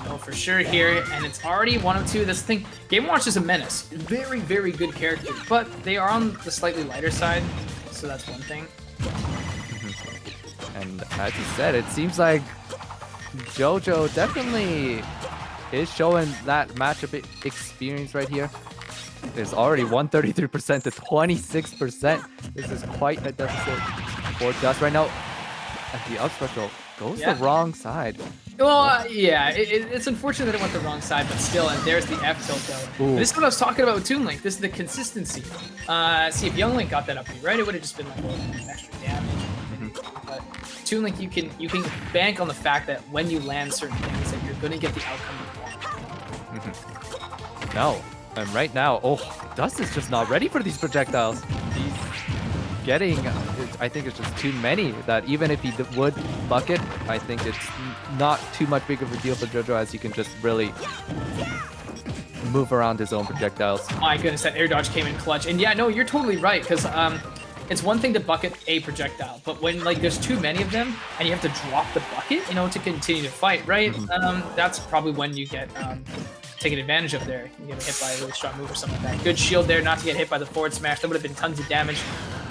No, for sure here, and it's already 1 of 2. This thing, Game & Watch is a menace. Very, very good character, but they are on the slightly lighter side, so that's one thing. And as you said, it seems like Jojo definitely is showing that matchup experience right here. It's already 133% to 26%. This is quite a deficit for Dust right now. And the up special goes the wrong side. Well, yeah, it's unfortunate that it went the wrong side, but still, and there's the F tilt though. This is what I was talking about with Toon Link. This is the consistency. See, if Young Link got that up here, right, it would have just been like an extra damage. But Toon Link, you can bank on the fact that when you land certain things, that you're going to get the outcome you want. No, and right now, Dust is just not ready for these projectiles. He's getting, I think it's just too many that even if he would bucket, I think it's not too much big of a deal for Jojo, as he can just really move around his own projectiles. My goodness, that air dodge came in clutch. And yeah, no, you're totally right, because it's one thing to bucket a projectile, but when like there's too many of them and you have to drop the bucket, to continue to fight, right? That's probably when you get taken advantage of there. You get hit by a really strong move or something like that. Good shield there, not to get hit by the forward smash. That would have been tons of damage.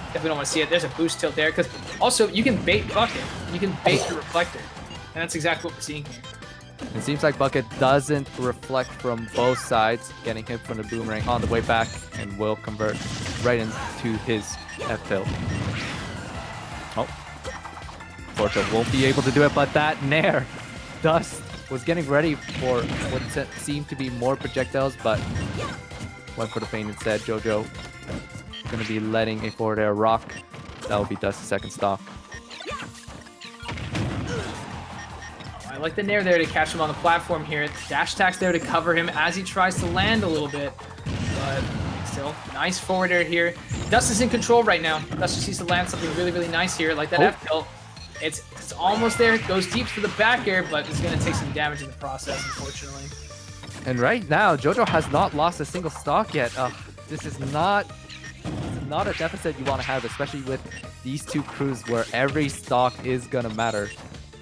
Definitely don't want to see it. There's a boost tilt there, because also you can bait bucket. You can bait the reflector. And that's exactly what we're seeing here. It seems like Bucket doesn't reflect from both sides, getting hit from the boomerang on the way back, and will convert right into his F tilt. Forza won't be able to do it, but that Nair, Dust was getting ready for what seemed to be more projectiles, but went for the feint instead. Jojo going to be letting a forward air rock. That will be Dust's second stock. I like the Nair there to catch him on the platform here. Dash attack's there to cover him as he tries to land a little bit. But still, nice forward air here. Dust is in control right now. Dust just needs to land something really, really nice here, like that F tilt. It's almost there. It goes deep for the back air, but it's gonna take some damage in the process, unfortunately. And right now, JoJo has not lost a single stock yet. This is not a deficit you want to have, especially with these two crews where every stock is gonna matter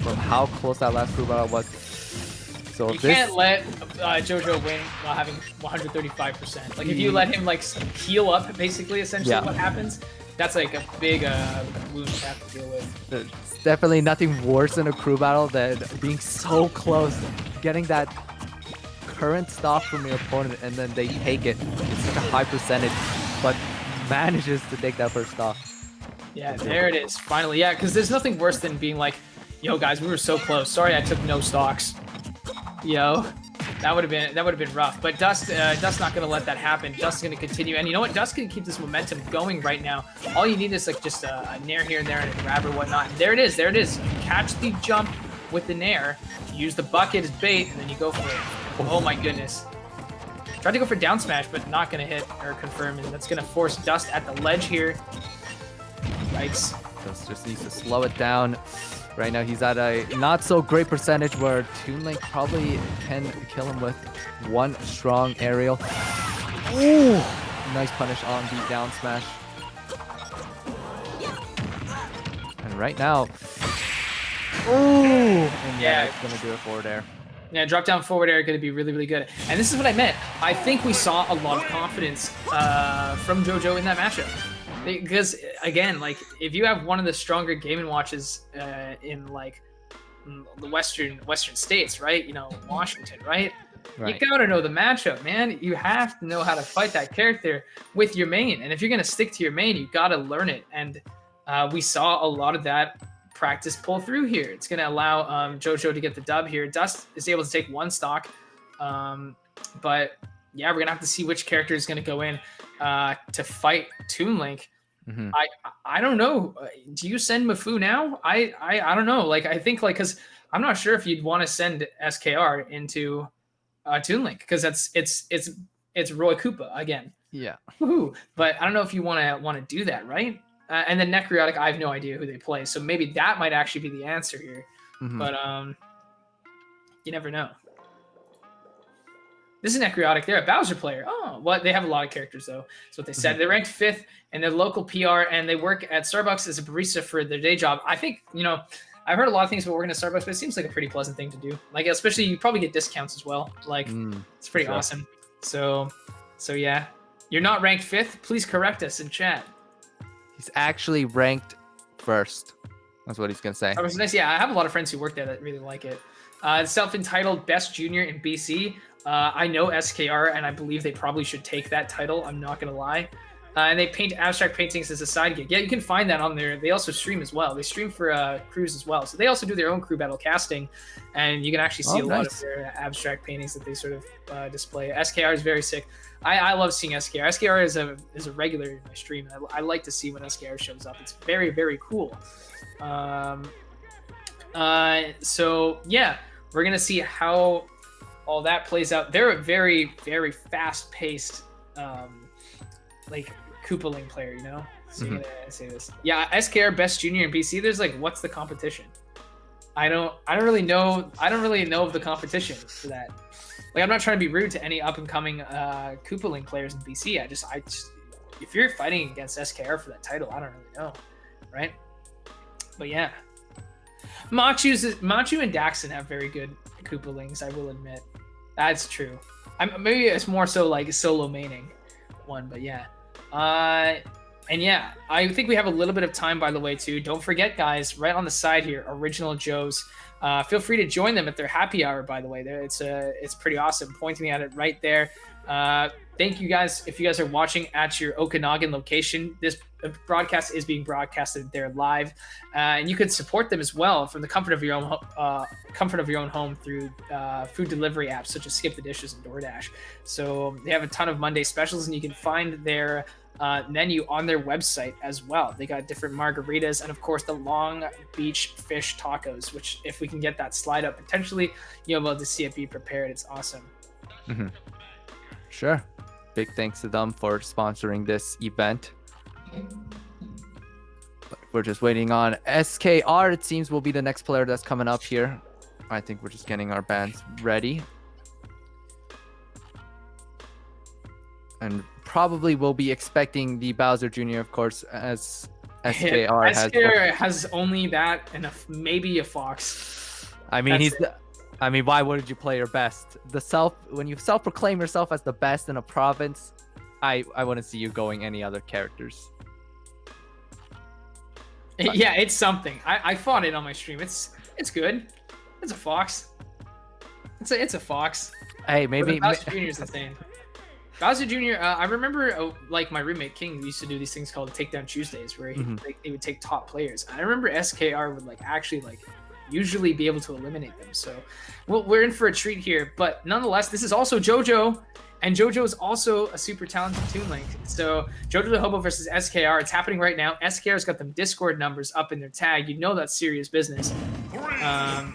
from how close that last crew battle was. So You can't let JoJo win while having 135%. Like if you let him like heal up, basically, essentially Yeah. what happens, that's like a big wound to have to deal with. It's definitely nothing worse than a crew battle than being so close, getting that current stock from your opponent, and then they take it. It's such a high percentage, but manages to take that first stock. Yeah, there it is. Finally, yeah, because there's nothing worse than being like, yo guys, we were so close. Sorry I took no stocks. Yo. That would have been rough, but Dust not gonna let that happen. Dust is gonna continue, and you know what? Dust can keep this momentum going right now. All you need is like just a nair here and there and a grab or whatnot. And there it is, there it is. Catch the jump with the nair, use the bucket as bait, and then you go for it. Oh my goodness! Tried to go for down smash, but not gonna hit or confirm, and that's gonna force Dust at the ledge here. Yikes! Dust just needs to slow it down. Right now, he's at a not so great percentage where Toon Link probably can kill him with one strong aerial. Ooh! Nice punish on the down smash. And right now, ooh! And yeah, it's gonna do it forward air. Yeah, drop down forward air going to be really, really good. And this is what I meant. I think we saw a lot of confidence from JoJo in that matchup. Because again, like if you have one of the stronger Game & Watches in like the western states, right? You know, Washington, right? Right. You gotta know the matchup, man. You have to know how to fight that character with your main. And if you're gonna stick to your main, you gotta learn it. And we saw a lot of that practice pull through here. It's gonna allow JoJo to get the dub here. Dust is able to take one stock, but yeah, we're gonna have to see which character is gonna go in to fight Toon Link. Mm-hmm. I don't know. Do you send Mafu now? I don't know. Like I think like because I'm not sure if you'd want to send SKR into Toon Link because it's Roy Koopa again. Yeah. Woohoo! But I don't know if you want to do that, right? And then Necrotic, I have no idea who they play, so maybe that might actually be the answer here. Mm-hmm. But you never know. This is Necrotic. They're a Bowser player. Oh, well, they have a lot of characters, though. That's what they said. They're ranked 5th in their local PR, and they work at Starbucks as a barista for their day job. I think, you know, I've heard a lot of things about working at Starbucks, but it seems like a pretty pleasant thing to do. Like, especially, you probably get discounts as well. Like, it's pretty awesome. So yeah. You're not ranked 5th? Please correct us in chat. He's actually ranked 1st. That's what he's going to say. That was nice. Yeah, I have a lot of friends who work there that really like it. Self-entitled Best Junior in BC. I know SKR, and I believe they probably should take that title. I'm not going to lie. And they paint abstract paintings as a side gig. Yeah, you can find that on there. They also stream as well. They stream for crews as well. So they also do their own crew battle casting, and you can actually see a lot of their abstract paintings that they sort of display. SKR is very sick. I love seeing SKR. SKR is a regular in my stream. I like to see when SKR shows up. It's very, very cool. So yeah, we're going to see how all that plays out. They're a very, very fast-paced, like Koopa Link player, you know. So you're gonna say this. Yeah, SKR Best Junior in BC. There's like, what's the competition? I don't really know. I don't really know of the competition for that. Like, I'm not trying to be rude to any up and coming Koopa Link players in BC. I just, if you're fighting against SKR for that title, I don't really know, right? But yeah, Machu and Daxon have very good Koopa Links, I will admit. That's true. Maybe it's more so like solo maining one, but yeah. And yeah, I think we have a little bit of time, by the way, too. Don't forget, guys, right on the side here, Original Joe's. Feel free to join them at their happy hour, by the way. It's pretty awesome. Pointing at it right there. Thank you guys. If you guys are watching at your Okanagan location, this broadcast is being broadcasted there live, and you could support them as well from the comfort of your own home through food delivery apps such as Skip the Dishes and DoorDash. So they have a ton of Monday specials, and you can find their menu on their website as well. They got different margaritas and, of course, the Long Beach fish tacos, which, if we can get that slide up, potentially you'll be able to see it be prepared. It's awesome. Sure. Big thanks to them for sponsoring this event. But we're just waiting on SKR. It seems will be the next player that's coming up here. I think we're just getting our bands ready. And probably will be expecting the Bowser Jr., of course, as SKR has. SKR has only that and maybe a Fox. I mean, That's why wouldn't you play your best? When you self-proclaim yourself as the best in a province, I wouldn't see you going any other characters. Yeah, it's something. I fought it on my stream. It's good. It's a Fox. It's a Fox. Hey, maybe Bowser Jr. is insane. Bowser Jr. I remember like my roommate King used to do these things called Takedown Tuesdays, where he would take top players. I remember SKR would actually usually be able to eliminate them. So we're in for a treat here. But nonetheless, this is also JoJo. And JoJo is also a super talented Toon Link. So JoJo the Hobo versus SKR. It's happening right now. SKR's got them Discord numbers up in their tag. You know that's serious business. And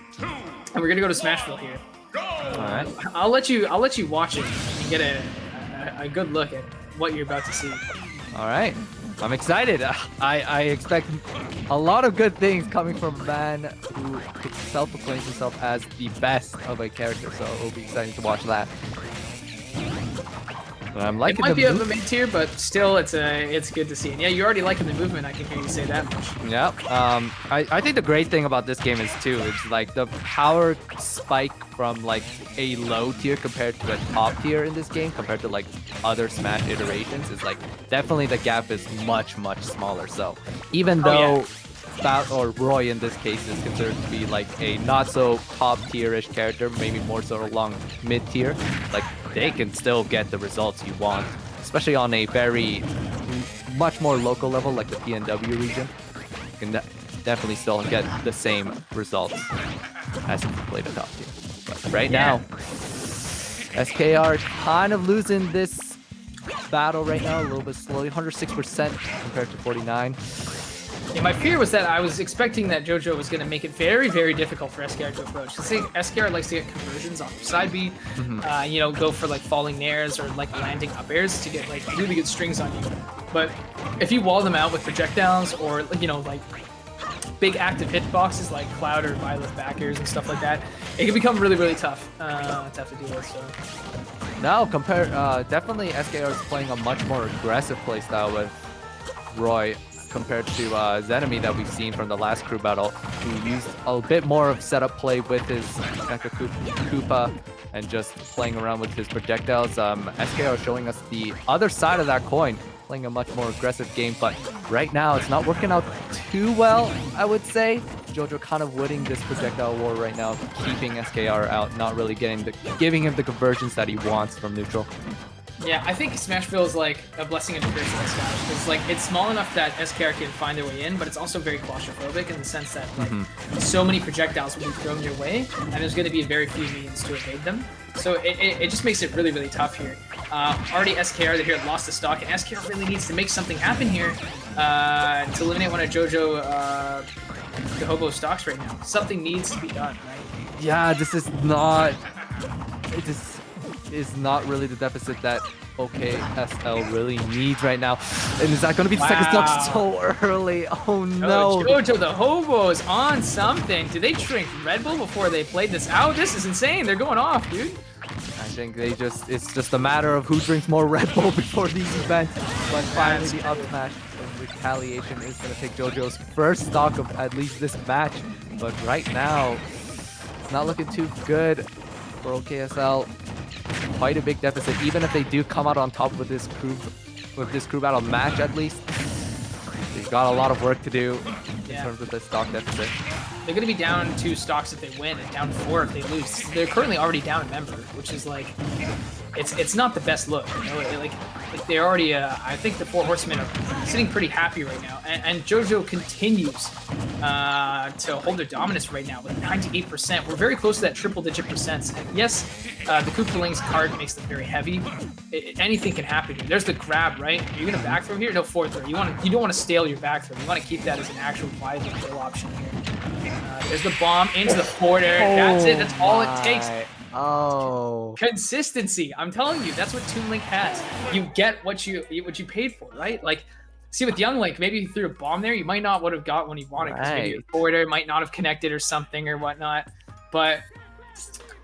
we're gonna go to Smashville here. All right. I'll let you watch it and get a good look at what you're about to see. All right. I'm excited. I expect a lot of good things coming from a man who self-proclaims himself as the best of a character. So it'll be exciting to watch that. But I'm liking it might be the of a mid tier, but still, it's good to see. And yeah, you're already liking the movement. I can hear you say that much. Yeah. I think the great thing about this game is too, it's the power spike from a low tier compared to a top tier in this game compared to other Smash iterations is definitely the gap is much smaller. So even though or Roy in this case is considered to be a not so top tier-ish character, maybe more so along mid tier, they can still get the results you want, especially on a very much more local level like the PNW region. You can definitely still get the same results as if you played a top tier. But right now, SKR kind of losing this battle right now a little bit slowly, 106% compared to 49. Yeah, my fear was that I was expecting that JoJo was going to make it very, very difficult for SKR to approach. Because SKR likes to get conversions off of side B, go for falling nairs or landing up airs to get really good strings on you. But if you wall them out with projectiles or big active hitboxes like Cloud or Violet back airs and stuff like that, it can become really, really tough to deal with. So. No, definitely SKR is playing a much more aggressive playstyle with Roy compared to Zenami that we've seen from the last crew battle, who used a bit more of setup play with his Mecha Koopa and just playing around with his projectiles. SKR showing us the other side of that coin, playing a much more aggressive game, but right now it's not working out too well, I would say. JoJo kind of winning this projectile war right now, keeping SKR out, not really giving him the conversions that he wants from neutral. Yeah, I think Smashville is a blessing in disguise in Smash, because it's small enough that SKR can find their way in, but it's also very claustrophobic in the sense that so many projectiles will be thrown your way, and there's going to be very few means to evade them. So it just makes it really, really tough here. Already SKR here lost the stock, and SKR really needs to make something happen here to eliminate one of JoJo the Hobo stocks right now. Something needs to be done, right? Yeah, this is not... is not really the deficit that OKSL really needs right now. And is that going to be the second stock so early? Oh no. JoJo the Hobo is on something. Did they drink Red Bull before they played this out? This is insane. They're going off, dude. I think it's just a matter of who drinks more Red Bull before these events. But finally the up smash and retaliation is going to take JoJo's first stock of at least this match. But right now, it's not looking too good for OKSL. Quite a big deficit, even if they do come out on top with this crew battle match. At least they've got a lot of work to do in terms of the stock deficit. They're going to be down 2 stocks if they win and down 4 if they lose. They're currently already down a member, which is it's not the best look. They're already I think the 4 Horsemen are sitting pretty happy right now, and JoJo continues to hold their dominance right now with 98%. We're very close to that triple-digit percents. And yes, the Koopaling's card makes them very heavy. Anything can happen here. There's the grab, right? You're gonna back throw here? No, forward throw. You don't want to stale your back throw. You want to keep that as an actual viable kill option here. There's the bomb into the forward air. That's it. That's all it takes. Oh. Consistency. I'm telling you, that's what Toon Link has. You get what you paid for, right? See, with Young Link, maybe he threw a bomb there. You might not would have got what he wanted because maybe Right. the forwarder might not have connected or something or whatnot. But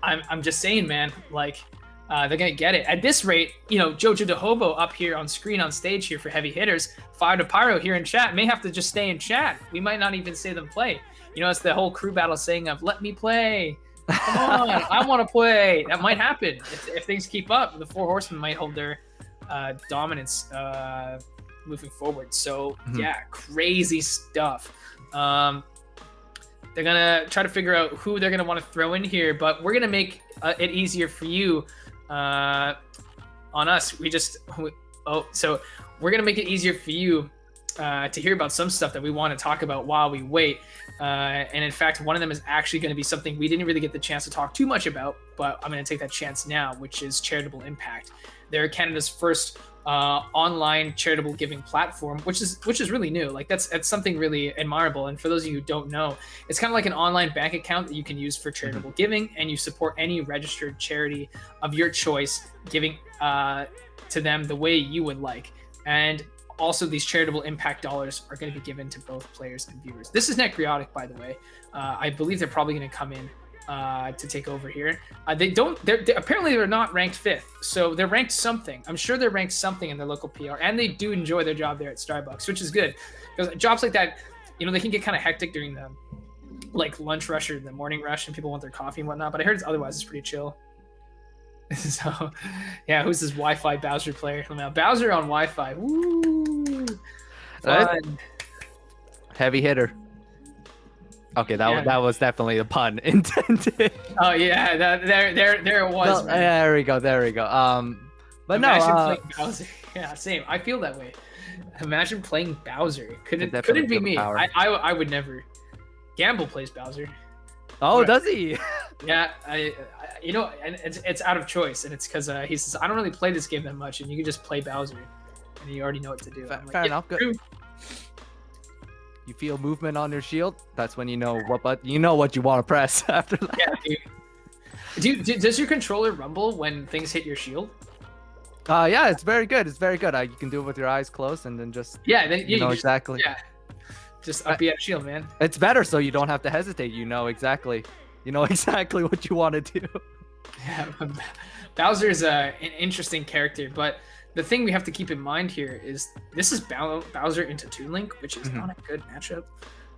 I'm just saying, man, like they're gonna get it at this rate. You know, Jojo de Hobo up here on screen on stage here for heavy hitters. Fire to Pyro here in chat may have to just stay in chat. We might not even say them play. You know, it's the whole crew battle saying of "Let me play." Come on, I want to play. That might happen if things keep up. The Four Horsemen might hold their dominance moving forward. So yeah, crazy stuff. They're gonna try to figure out who they're gonna want to throw in here, but we're gonna make it easier for you on us. So we're gonna make it easier for you to hear about some stuff that we want to talk about while we wait. And in fact, one of them is actually going to be something we didn't really get the chance to talk too much about, but I'm going to take that chance now, which is Charitable Impact. They're Canada's first online charitable giving platform, which is really new. Like that's something really admirable. And for those of you who don't know, it's kind of like an online bank account that you can use for charitable giving, and you support any registered charity of your choice, giving to them the way you would like. And also, these charitable impact dollars are going to be given to both players and viewers. This is Necrotic, by the way. I believe they're probably going to come in to take over here. Apparently they're not ranked 5th, so they're ranked something. I'm sure they're ranked something in their local PR, and they do enjoy their job there at Starbucks, which is good, because jobs like that, you know, they can get kind of hectic during the like lunch rush or the morning rush, and people want their coffee and whatnot. But I heard otherwise it's pretty chill. So, yeah, who's this Wi-Fi Bowser player? Now, Bowser on Wi-Fi. Woo! Fun. Heavy hitter. Okay, that was definitely a pun intended. Oh yeah, there it was. Well, there we go. But Imagine no. playing Bowser. Yeah, same. I feel that way. Imagine playing Bowser. Couldn't definitely be feel the me. power. I would never. Gamble plays Bowser. Oh, Right. does he? Yeah, I you know, and it's out of choice, and it's because he says I don't really play this game that much, and you can just play Bowser, and you already know what to do. I'm like, Fair yeah, enough. Good. true. You feel movement on your shield. That's when you know what you want to press after that. Yeah, dude. Does your controller rumble when things hit your shield? Yeah, it's very good. It's very good. You can do it with your eyes closed and then just Yeah, you know exactly. Yeah, just up the shield, man. It's better so you don't have to hesitate. You know exactly what you want to do. Yeah, Bowser's an interesting character, but the thing we have to keep in mind here is this is Bowser into Toon Link, which is not a good matchup.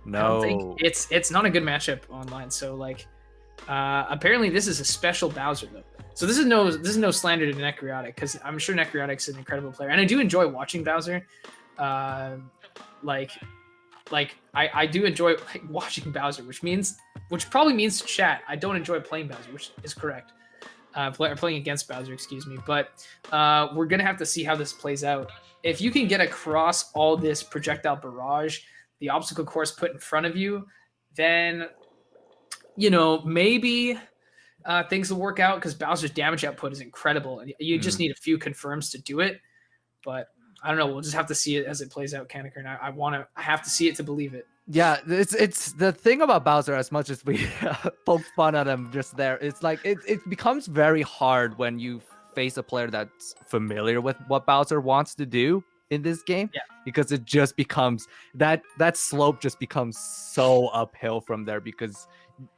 I don't think it's not a good matchup online. So like, apparently this is a special Bowser though. So this is no slander to Necrotic, because I'm sure Necrotic's an incredible player, and I do enjoy watching Bowser. I do enjoy watching Bowser, which probably means to chat. I don't enjoy playing Bowser, which is correct. Playing against Bowser, excuse me. But we're gonna have to see how this plays out. If you can get across all this projectile barrage, the obstacle course put in front of you, then maybe things will work out, because Bowser's damage output is incredible, and you just need a few confirms to do it. But I don't know. We'll just have to see it as it plays out, Kanekar. And I have to see it to believe it. Yeah, it's the thing about Bowser. As much as we poke fun at him just there, it's like it becomes very hard when you face a player that's familiar with what Bowser wants to do in this game. Yeah. Because it just becomes that slope just becomes so uphill from there, because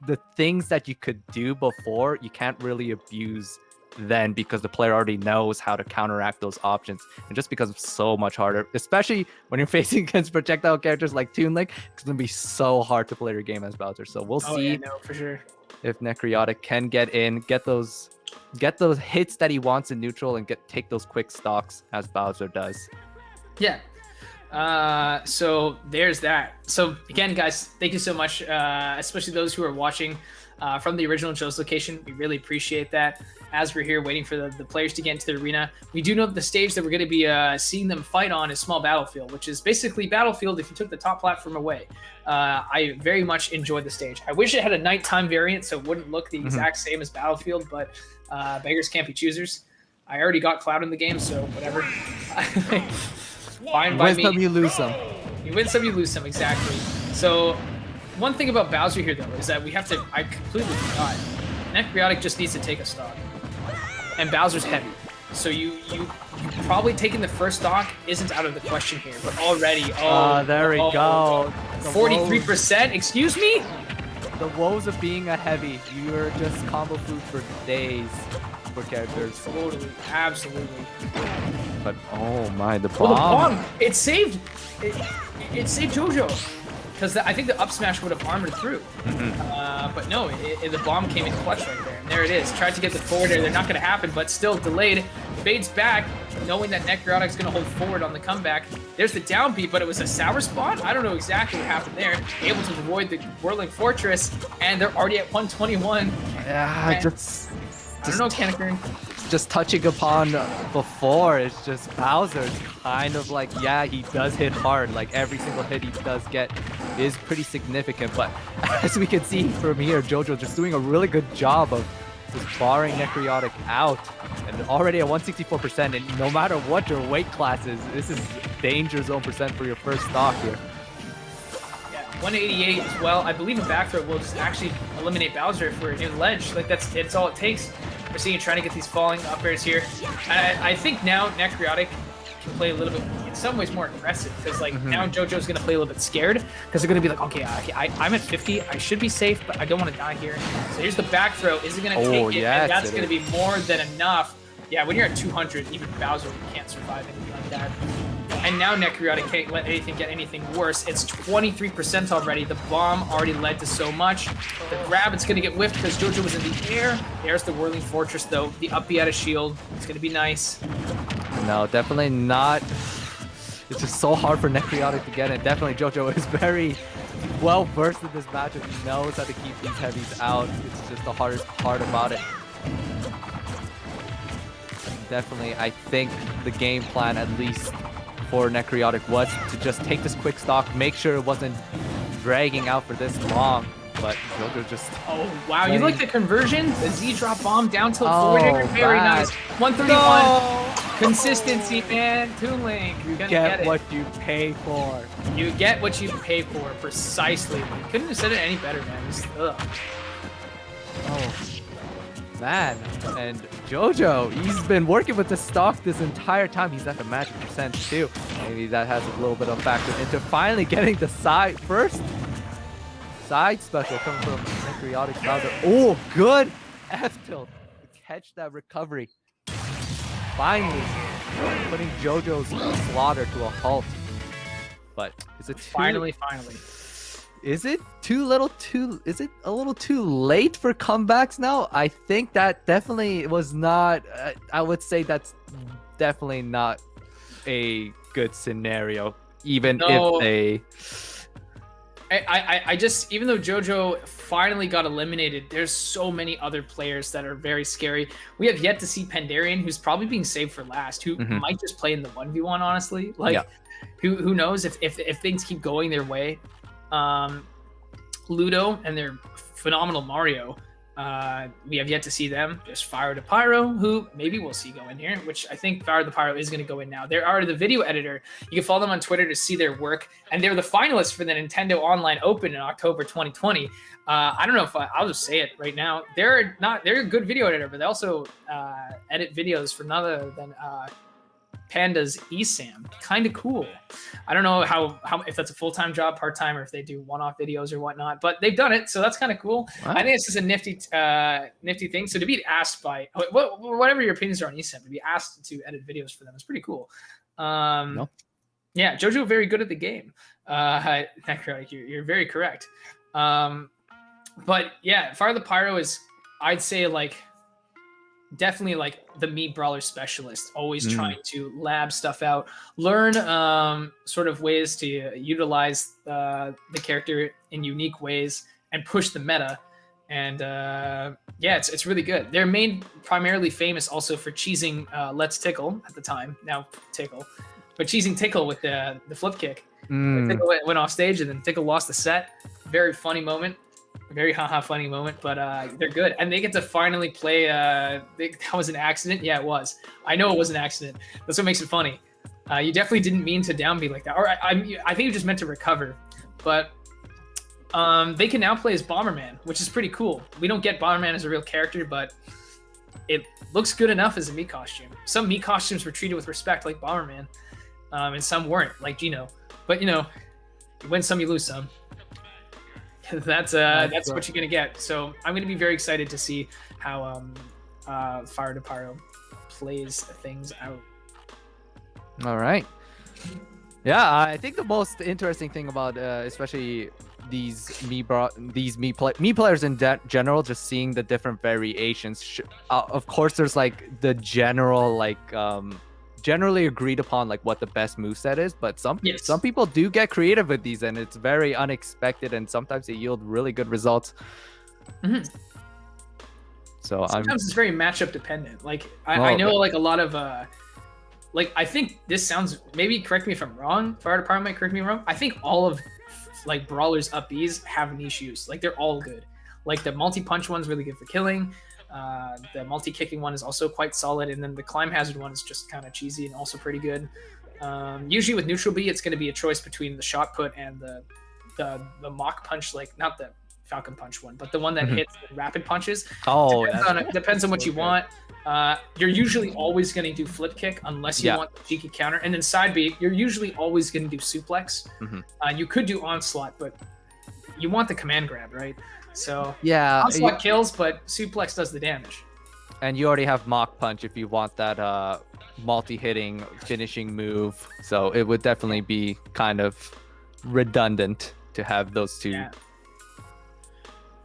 the things that you could do before you can't really abuse then, because the player already knows how to counteract those options. It just becomes so much harder, especially when you're facing against projectile characters like Toon Link. It's gonna be so hard to play your game as Bowser. So we'll see Yeah, no, for sure. if Necrotic can get in, get those hits that he wants in neutral, and take those quick stocks as Bowser does. Yeah. So there's that. So again, guys, thank you so much, especially those who are watching from the original Joe's location. We really appreciate that. As we're here waiting for the players to get into the arena, we do know that the stage that we're going to be seeing them fight on is Small Battlefield, which is basically Battlefield if you took the top platform away. I very much enjoyed the stage. I wish it had a nighttime variant so it wouldn't look the exact same as Battlefield, but beggars can't be choosers. I already got Cloud in the game, so whatever. Fine by Win me. some, you lose some. You win some, you lose some, exactly. So one thing about Bowser here, though, is that I completely forgot. Necrotic just needs to take a stock. And Bowser's heavy. So you probably taking the first stock isn't out of the question here, but already, there we go. 43%. Excuse me. The woes of being a heavy. You're just combo food for days for characters. Totally, absolutely. But oh my, the bomb. Well, the bomb, it saved JoJo. Because I think the up smash would have armored through. But no, the bomb came in clutch right there. And there it is. Tried to get the forward air. They're not going to happen, but still delayed. Fades back, knowing that Necrotic's going to hold forward on the comeback. There's the down beat, but it was a sour spot. I don't know exactly what happened there. Able to avoid the Whirling Fortress, and they're already at 121. Yeah, I don't know, Kanekern. Just touching upon before, it's just Bowser's kind of like, yeah, he does hit hard. Like every single hit he does get is pretty significant. But as we can see from here, JoJo just doing a really good job of just barring Necrotic out. And already at 164%, and no matter what your weight class is, this is danger zone percent for your first stock here. Yeah, 188 as well. I believe a back throw will just actually eliminate Bowser for a new ledge. Like it's all it takes. We're seeing trying to get these falling up airs here. I think now Necrotic can play a little bit, in some ways, more aggressive, because like now JoJo's gonna play a little bit scared, because they're gonna be like, okay, I'm at 50, I should be safe, but I don't want to die here. So here's the back throw. Is it gonna take it? Yes, and that's gonna be more than enough. Yeah, when you're at 200, even Bowser can't survive anything like that. And now Necrotic can't let anything get anything worse. It's 23% already. The bomb already led to so much. The grab, it's going to get whiffed because JoJo was in the air. There's the Whirling Fortress, though. The up B out of shield. It's going to be nice. No, definitely not. It's just so hard for Necrotic to get it. Definitely JoJo is very well versed in this matchup. He knows how to keep these heavies out. It's just the hardest part about it. Definitely, I think the game plan, at least for Necrotic, was to just take this quick stock, make sure it wasn't dragging out for this long. But JoJo just... Oh, wow. You like the conversion? The Z drop bomb down tilt forward air. Very nice. 131. No! Consistency, man. Toon Link. You get what you pay for. You get what you pay for, precisely. You couldn't have said it any better, man. Just, ugh. Oh, man. And JoJo, he's been working with the stock this entire time. He's at the magic percent too. Maybe that has a little bit of factor into finally getting the first side special coming from Necrotic Bowser. Oh, good F tilt to catch that recovery. Finally putting JoJo's slaughter to a halt. But is it finally? Is it is it a little too late for comebacks now? I think that definitely was not, I would say that's definitely not a good scenario, even if they... I just, even though JoJo finally got eliminated, there's so many other players that are very scary. We have yet to see Pandarian, who's probably being saved for last, who might just play in the 1v1, honestly. Like, who knows if things keep going their way. Ludo and their phenomenal Mario, we have yet to see them. Just Fire the Pyro, who maybe we'll see go in here, which I think Fire the Pyro is going to go in now. They are the video editor. You can follow them on Twitter to see their work, and they're the finalists for the Nintendo Online Open in October 2020. I don't know if I'll just say it right now. They're a good video editor, but they also edit videos for none other than Panda's ESAM. Kind of cool. I don't know how if that's a full-time job, part-time, or if they do one-off videos or whatnot, but they've done it, so that's kind of cool. Wow. I think it's just a nifty thing. So to be asked by whatever your opinions are on ESAM, to be asked to edit videos for them is pretty cool. Yeah, JoJo very good at the game. You're very correct. But yeah, Fire the Pyro is, I'd say, like, definitely like the Mii Brawler specialist, always trying to lab stuff out, learn sort of ways to utilize the character in unique ways and push the meta. And yeah, it's really good. They're primarily famous also for cheesing Let's Tickle at the time, now Tickle, but cheesing Tickle with the flip kick. Tickle went off stage and then Tickle lost the set. Very funny moment. Very funny moment, but they're good, and they get to finally play. That was an accident. Yeah, it was. I know it was an accident. That's what makes it funny. You definitely didn't mean to downbeat like that, or I think you just meant to recover. But they can now play as Bomberman, which is pretty cool. We don't get Bomberman as a real character, but it looks good enough as a Mii costume. Some Mii costumes were treated with respect, like Bomberman, and some weren't, like Gino. But you win some, you lose some. That's what you're gonna get. So I'm gonna be very excited to see how Fire to Pyro plays things out. All right. Yeah, I think the most interesting thing about especially these Mii players in general, just seeing the different variations. Of course, there's like the general generally agreed upon like what the best moveset is, but some people do get creative with these, and it's very unexpected, and sometimes they yield really good results. Mm-hmm. So sometimes it's very matchup dependent. Like I know like a lot of like I think this sounds, maybe correct me if I'm wrong. Fire Department might correct me if I'm wrong. I think all of like Brawlers up Bs have niche use. Like they're all good. Like the multi-punch one's really good for killing. The multi-kicking one is also quite solid, and then the climb hazard one is just kind of cheesy and also pretty good. Usually with neutral B, it's going to be a choice between the shot put and the mock punch, like not the Falcon Punch one, but the one that hits rapid punches. Depends on what you want. You're usually always going to do flip kick unless you want the cheeky counter, and then side B, you're usually always going to do suplex. You could do onslaught, but you want the command grab, right? So yeah, onslaught kills, but suplex does the damage. And you already have mock punch if you want that multi-hitting finishing move. So it would definitely be kind of redundant to have those two. Yeah.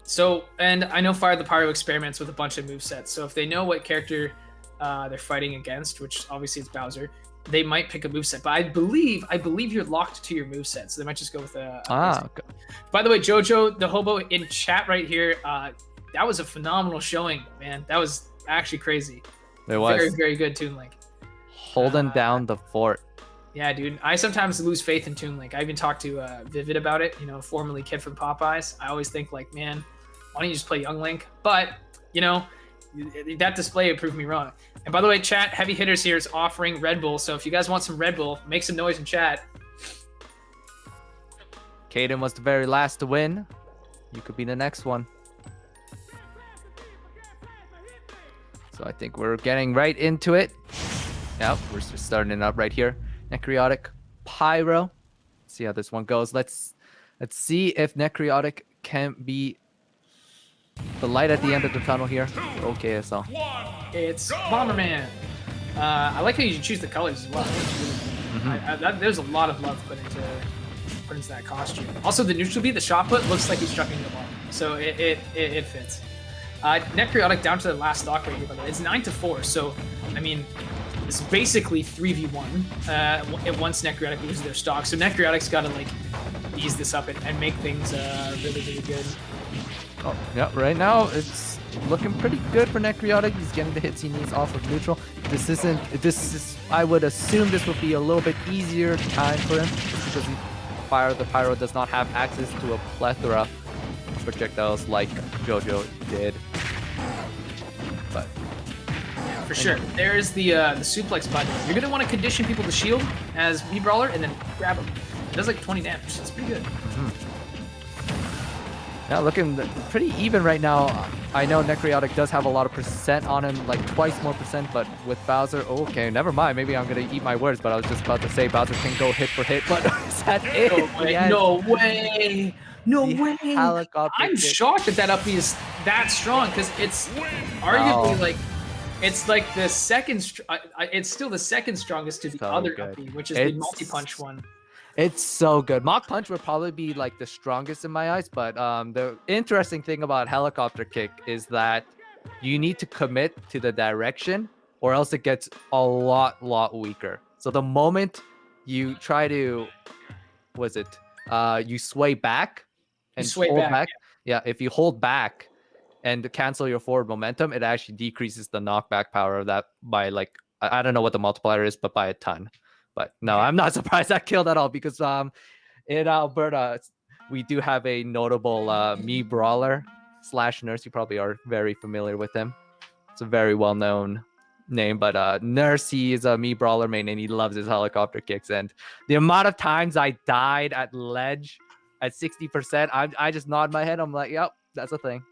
So, and I know Fire the Pyro experiments with a bunch of movesets. So if they know what character they're fighting against, which obviously it's Bowser, they might pick a moveset. But I believe you're locked to your moveset, so they might just go with a okay. By the way, Jojo, the hobo in chat right here, that was a phenomenal showing, man. That was actually crazy. It was. Very, very good Toon Link. Holding down the fort. Yeah, dude. I sometimes lose faith in Toon Link. I even talked to Vivid about it, formerly Kid from Popeyes. I always think like, man, why don't you just play Young Link? But, that display proved me wrong. And by the way, chat, Heavy Hitters here is offering Red Bull. So if you guys want some Red Bull, make some noise in chat. Caden was the very last to win. You could be the next one. So I think we're getting right into it. Yep, we're just starting it up right here. Necrotic Pyro. Let's see how this one goes. Let's see if Necrotic can be the light at the end of the tunnel here. Okay, so it's Bomberman. I like how you choose the colors as well. There's a lot of love put into that costume. Also, the neutral B, the shot put, looks like he's chucking the ball, so it fits. Necrotic down to the last stock right here, by the way. It's 9-4, so I mean, it's basically 3v1 once Necrotic loses their stock. So Necrotic's got to like ease this up and make things really, really good. Oh, yeah, right now it's looking pretty good for Necrotic. He's getting the hits he needs off of neutral. This is, I would assume this would be a little bit easier time for him, just because Fire the Pyro does not have access to a plethora of projectiles like JoJo did. But for sure, there's the suplex button. You're gonna want to condition people to shield as Mii Brawler and then grab them. It does like 20 damage. That's pretty good. Yeah, looking pretty even right now. I know Necrotic does have a lot of percent on him, like twice more percent, but with Bowser, okay, never mind. Maybe I'm going to eat my words, but I was just about to say Bowser can go hit for hit, but is that it? No way. No way. Helicopter I'm kick. shocked that up B is that strong, because it's arguably like, it's like the second, it's still the second strongest to the other up B, which is the multi-punch one. It's so good. Mach Punch would probably be like the strongest in my eyes, but the interesting thing about Helicopter Kick is that you need to commit to the direction or else it gets a lot weaker. So the moment you try to, you sway back and hold back. Yeah, if you hold back and cancel your forward momentum, it actually decreases the knockback power of that by like, I don't know what the multiplier is, but by a ton. But no, I'm not surprised that killed at all, because in Alberta, we do have a notable Mii Brawler / Nurse. You probably are very familiar with him. It's a very well-known name, but Nurse, he is a Mii Brawler main, and he loves his helicopter kicks. And the amount of times I died at ledge at 60%, I just nod my head. I'm like, yep, that's a thing.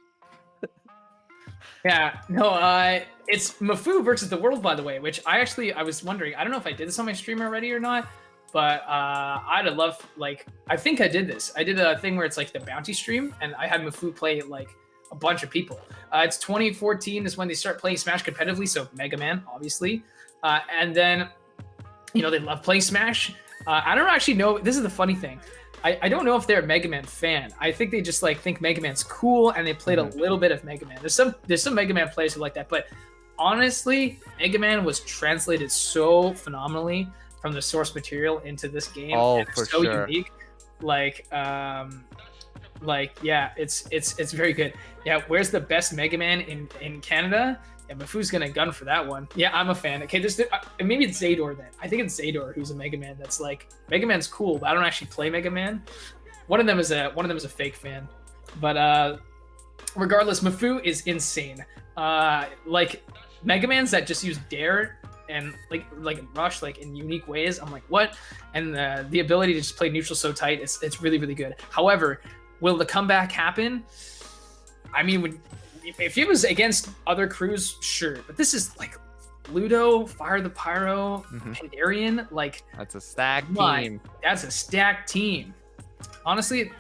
Yeah, no, it's Mafu versus the world, by the way, which I was wondering. I don't know if I did this on my stream already or not, but I'd have loved, like, I think I did this. I did a thing where it's like the bounty stream, and I had Mafu play like a bunch of people. It's 2014 is when they start playing Smash competitively, so Mega Man, obviously. And then, you know, they love playing Smash. I don't actually know. This is the funny thing. I don't know if they're a Mega Man fan. I think they just like think Mega Man's cool, and they played a little bit of Mega Man. There's some Mega Man players who like that, but honestly, Mega Man was translated so phenomenally from the source material into this game. Oh, and it's for so sure. unique. Yeah, it's very good. Yeah, where's the best Mega Man in Canada? Yeah, Mafu's gonna gun for that one. Yeah, I'm a fan. Okay, maybe it's Zador then. I think it's Zador who's a Mega Man that's like, Mega Man's cool, but I don't actually play Mega Man. One of them is a fake fan. But regardless, Mafu is insane. Like Mega Mans that just use Dare and like Rush like in unique ways. I'm like, what? And the ability to just play neutral so tight, it's really, really good. However, will the comeback happen? I mean, if it was against other crews, sure. But this is like Ludo, Fire the Pyro, Pandarian. Like, That's a stacked my, team. that's a stacked team. Honestly,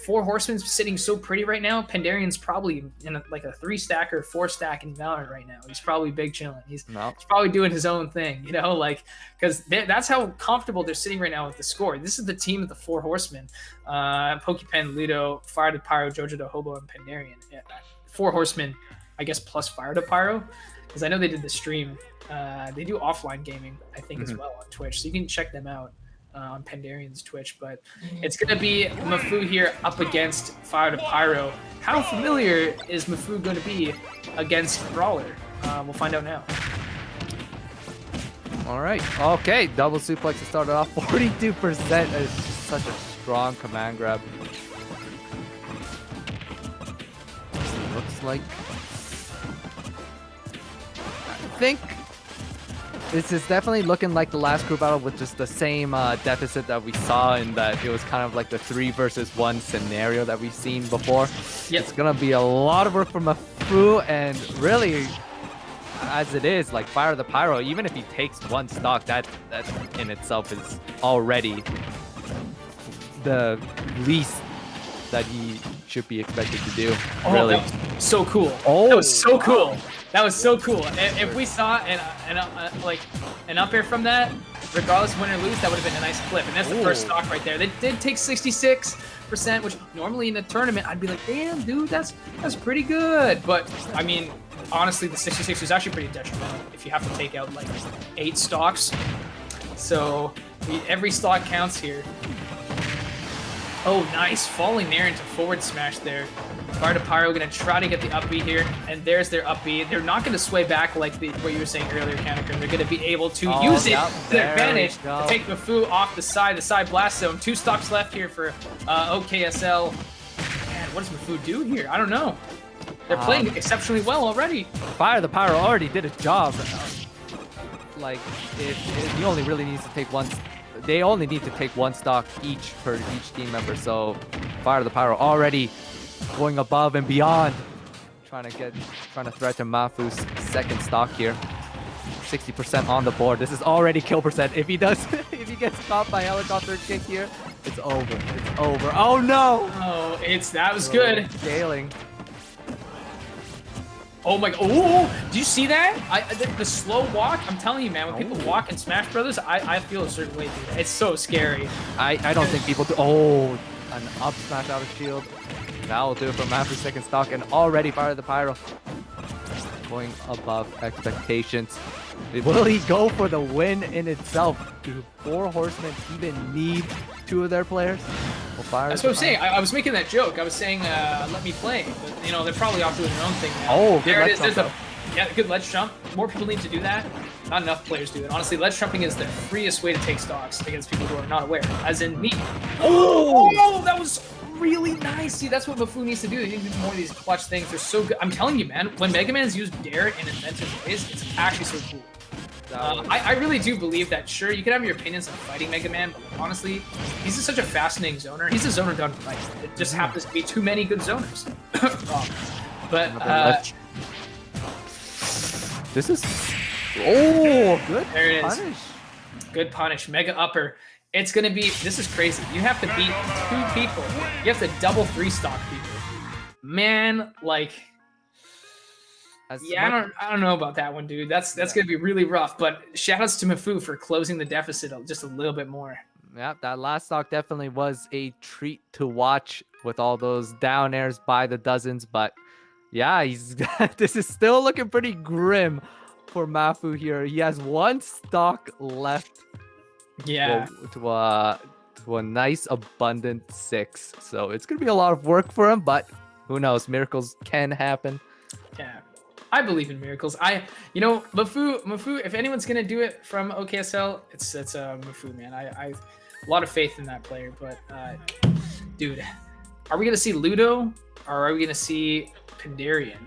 Four Horsemen's sitting so pretty right now. Pandarian's probably in like a 3-stack or 4-stack in Valorant right now. He's probably big chilling. He's probably doing his own thing, you know, like, because that's how comfortable they're sitting right now with the score. This is the team of the Four Horsemen: Pokepen, Ludo, Fire to Pyro, Jojo to Hobo, and Pandarian. Yeah, Four Horsemen, I guess, plus Fire to Pyro, because I know they did the stream. They do offline gaming, I think, as well on Twitch, so you can check them out on Pandarian's Twitch. But it's going to be Mafu here up against Fire to Pyro. How familiar is Mafu going to be against Brawler? We'll find out now. All right. Okay, double suplex to start it off. 42% is such a strong command grab. Looks like, I think this is definitely looking like the last crew battle with just the same deficit that we saw, in that it was kind of like the 3 versus 1 scenario that we've seen before. Yep. It's gonna be a lot of work from Mafu, and really, as it is, like Fire the Pyro, even if he takes 1 stock, that in itself is already the least that he should be expected to do. Oh, really. that was so cool. Oh, that was so cool. wow. That was so cool. If we saw like an up air from that, regardless win or lose, that would have been a nice clip. And that's the first stock right there. They did take 66%, which normally in a tournament I'd be like, damn, dude, that's pretty good. But I mean, honestly, the 66 is actually pretty detrimental if you have to take out like 8 stocks. So every stock counts here. Oh, nice. Falling there into forward smash there. Fire to Pyro going to try to get the up B here, and there's their up B. They're not going to sway back like what you were saying earlier, Kanakrim. They're going to be able to use it to their advantage to take Mafu off the side blast zone. 2 stocks left here for OKSL. Man, what does Mafu do here? I don't know. They're playing exceptionally well already. Fire the Pyro already did a job. Like, he only really needs to take 1. They only need to take 1 stock each per each team member. So Fire the Pyro already going above and beyond, trying to threaten Mafu's 2nd stock here. 60% on the board. This is already kill percent. If he gets caught by helicopter kick here, it's over. It's over. Oh no! Oh, that was good. Scaling. Oh my! Oh, do you see that? The slow walk. I'm telling you, man. When people walk in Smash Brothers, I feel a certain way, dude. It's so scary. I don't think people do. Oh, an up smash out of shield. That will do it for Mafu's 2nd stock, and already Fire the Pyro going above expectations. Will he go for the win in itself? Do Four Horsemen even need 2 of their players? That's what I'm saying. I was making that joke. I was saying, let me play. But, you know, they're probably off doing their own thing now. Oh, there it is. Yeah, good ledge jump. More people need to do that. Not enough players do it. Honestly, ledge jumping is the freest way to take stocks against people who are not aware, as in me. Oh, that was really nice. See, that's what Mafu needs to do. They need to do more of these clutch things. They're so good. I'm telling you, man, when Mega Man's use Dare in inventive ways, it's actually so cool. I really do believe that, sure, you can have your opinions on fighting Mega Man, but honestly, he's such a fascinating zoner. He's a zoner done right. It just happens to be too many good zoners. But This is... Oh, good There it is. punish. Good punish. Mega upper. It's going to be... This is crazy. You have to beat 2 people. You have to double 3-stock people. Man, like... Yeah, I don't know about that one, dude. That's going to be really rough. But shoutouts to Mafu for closing the deficit just a little bit more. Yeah, that last stock definitely was a treat to watch with all those down airs by the dozens. But yeah, this is still looking pretty grim for Mafu here. He has 1 stock left. Yeah. To a nice abundant 6. So it's gonna be a lot of work for him, but who knows? Miracles can happen. Yeah. I believe in miracles. Mafu, if anyone's gonna do it from OKSL, it's Mafu, man. I a lot of faith in that player, but dude, are we gonna see Ludo or are we gonna see Pandarian?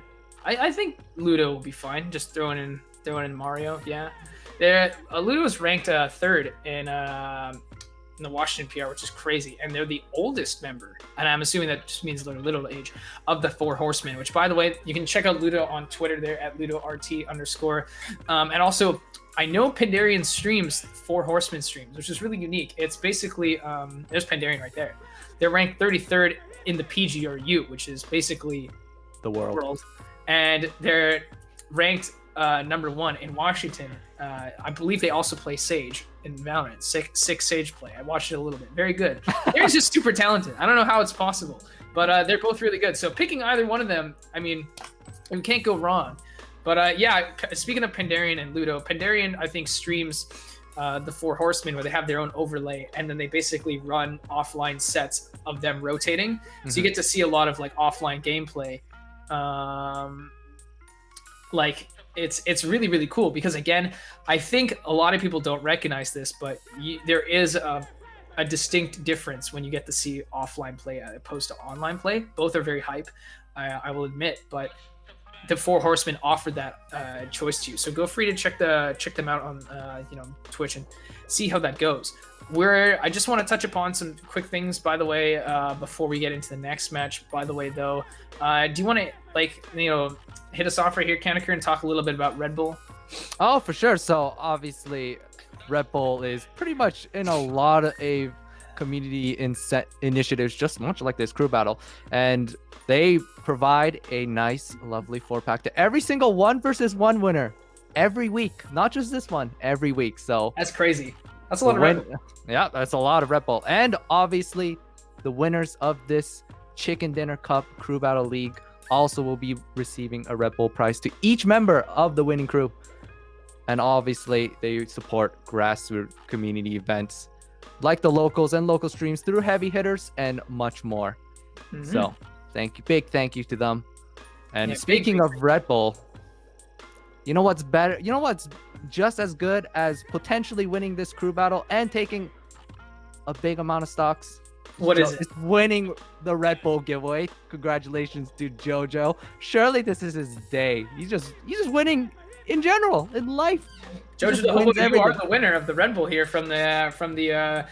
I think Ludo will be fine. Just throwing in Mario. Yeah, Ludo's ranked 3rd in the Washington PR, which is crazy, and they're the oldest member, and I'm assuming that just means they're little age of the 4 Horsemen. Which, by the way, you can check out Ludo on Twitter there at LudoRT_, and also I know Pandarian streams 4 Horsemen streams, which is really unique. It's basically there's Pandarian right there. They're ranked 33rd in the PGRU, which is basically The world. And they're ranked number 1 in Washington. I believe they also play Sage in Valorant. Six Sage play. I watched it a little bit. Very good. They're just super talented. I don't know how it's possible, but they're both really good. So picking either one of them, I mean, we can't go wrong. But yeah, speaking of Pandarian and Ludo, Pandarian I think streams the 4 Horsemen where they have their own overlay, and then they basically run offline sets of them rotating. So you get to see a lot of like offline gameplay. Like it's really, really cool because, again, I think a lot of people don't recognize this, but there is a distinct difference when you get to see offline play as opposed to online play. Both are very hype, I will admit, but the 4 Horsemen offered that choice to you. So go free to check them out on Twitch and see how that goes. I just want to touch upon some quick things, by the way, before we get into the next match. By the way, though, do you want to hit us off right here, Kanekar, and talk a little bit about Red Bull? Oh, for sure. So obviously, Red Bull is pretty much in a lot of community initiatives, just much like this crew battle, and they provide a nice, lovely 4-pack to every single 1v1 winner every week. Not just this one, every week. So that's crazy. That's a lot of Red Bull. Yeah, that's a lot of Red Bull. And obviously, the winners of this Chicken Dinner Cup Crew Battle League also will be receiving a Red Bull prize to each member of the winning crew. And obviously, they support grassroots community events like the locals and local streams through heavy hitters and much more. So, big thank you to them. And speaking of Red Bull, you know what's better? You know what's just as good as potentially winning this crew battle and taking a big amount of stocks? What is it? It's winning the Red Bull giveaway. Congratulations to Jojo. Surely this is his day. He's just winning in general in life. Jojo, you are the winner of the Red Bull here from the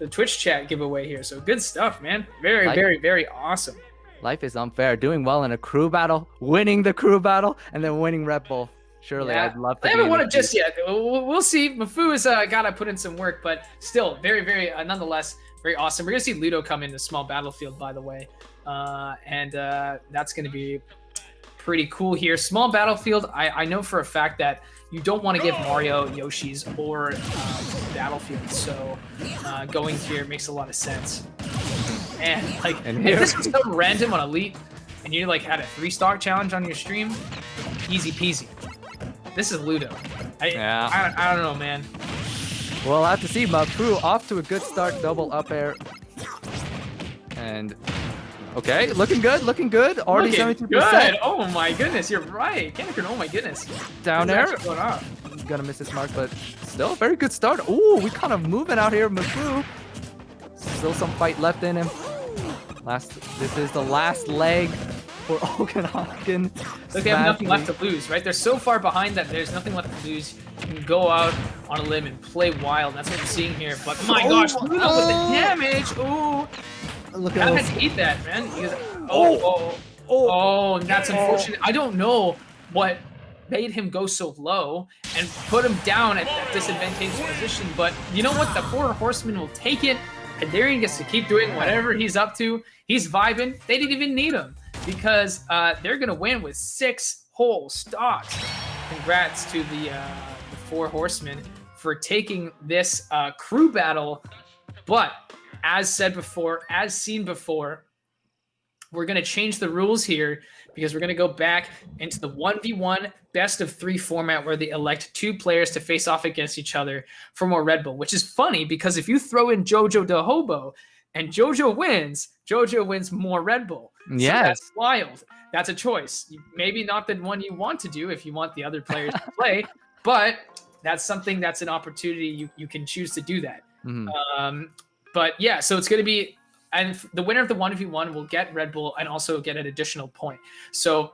Twitch chat giveaway here. So good stuff, man. Very, very awesome. Life is unfair. Doing well in a crew battle, winning the crew battle, and then winning Red Bull. Surely, yeah. I'd love to. I haven't won it just yet. We'll see. Mafu has got to put in some work, but still, very, very, nonetheless, very awesome. We're gonna see Ludo come into small battlefield, by the way, and that's gonna be pretty cool here. Small battlefield. I know for a fact that you don't want to give Mario, Yoshi's, or battlefield. So going here makes a lot of sense. And if this was so random on Elite, and you had a 3-stock challenge on your stream, easy peasy. This is Ludo. I don't know, man. We'll have to see. Mafu off to a good start, double up air. And okay, looking good. Already 72%. Good. Oh my goodness, you're right. Kanekar, oh my goodness. Down air. Gonna miss his mark, but still very good start. Ooh, we kind of moving out here, Mafu. Still some fight left in him. This is the last leg for Okanagan. Look, they have nothing left to lose, right? They're so far behind that there's nothing left to lose. You can go out on a limb and play wild. That's what we're seeing here. But my gosh, Ludo with the damage. Ooh. Look at I had to eat that, man. Oh, that's unfortunate. I don't know what made him go so low and put him down at that disadvantageous position. But you know what? The Four Horsemen will take it. Kadarian gets to keep doing whatever he's up to. He's vibing. They didn't even need him because they're going to win with 6 whole stocks. Congrats to the Four Horsemen for taking this crew battle. But as said before, as seen before, we're going to change the rules here because we're going to go back into the 1v1 best of 3 format where they elect 2 players to face off against each other for more Red Bull, which is funny because if you throw in Jojo the Hobo and Jojo wins more Red Bull. Yes. So that's wild. That's a choice. Maybe not the one you want to do if you want the other players to play, but that's something that's an opportunity. You can choose to do that. But yeah, so it's going to be, and the winner of the 1v1 will get Red Bull and also get an additional point. So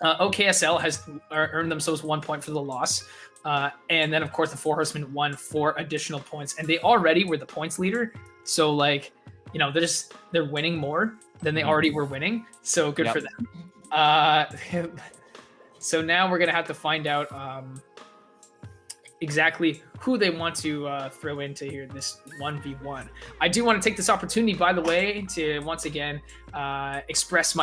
OKSL has earned themselves 1 point for the loss. And then, of course, the Four Horsemen won 4 additional points. And they already were the points leader. So, like, you know, they're winning more than they already were winning. So good for them. So now we're going to have to find out exactly who they want to throw into here this 1v1. I do want to take this opportunity, by the way, to once again express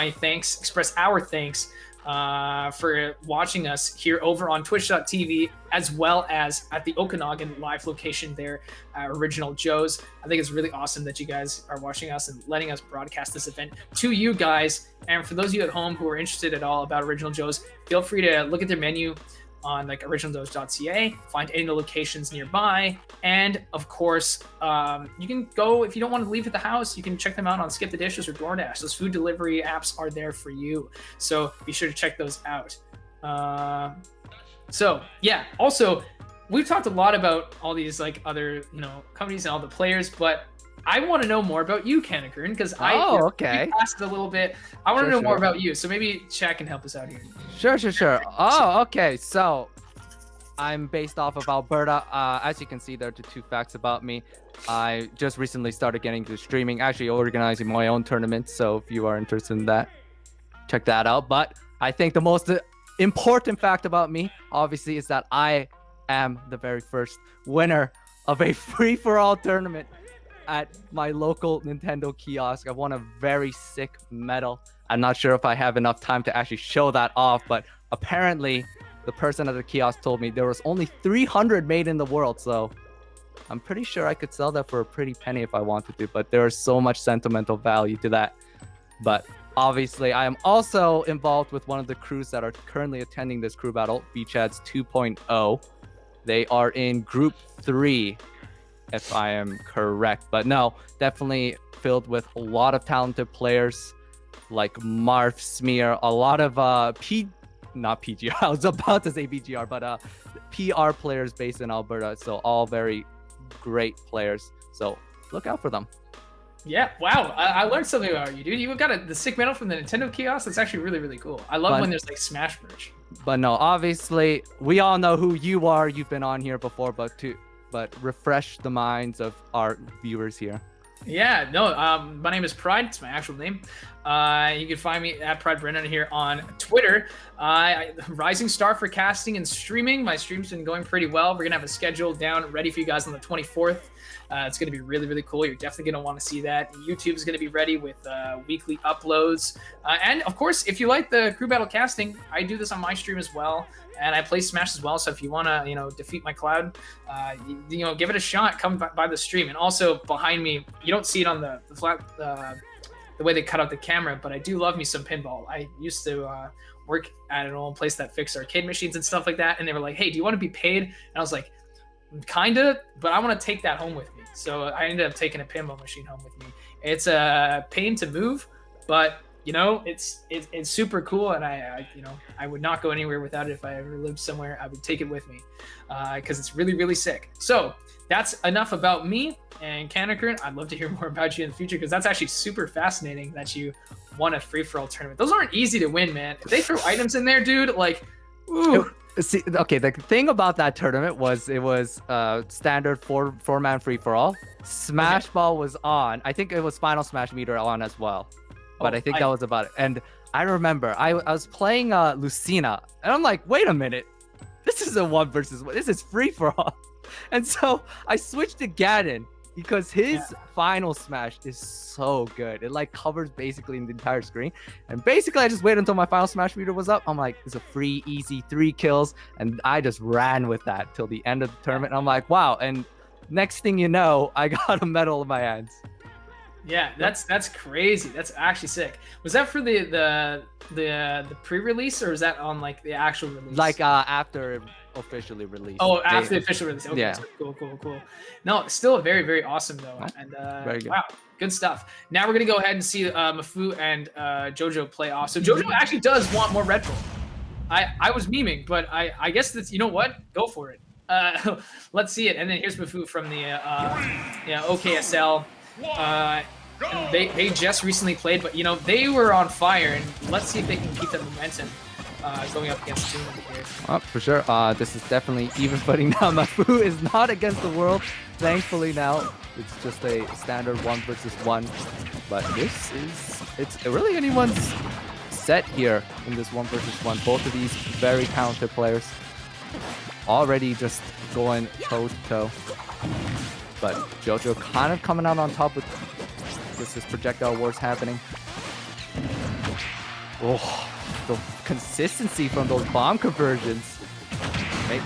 our thanks for watching us here over on twitch.tv as well as at the Okanagan live location there, Original Joe's. I think it's really awesome that you guys are watching us and letting us broadcast this event to you guys. And for those of you at home who are interested at all about Original Joe's, feel free to look at their menu on like originaljoes.ca, find any locations nearby, and of course you can go, if you don't want to leave at the house, you can check them out on Skip the Dishes or DoorDash. Those food delivery apps are there for you, so be sure to check those out. So yeah, also we've talked a lot about all these like other companies and all the players, but I want to know more about you, Kanakern, because we asked a little bit. I want to know more about you, so maybe Chad can help us out here. Sure. Oh, okay. So I'm based off of Alberta. As you can see, there are 2 facts about me. I just recently started getting into streaming, actually organizing my own tournaments. So if you are interested in that, check that out. But I think the most important fact about me, obviously, is that I am the very first winner of a free-for-all tournament at my local Nintendo kiosk. I won a very sick medal. I'm not sure if I have enough time to actually show that off, but apparently the person at the kiosk told me there was only 300 made in the world, so I'm pretty sure I could sell that for a pretty penny if I wanted to, but there is so much sentimental value to that. But obviously, I am also involved with one of the crews that are currently attending this crew battle, Beachheads 2.0. They are in Group 3, if I am correct. But no, definitely filled with a lot of talented players like Marv, Smear, a lot of not PGR, I was about to say PGR, but PR players based in Alberta. So all very great players. So look out for them. Yeah, wow. I learned something about you, dude. You got the sick medal from the Nintendo kiosk. That's actually really, really cool. I love when there's like Smash merch. But no, obviously, we all know who you are. You've been on here before, but refresh the minds of our viewers here. Yeah, no, my name is Pride. It's my actual name. You can find me at Pride Brennan here on Twitter. Rising star for casting and streaming. My stream's been going pretty well. We're going to have a schedule down ready for you guys on the 24th. It's going to be really, really cool. You're definitely going to want to see that. YouTube is going to be ready with weekly uploads. And of course, if you like the crew battle casting, I do this on my stream as well. And I play Smash as well. So if you want to, defeat my cloud, give it a shot. Come by the stream. And also behind me, you don't see it on the flat, the way they cut out the camera, but I do love me some pinball. I used to work at an old place that fixed arcade machines and stuff like that. And they were like, hey, do you want to be paid? And I was like, kinda, but I want to take that home with me. So I ended up taking a pinball machine home with me. It's a pain to move, but it's super cool, and I would not go anywhere without it. If I ever lived somewhere, I would take it with me because it's really, really sick. So that's enough about me and Kanakern. I'd love to hear more about you in the future because that's actually super fascinating that you won a free-for-all tournament. Those aren't easy to win, man. If they throw items in there, dude, like, ooh. See, okay, the thing about that tournament was it was standard four-man free-for-all. Smash Ball was on. I think it was Final Smash Meter on as well. but I think that was about it. And I remember I was playing Lucina, and I'm like, wait a minute, this is a 1 versus 1. This is free for all. And so I switched to Gaddon because his final smash is so good. It like covers basically the entire screen. And basically I just waited until my final smash meter was up. I'm like, it's a free, easy 3 kills. And I just ran with that till the end of the tournament. And I'm like, wow. And next thing you know, I got a medal in my hands. Yeah, that's crazy. That's actually sick. Was that for the pre-release, or is that on like the actual release? Like after officially released. Oh, after the official release. Okay, yeah. So cool. No, still very, very awesome though. And very good. Wow, good stuff. Now we're gonna go ahead and see Mafu and JoJo play off. So JoJo actually does want more Red Bull. I was memeing, but I guess that's, you know what? Go for it. Let's see it. And then here's Mafu from the OKSL. And they just recently played, but you know they were on fire, and let's see if they can keep that momentum going up against Toon Link here. Oh, for sure. This is definitely even footing now. Mafu is not against the world, thankfully now. It's just a standard 1 versus 1, but it's really anyone's set here in this 1 versus 1. Both of these very talented players already just going toe to toe. But JoJo kind of coming out on top with this projectile wars happening. Oh, the consistency from those bomb conversions.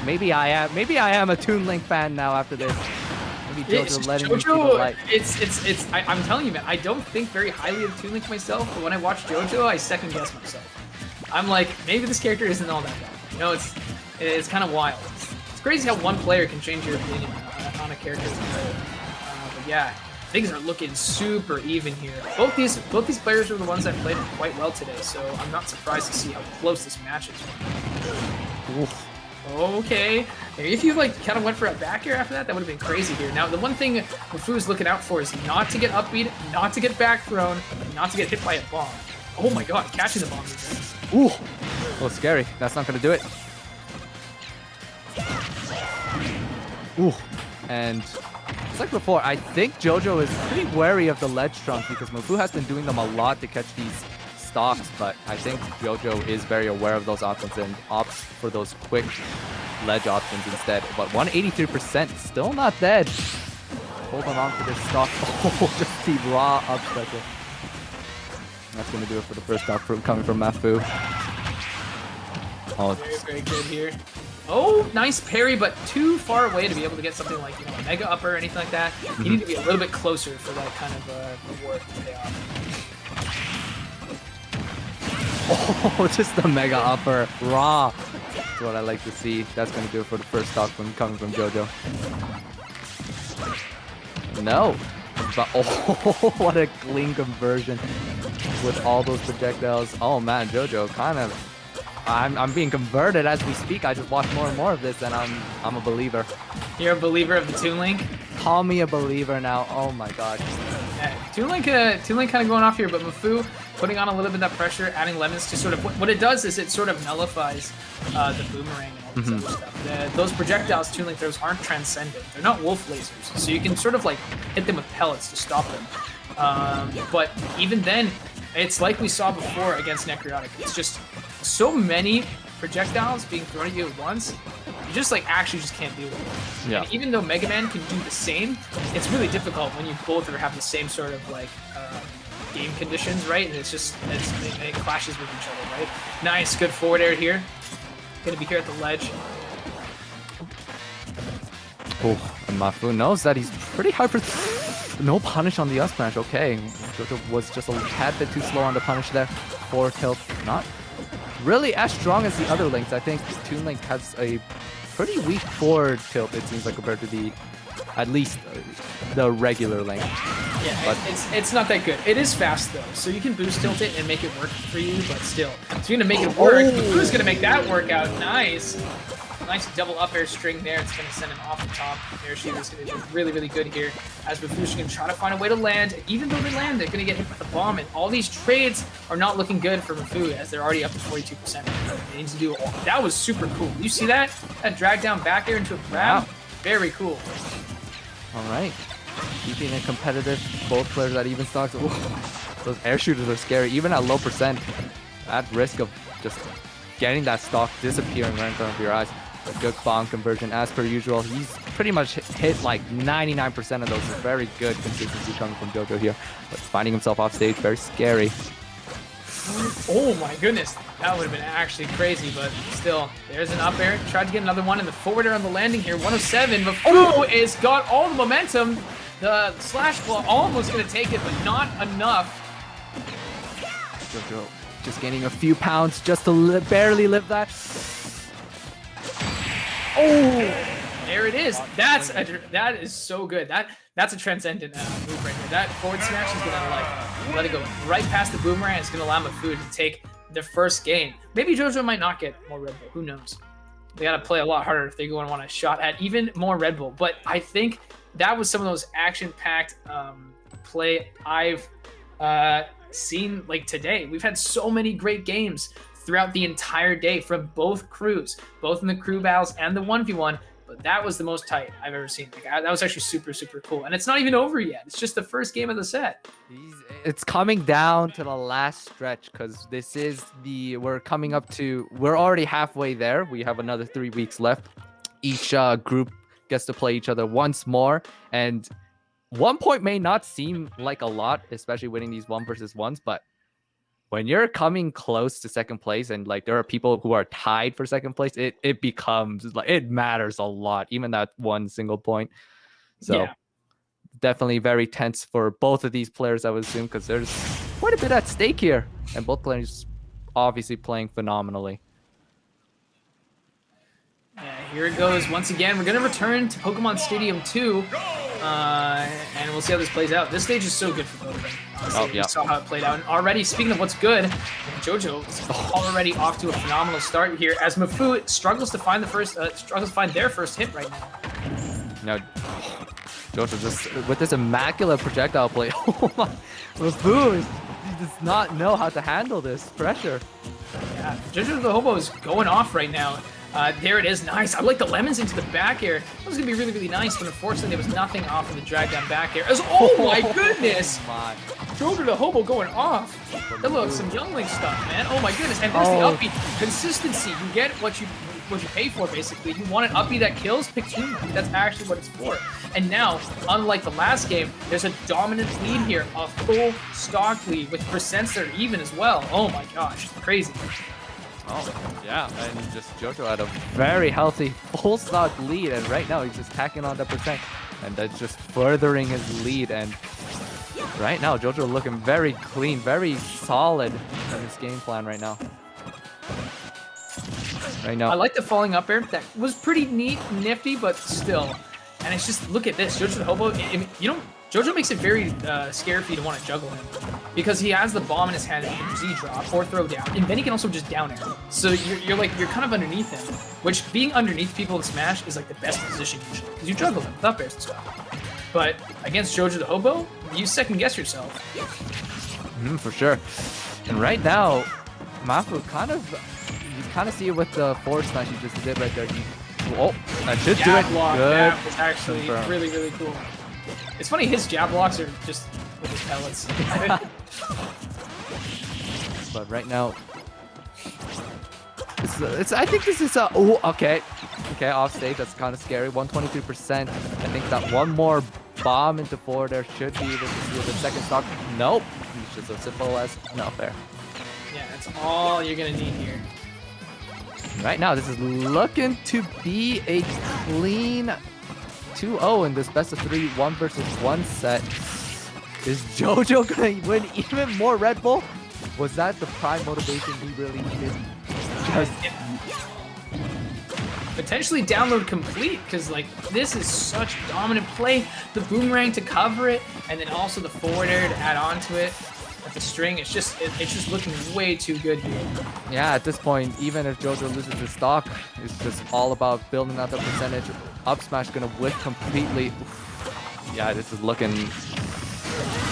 Maybe I am a Toon Link fan now after this. Maybe JoJo letting me see the light. I'm telling you, man, I don't think very highly of Toon Link myself, but when I watch JoJo, I second guess myself. I'm like, maybe this character isn't all that bad. You know, it's kind of wild. It's crazy how one player can change your opinion on a character. But yeah, things are looking super even here. Both these players are the ones that played quite well today, so I'm not surprised to see how close this match is. Oof. Okay, if you like kind of went for a back air after that, that would have been crazy here. Now, the one thing Mafu is looking out for is not to get upbeat, not to get back thrown, not to get hit by a bomb. Oh my god, catching the bomb. Ooh, a little scary. That's not going to do it. Ooh, and just like before, I think JoJo is pretty wary of the ledge trunks because Mafu has been doing them a lot to catch these stocks, but I think JoJo is very aware of those options and opts for those quick ledge options instead. But 183%, still not dead. Holding on to this stock. Oh, just the raw up special. That's going to do it for the first stock coming from Mafu. Oh, very, very good here. Oh, nice parry, but too far away to be able to get something like, you know, a mega upper or anything like that. You need to be a little bit closer for that kind of reward to pay off. Oh, just the mega upper, raw. That's what I like to see. That's going to do it for the first stock coming from JoJo. No. But, oh, what a clean conversion with all those projectiles. Oh man, JoJo kind of... I'm being converted as we speak. I just watch more and more of this, and I'm a believer. You're a believer of the Toon Link? Call me a believer now. Oh my god. Yeah, Toon Link kind of going off here, but Mafu putting on a little bit of that pressure, adding lemons to sort of what it does is it sort of nullifies the boomerang and all this other stuff. Those projectiles Toon Link throws aren't transcendent. They're not wolf lasers, so you can sort of like hit them with pellets to stop them. But even then, it's like we saw before against Necrotic. It's just so many projectiles being thrown at you at once, you just like actually just can't deal with it. Yeah. And even though Mega Man can do the same, it's really difficult when you both are having the same sort of like game conditions, right? And it clashes with each other, right? Nice, good forward air here. Gonna be here at the ledge. Oh, and Mafu knows that he's pretty hard for... No punish on the up smash. Okay, JoJo was just a tad bit too slow on the punish there. Forward tilt, not really as strong as the other links. I think Toon Link has a pretty weak forward tilt, it seems like, compared to the, at least the regular link. Yeah, but it's not that good. It is fast though, so you can boost tilt it and make it work for you, but still. So you're gonna make it work. Who's gonna make that work out? Nice. Nice double up air string there. It's going to send him off the top. Air shoot is going to be really, really good here. As Mafu's going to try to find a way to land. And even though they land, they're going to get hit by the bomb. And all these trades are not looking good for Mafu as they're already up to 42%. They need to do all. That was super cool. You see that? That drag down back air into a grab? Wow. Very cool. All right. Keeping it competitive. Both players at even stocks. Ooh. Those air shooters are scary, even at low percent. At risk of just getting that stock disappearing right in front of your eyes. A good bomb conversion as per usual. He's pretty much hit like 99% of those. Very good consistency coming from Jojo here. But finding himself off stage, very scary. Oh my goodness, that would have been actually crazy, but still, there's an up air. Tried to get another one in the forward air on the landing here. 107, but is got all the momentum. The slash ball almost gonna take it, but not enough. Jojo just gaining a few pounds just to barely live that. Oh, there it is. That is so good. That's a transcendent move right there. That forward smash is gonna like let it go right past the boomerang. It's gonna allow Mafu to take the first game. Maybe Jojo might not get more Red Bull. Who knows? They gotta play a lot harder if they're going to want a shot at even more Red Bull. But I think that was some of those action-packed play I've seen like today. We've had so many great games throughout the entire day from both crews, both in the crew battles and the 1v1. But that was the most tight I've ever seen. Like, that was actually super, super cool. And it's not even over yet. It's just the first game of the set. it's coming down to the last stretch because we're already halfway there. We have another 3 weeks left. Each group gets to play each other once more. And 1 point may not seem like a lot, especially winning these 1v1s, but when you're coming close to second place and like there are people who are tied for second place, it becomes like it matters a lot, even that one single point. So yeah. Definitely very tense for both of these players, I would assume, because there's quite a bit at stake here, and both players obviously playing phenomenally. Yeah, here it goes once again. We're gonna return to Pokemon Stadium 2. And we'll see how this plays out. This stage is so good for both of them. Honestly, we saw how it played out. And already, speaking of what's good, Jojo is already off to a phenomenal start here as Mafu struggles to find their first hit right now. Now, Jojo just with this immaculate projectile play. Oh my, Mafu does not know how to handle this pressure. Yeah, Jojo the Hobo is going off right now. There it is, nice. I like the lemons into the back air. That was gonna be really, really nice, but unfortunately there was nothing off of the drag down back air. Oh my goodness! Jojo the Hobo going off. That looks some Youngling stuff, man. Oh my goodness, and there's the uppy. Consistency, you get what you pay for, basically. You want an uppy that kills, pick two. That's actually what it's for. And now, unlike the last game, there's a dominant lead here, a full stock lead with percents that are even as well. Oh my gosh, crazy. Oh, yeah, and just Jojo had a very healthy full stock lead, and right now he's just tacking on the percent, and that's just furthering his lead. And right now, Jojo looking very clean, very solid in his game plan right now. I like the falling up air. That was pretty neat, nifty, but still. And it's just, look at this, Jojo the Hobo. Jojo makes it very scary for you to want to juggle him because he has the bomb in his hand and he can Z-drop or throw down, and then he can also just down air. So you're kind of underneath him, which being underneath people in Smash is like the best position usually because you juggle them with up airs and stuff. But against Jojo the Hobo, you second guess yourself. For sure. And right now, Mafu you kind of see it with the forward smash he just did right there. That should do it. Block, good. that was actually really, really cool. It's funny, his jab blocks are just with his pellets. But right now, I think this is okay, off stage. That's kind of scary. 123%. I think that one more bomb into forward there should be able to see the second stock. Nope. He's just as simple as no fair. Yeah, that's all you're gonna need here. Right now, this is looking to be a clean 2-0 in this best of 3 1v1 set. Is Jojo gonna win even more Red Bull? Was that the prime motivation he really needed? Just potentially download complete, because like this is such dominant play. The boomerang to cover it, and then also the forward air to add on to it. The string, it's just looking way too good here. Yeah, at this point, even if Jojo loses the stock, it's just all about building out the percentage. Up smash gonna whip completely. Oof. Yeah, this is looking.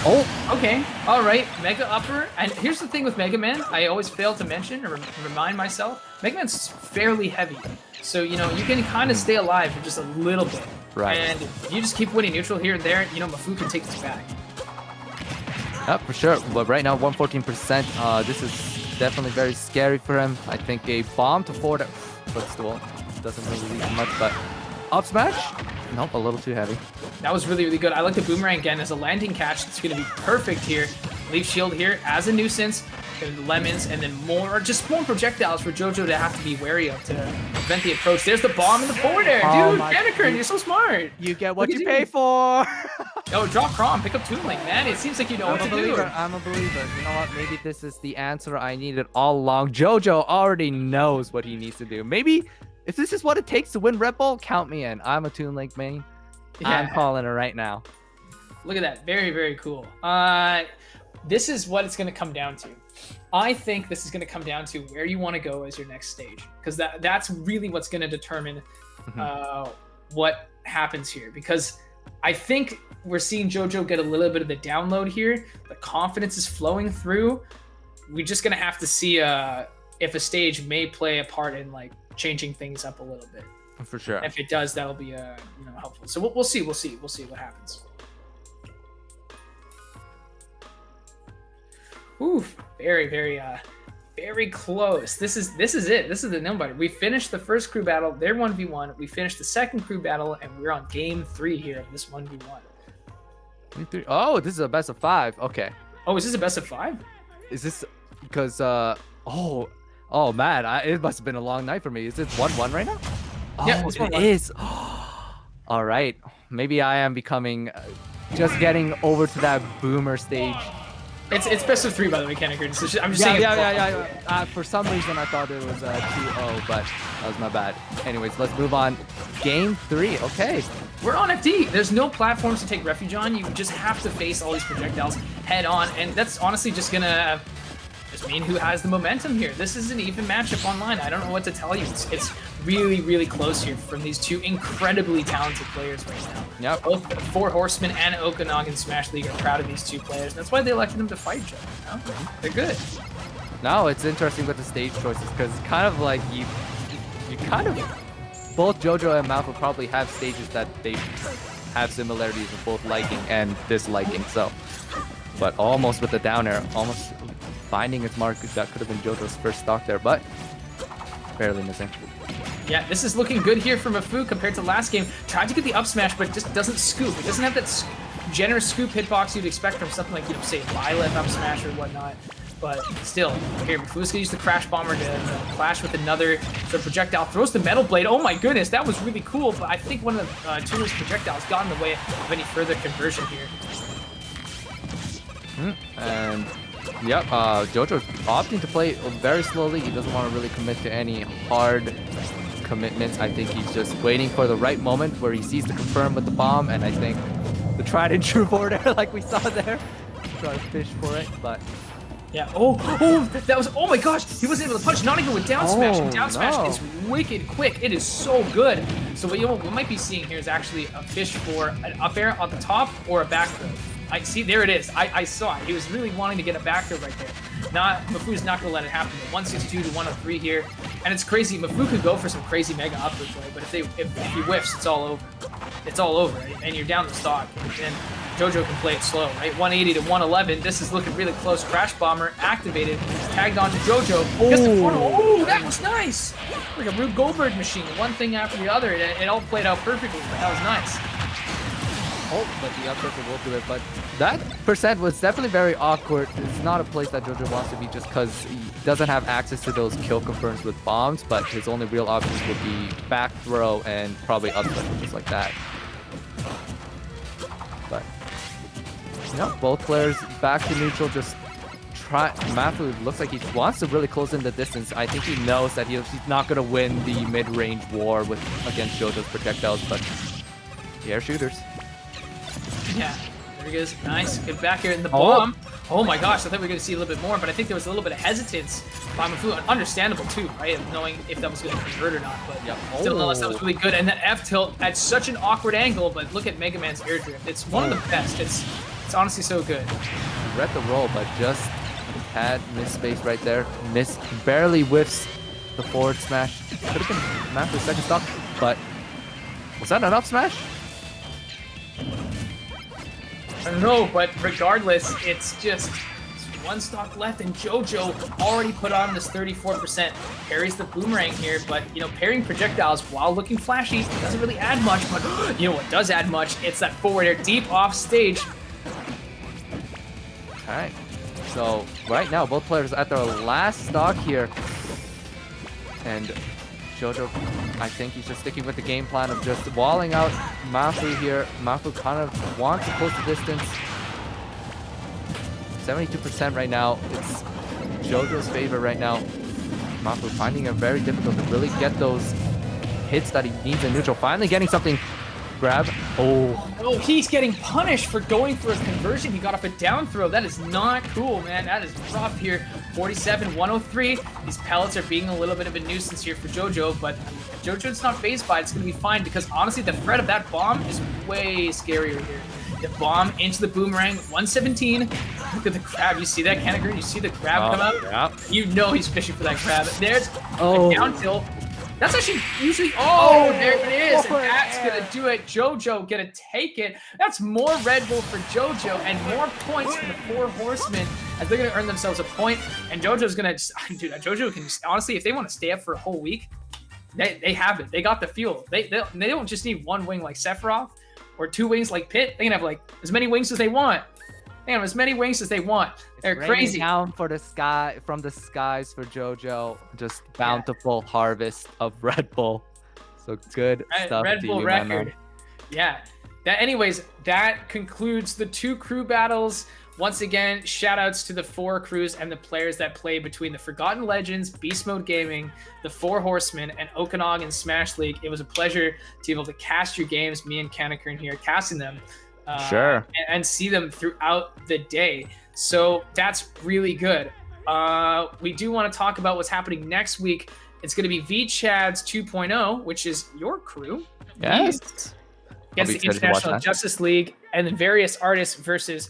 Oh, okay, all right, Mega Upper. And here's the thing with Mega Man, I always fail to mention or remind myself, Mega Man's fairly heavy, so you can kind of stay alive for just a little bit. Right. And if you just keep winning neutral here and there, Mafu can take this back. Yeah, for sure. But right now, 114%. This is definitely very scary for him. I think a bomb to forward footstool doesn't really leave much, but up smash? Nope, a little too heavy. That was really, really good. I like the boomerang again as a landing catch. It's going to be perfect here. Leaf shield here as a nuisance. And lemons, and then more projectiles for JoJo to have to be wary of to prevent the approach. There's the bomb in the forward air, dude. Danikern, you're so smart. You get what you pay for. Oh, drop Crom, pick up Toon Link, man. It seems like you know what to do. I'm a believer. You know what? Maybe this is the answer I needed all along. JoJo already knows what he needs to do. Maybe if this is what it takes to win Red Bull, count me in. I'm a Toon Link main. Yeah. I'm calling it right now. Look at that. Very, very cool. This is what it's going to come down to. I think this is going to come down to where you want to go as your next stage, because that's really what's going to determine what happens here. Because I think we're seeing JoJo get a little bit of the download here. The confidence is flowing through. We're just going to have to see if a stage may play a part in like changing things up a little bit. For sure. If it does, that'll be helpful. So we'll see. We'll see what happens. Oof, very, very, very close. This is it. This is the nobody. We finished the first crew battle. They're 1v1. We finished the second crew battle, and we're on game 3 here of this 1v1. Oh, this is a best of 5. Okay. Oh, is this a best of 5? Is this because oh man, it must have been a long night for me. Is it 1-1 right now? Yeah, it is. All right, maybe I am becoming just getting over to that boomer stage. It's best of 3, by the way, Danikern. I'm just saying. Yeah. For some reason, I thought it was 2-0, but that was my bad. Anyways, let's move on. Game 3. Okay. We're on FD. There's no platforms to take refuge on. You just have to face all these projectiles head on, and that's honestly just gonna mean who has the momentum here. This is an even matchup online. I don't know what to tell you. It's really, really close here from these two incredibly talented players right now. Yep. Both Four Horsemen and Okanagan Smash League are proud of these two players. That's why they elected them to fight each other. You know? They're good. No, it's interesting with the stage choices because kind of like you kind of both JoJo and Mouth will probably have stages that they have similarities of both liking and disliking. So, but almost with the down air, almost finding its mark. That could have been JoJo's first stock there, but barely missing. Yeah, this is looking good here for Mafu compared to last game. Tried to get the up smash, but it just doesn't scoop. It doesn't have that generous scoop hitbox you'd expect from something like, say, Violet up smash or whatnot. But still, here, Mafu's gonna use the Crash Bomber to clash with another sort of projectile. Throws the Metal Blade. Oh my goodness, that was really cool, but I think one of the Tuner's projectiles got in the way of any further conversion here. And yep, JoJo opting to play very slowly. He doesn't want to really commit to any hard commitments. I think he's just waiting for the right moment where he sees the confirm with the bomb, and I think the tried and true forward air like we saw there. Try to fish for it, but yeah. Oh, that was, oh my gosh, he wasn't able to punch, not even with down smash. And down smash is wicked quick. It is so good. So what we might be seeing here is actually a fish for an up air on the top or a back throw. I see, there it is. I saw it. He was really wanting to get a back throw right there. Mafu's not gonna let it happen. 162 to 103 here. And it's crazy. Mafu could go for some crazy mega upward play, but if he whiffs, it's all over. It's all over, right? And you're down the stock. And JoJo can play it slow, right? 180 to 111. This is looking really close. Crash Bomber activated, tagged onto JoJo. Oh, that was nice! Like a Rube Goldberg machine. One thing after the other. It all played out perfectly, but that was nice. Oh, but the up circle will do it. But that percent was definitely very awkward. It's not a place that JoJo wants to be just because he doesn't have access to those kill confirms with bombs, but his only real options would be back throw and probably up circle just like that. But no, both players back to neutral, just try. Mafu looks like he wants to really close in the distance. I think he knows that he's not going to win the mid-range war against JoJo's projectiles, but the air shooters. Yeah, there he goes. Nice. Good back here in the bomb. Oh my gosh, I thought we were going to see a little bit more, but I think there was a little bit of hesitance by Mafu. Understandable too, right? Knowing if that was going to convert or not, but still, nonetheless, that was really good. And that F tilt at such an awkward angle, but look at Mega Man's air drift. It's one of the best. It's honestly so good. Read the roll, but just had missed space right there. Barely whiffs the forward smash. Could have been Mafu's second stock, but was that an up smash? I don't know, but regardless, it's just one stock left, and JoJo already put on this 34%. Parries the boomerang here, but parrying projectiles while looking flashy doesn't really add much. But you know what does add much? It's that forward air deep off stage. All right. So right now, both players at their last stock here, and JoJo, I think he's just sticking with the game plan of just walling out Mafu here. Mafu kind of wants to close the distance. 72% right now. It's JoJo's favor right now. Mafu finding it very difficult to really get those hits that he needs in neutral. Finally getting something. Grab. Oh, he's getting punished for going for a conversion. He got off a down throw. That is not cool, man. That is rough here. 47, 103. These pellets are being a little bit of a nuisance here for JoJo, but if JoJo's not phased by it, it's going to be fine because honestly, the threat of that bomb is way scarier here. The bomb into the boomerang, 117. Look at the grab. You see that, Kanagrin? You see the grab come out? Yeah. You know he's fishing for that grab. There's a down tilt. That's actually usually, there it is. And that's going to do it. JoJo going to take it. That's more Red Bull for JoJo and more points for the Four Horsemen as they're going to earn themselves a point. And JoJo's going to, dude, JoJo can just, honestly, if they want to stay up for a whole week, they have it. They got the fuel. They don't just need one wing like Sephiroth or two wings like Pit. They can have like as many wings as they want. They can have as many wings as they want. They're crazy. Down for the sky, from the skies for JoJo. Just bountiful harvest of Red Bull. So good stuff. Red Bull record. Yeah. Anyways, that concludes the 2 crew battles. Once again, shout outs to the 4 crews and the players that play between the Forgotten Legends, Beast Mode Gaming, the Four Horsemen, and Okanagan Smash League. It was a pleasure to be able to cast your games, me and Kanakern here, casting them. Sure. And see them throughout the day. So that's really good. We do want to talk about what's happening next week. It's going to be VChads 2.0, which is your crew. Yes. Against the International Justice League, and then various artists versus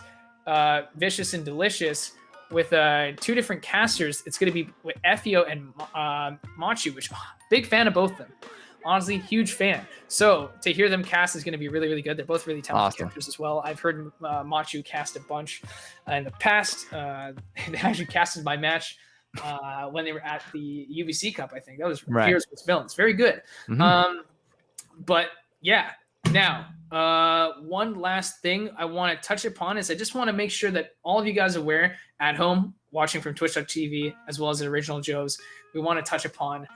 Vicious and Delicious with 2 different casters. It's going to be with Effio and Machi, which big fan of both of them. Honestly, huge fan. So to hear them cast is going to be really, really good. They're both really talented characters as well. I've heard Machu cast a bunch in the past. They actually casted my match when they were at the UBC Cup, I think. That was Heroes vs. Villains. Very good. Mm-hmm. But yeah, now, one last thing I want to touch upon is I just want to make sure that all of you guys are aware at home, watching from twitch.tv, as well as the Original Joes, we want to touch upon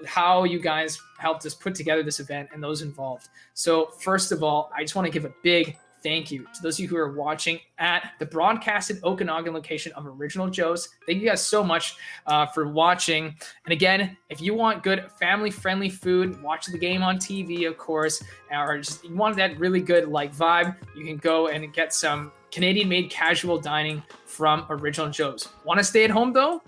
how you guys helped us put together this event and those involved. So first of all, I just want to give a big thank you to those of you who are watching at the broadcasted Okanagan location of Original Joe's. Thank you guys so much for watching. And again, if you want good family-friendly food, watch the game on TV, of course, or just you want that really good like vibe, you can go and get some Canadian-made casual dining from Original Joe's. Want to stay at home though?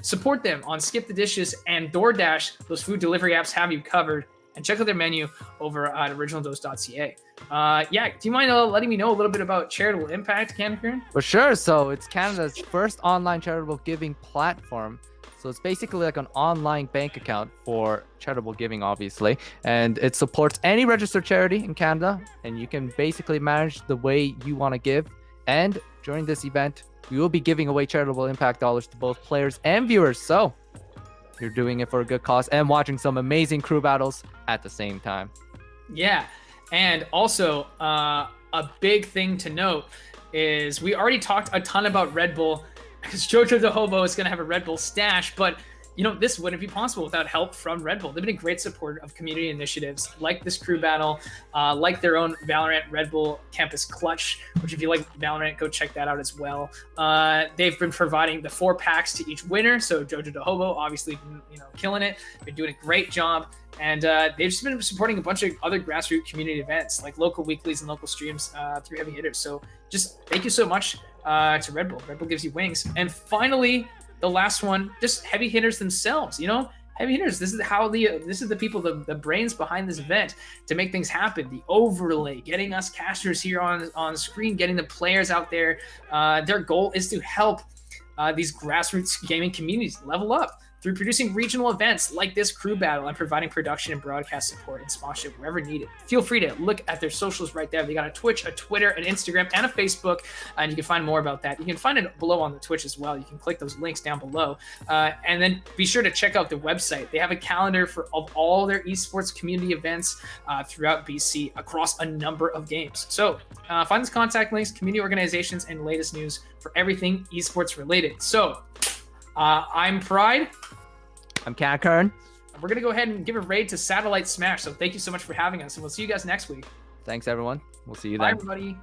Support them on Skip the Dishes and DoorDash. Those food delivery apps have you covered. And check out their menu over at originaldose.ca. Do you mind letting me know a little bit about Charitable Impact, Kanakern? For sure. So it's Canada's first online charitable giving platform. So it's basically like an online bank account for charitable giving, obviously. And it supports any registered charity in Canada. And you can basically manage the way you want to give. And during this event, we will be giving away charitable impact dollars to both players and viewers. So you're doing it for a good cause and watching some amazing crew battles at the same time. Yeah. And also, a big thing to note is we already talked a ton about Red Bull because Jojo the Hobo is going to have a Red Bull stash, but this wouldn't be possible without help from Red Bull. They've been a great supporter of community initiatives like this crew battle, like their own Valorant Red Bull Campus Clutch, which if you like Valorant, go check that out as well. They've been providing the 4 packs to each winner. So Jojo the Hobo, obviously, killing it. Been doing a great job. And they've just been supporting a bunch of other grassroots community events like local weeklies and local streams through Heavy Hitters. So just thank you so much to Red Bull. Red Bull gives you wings. And finally, the last one, just Heavy Hitters themselves. Heavy Hitters, this is the people, the brains behind this event to make things happen. The overlay, getting us casters here on screen, getting the players out there. Their goal is to help these grassroots gaming communities level up. through producing regional events like this crew battle and providing production and broadcast support and sponsorship wherever needed. Feel free to look at their socials right there. They got a Twitch, a Twitter, an Instagram, and a Facebook, and you can find more about that. You can find it below on the Twitch as well. You can click those links down below. And then be sure to check out the website. They have a calendar of all their esports community events throughout BC across a number of games. So find those contact links, community organizations, and latest news for everything esports related. So I'm Pride. I'm Catkern. We're going to go ahead and give a raid to Satellite Smash. So thank you so much for having us, and we'll see you guys next week. Thanks, everyone. We'll see you Bye, then. everybody.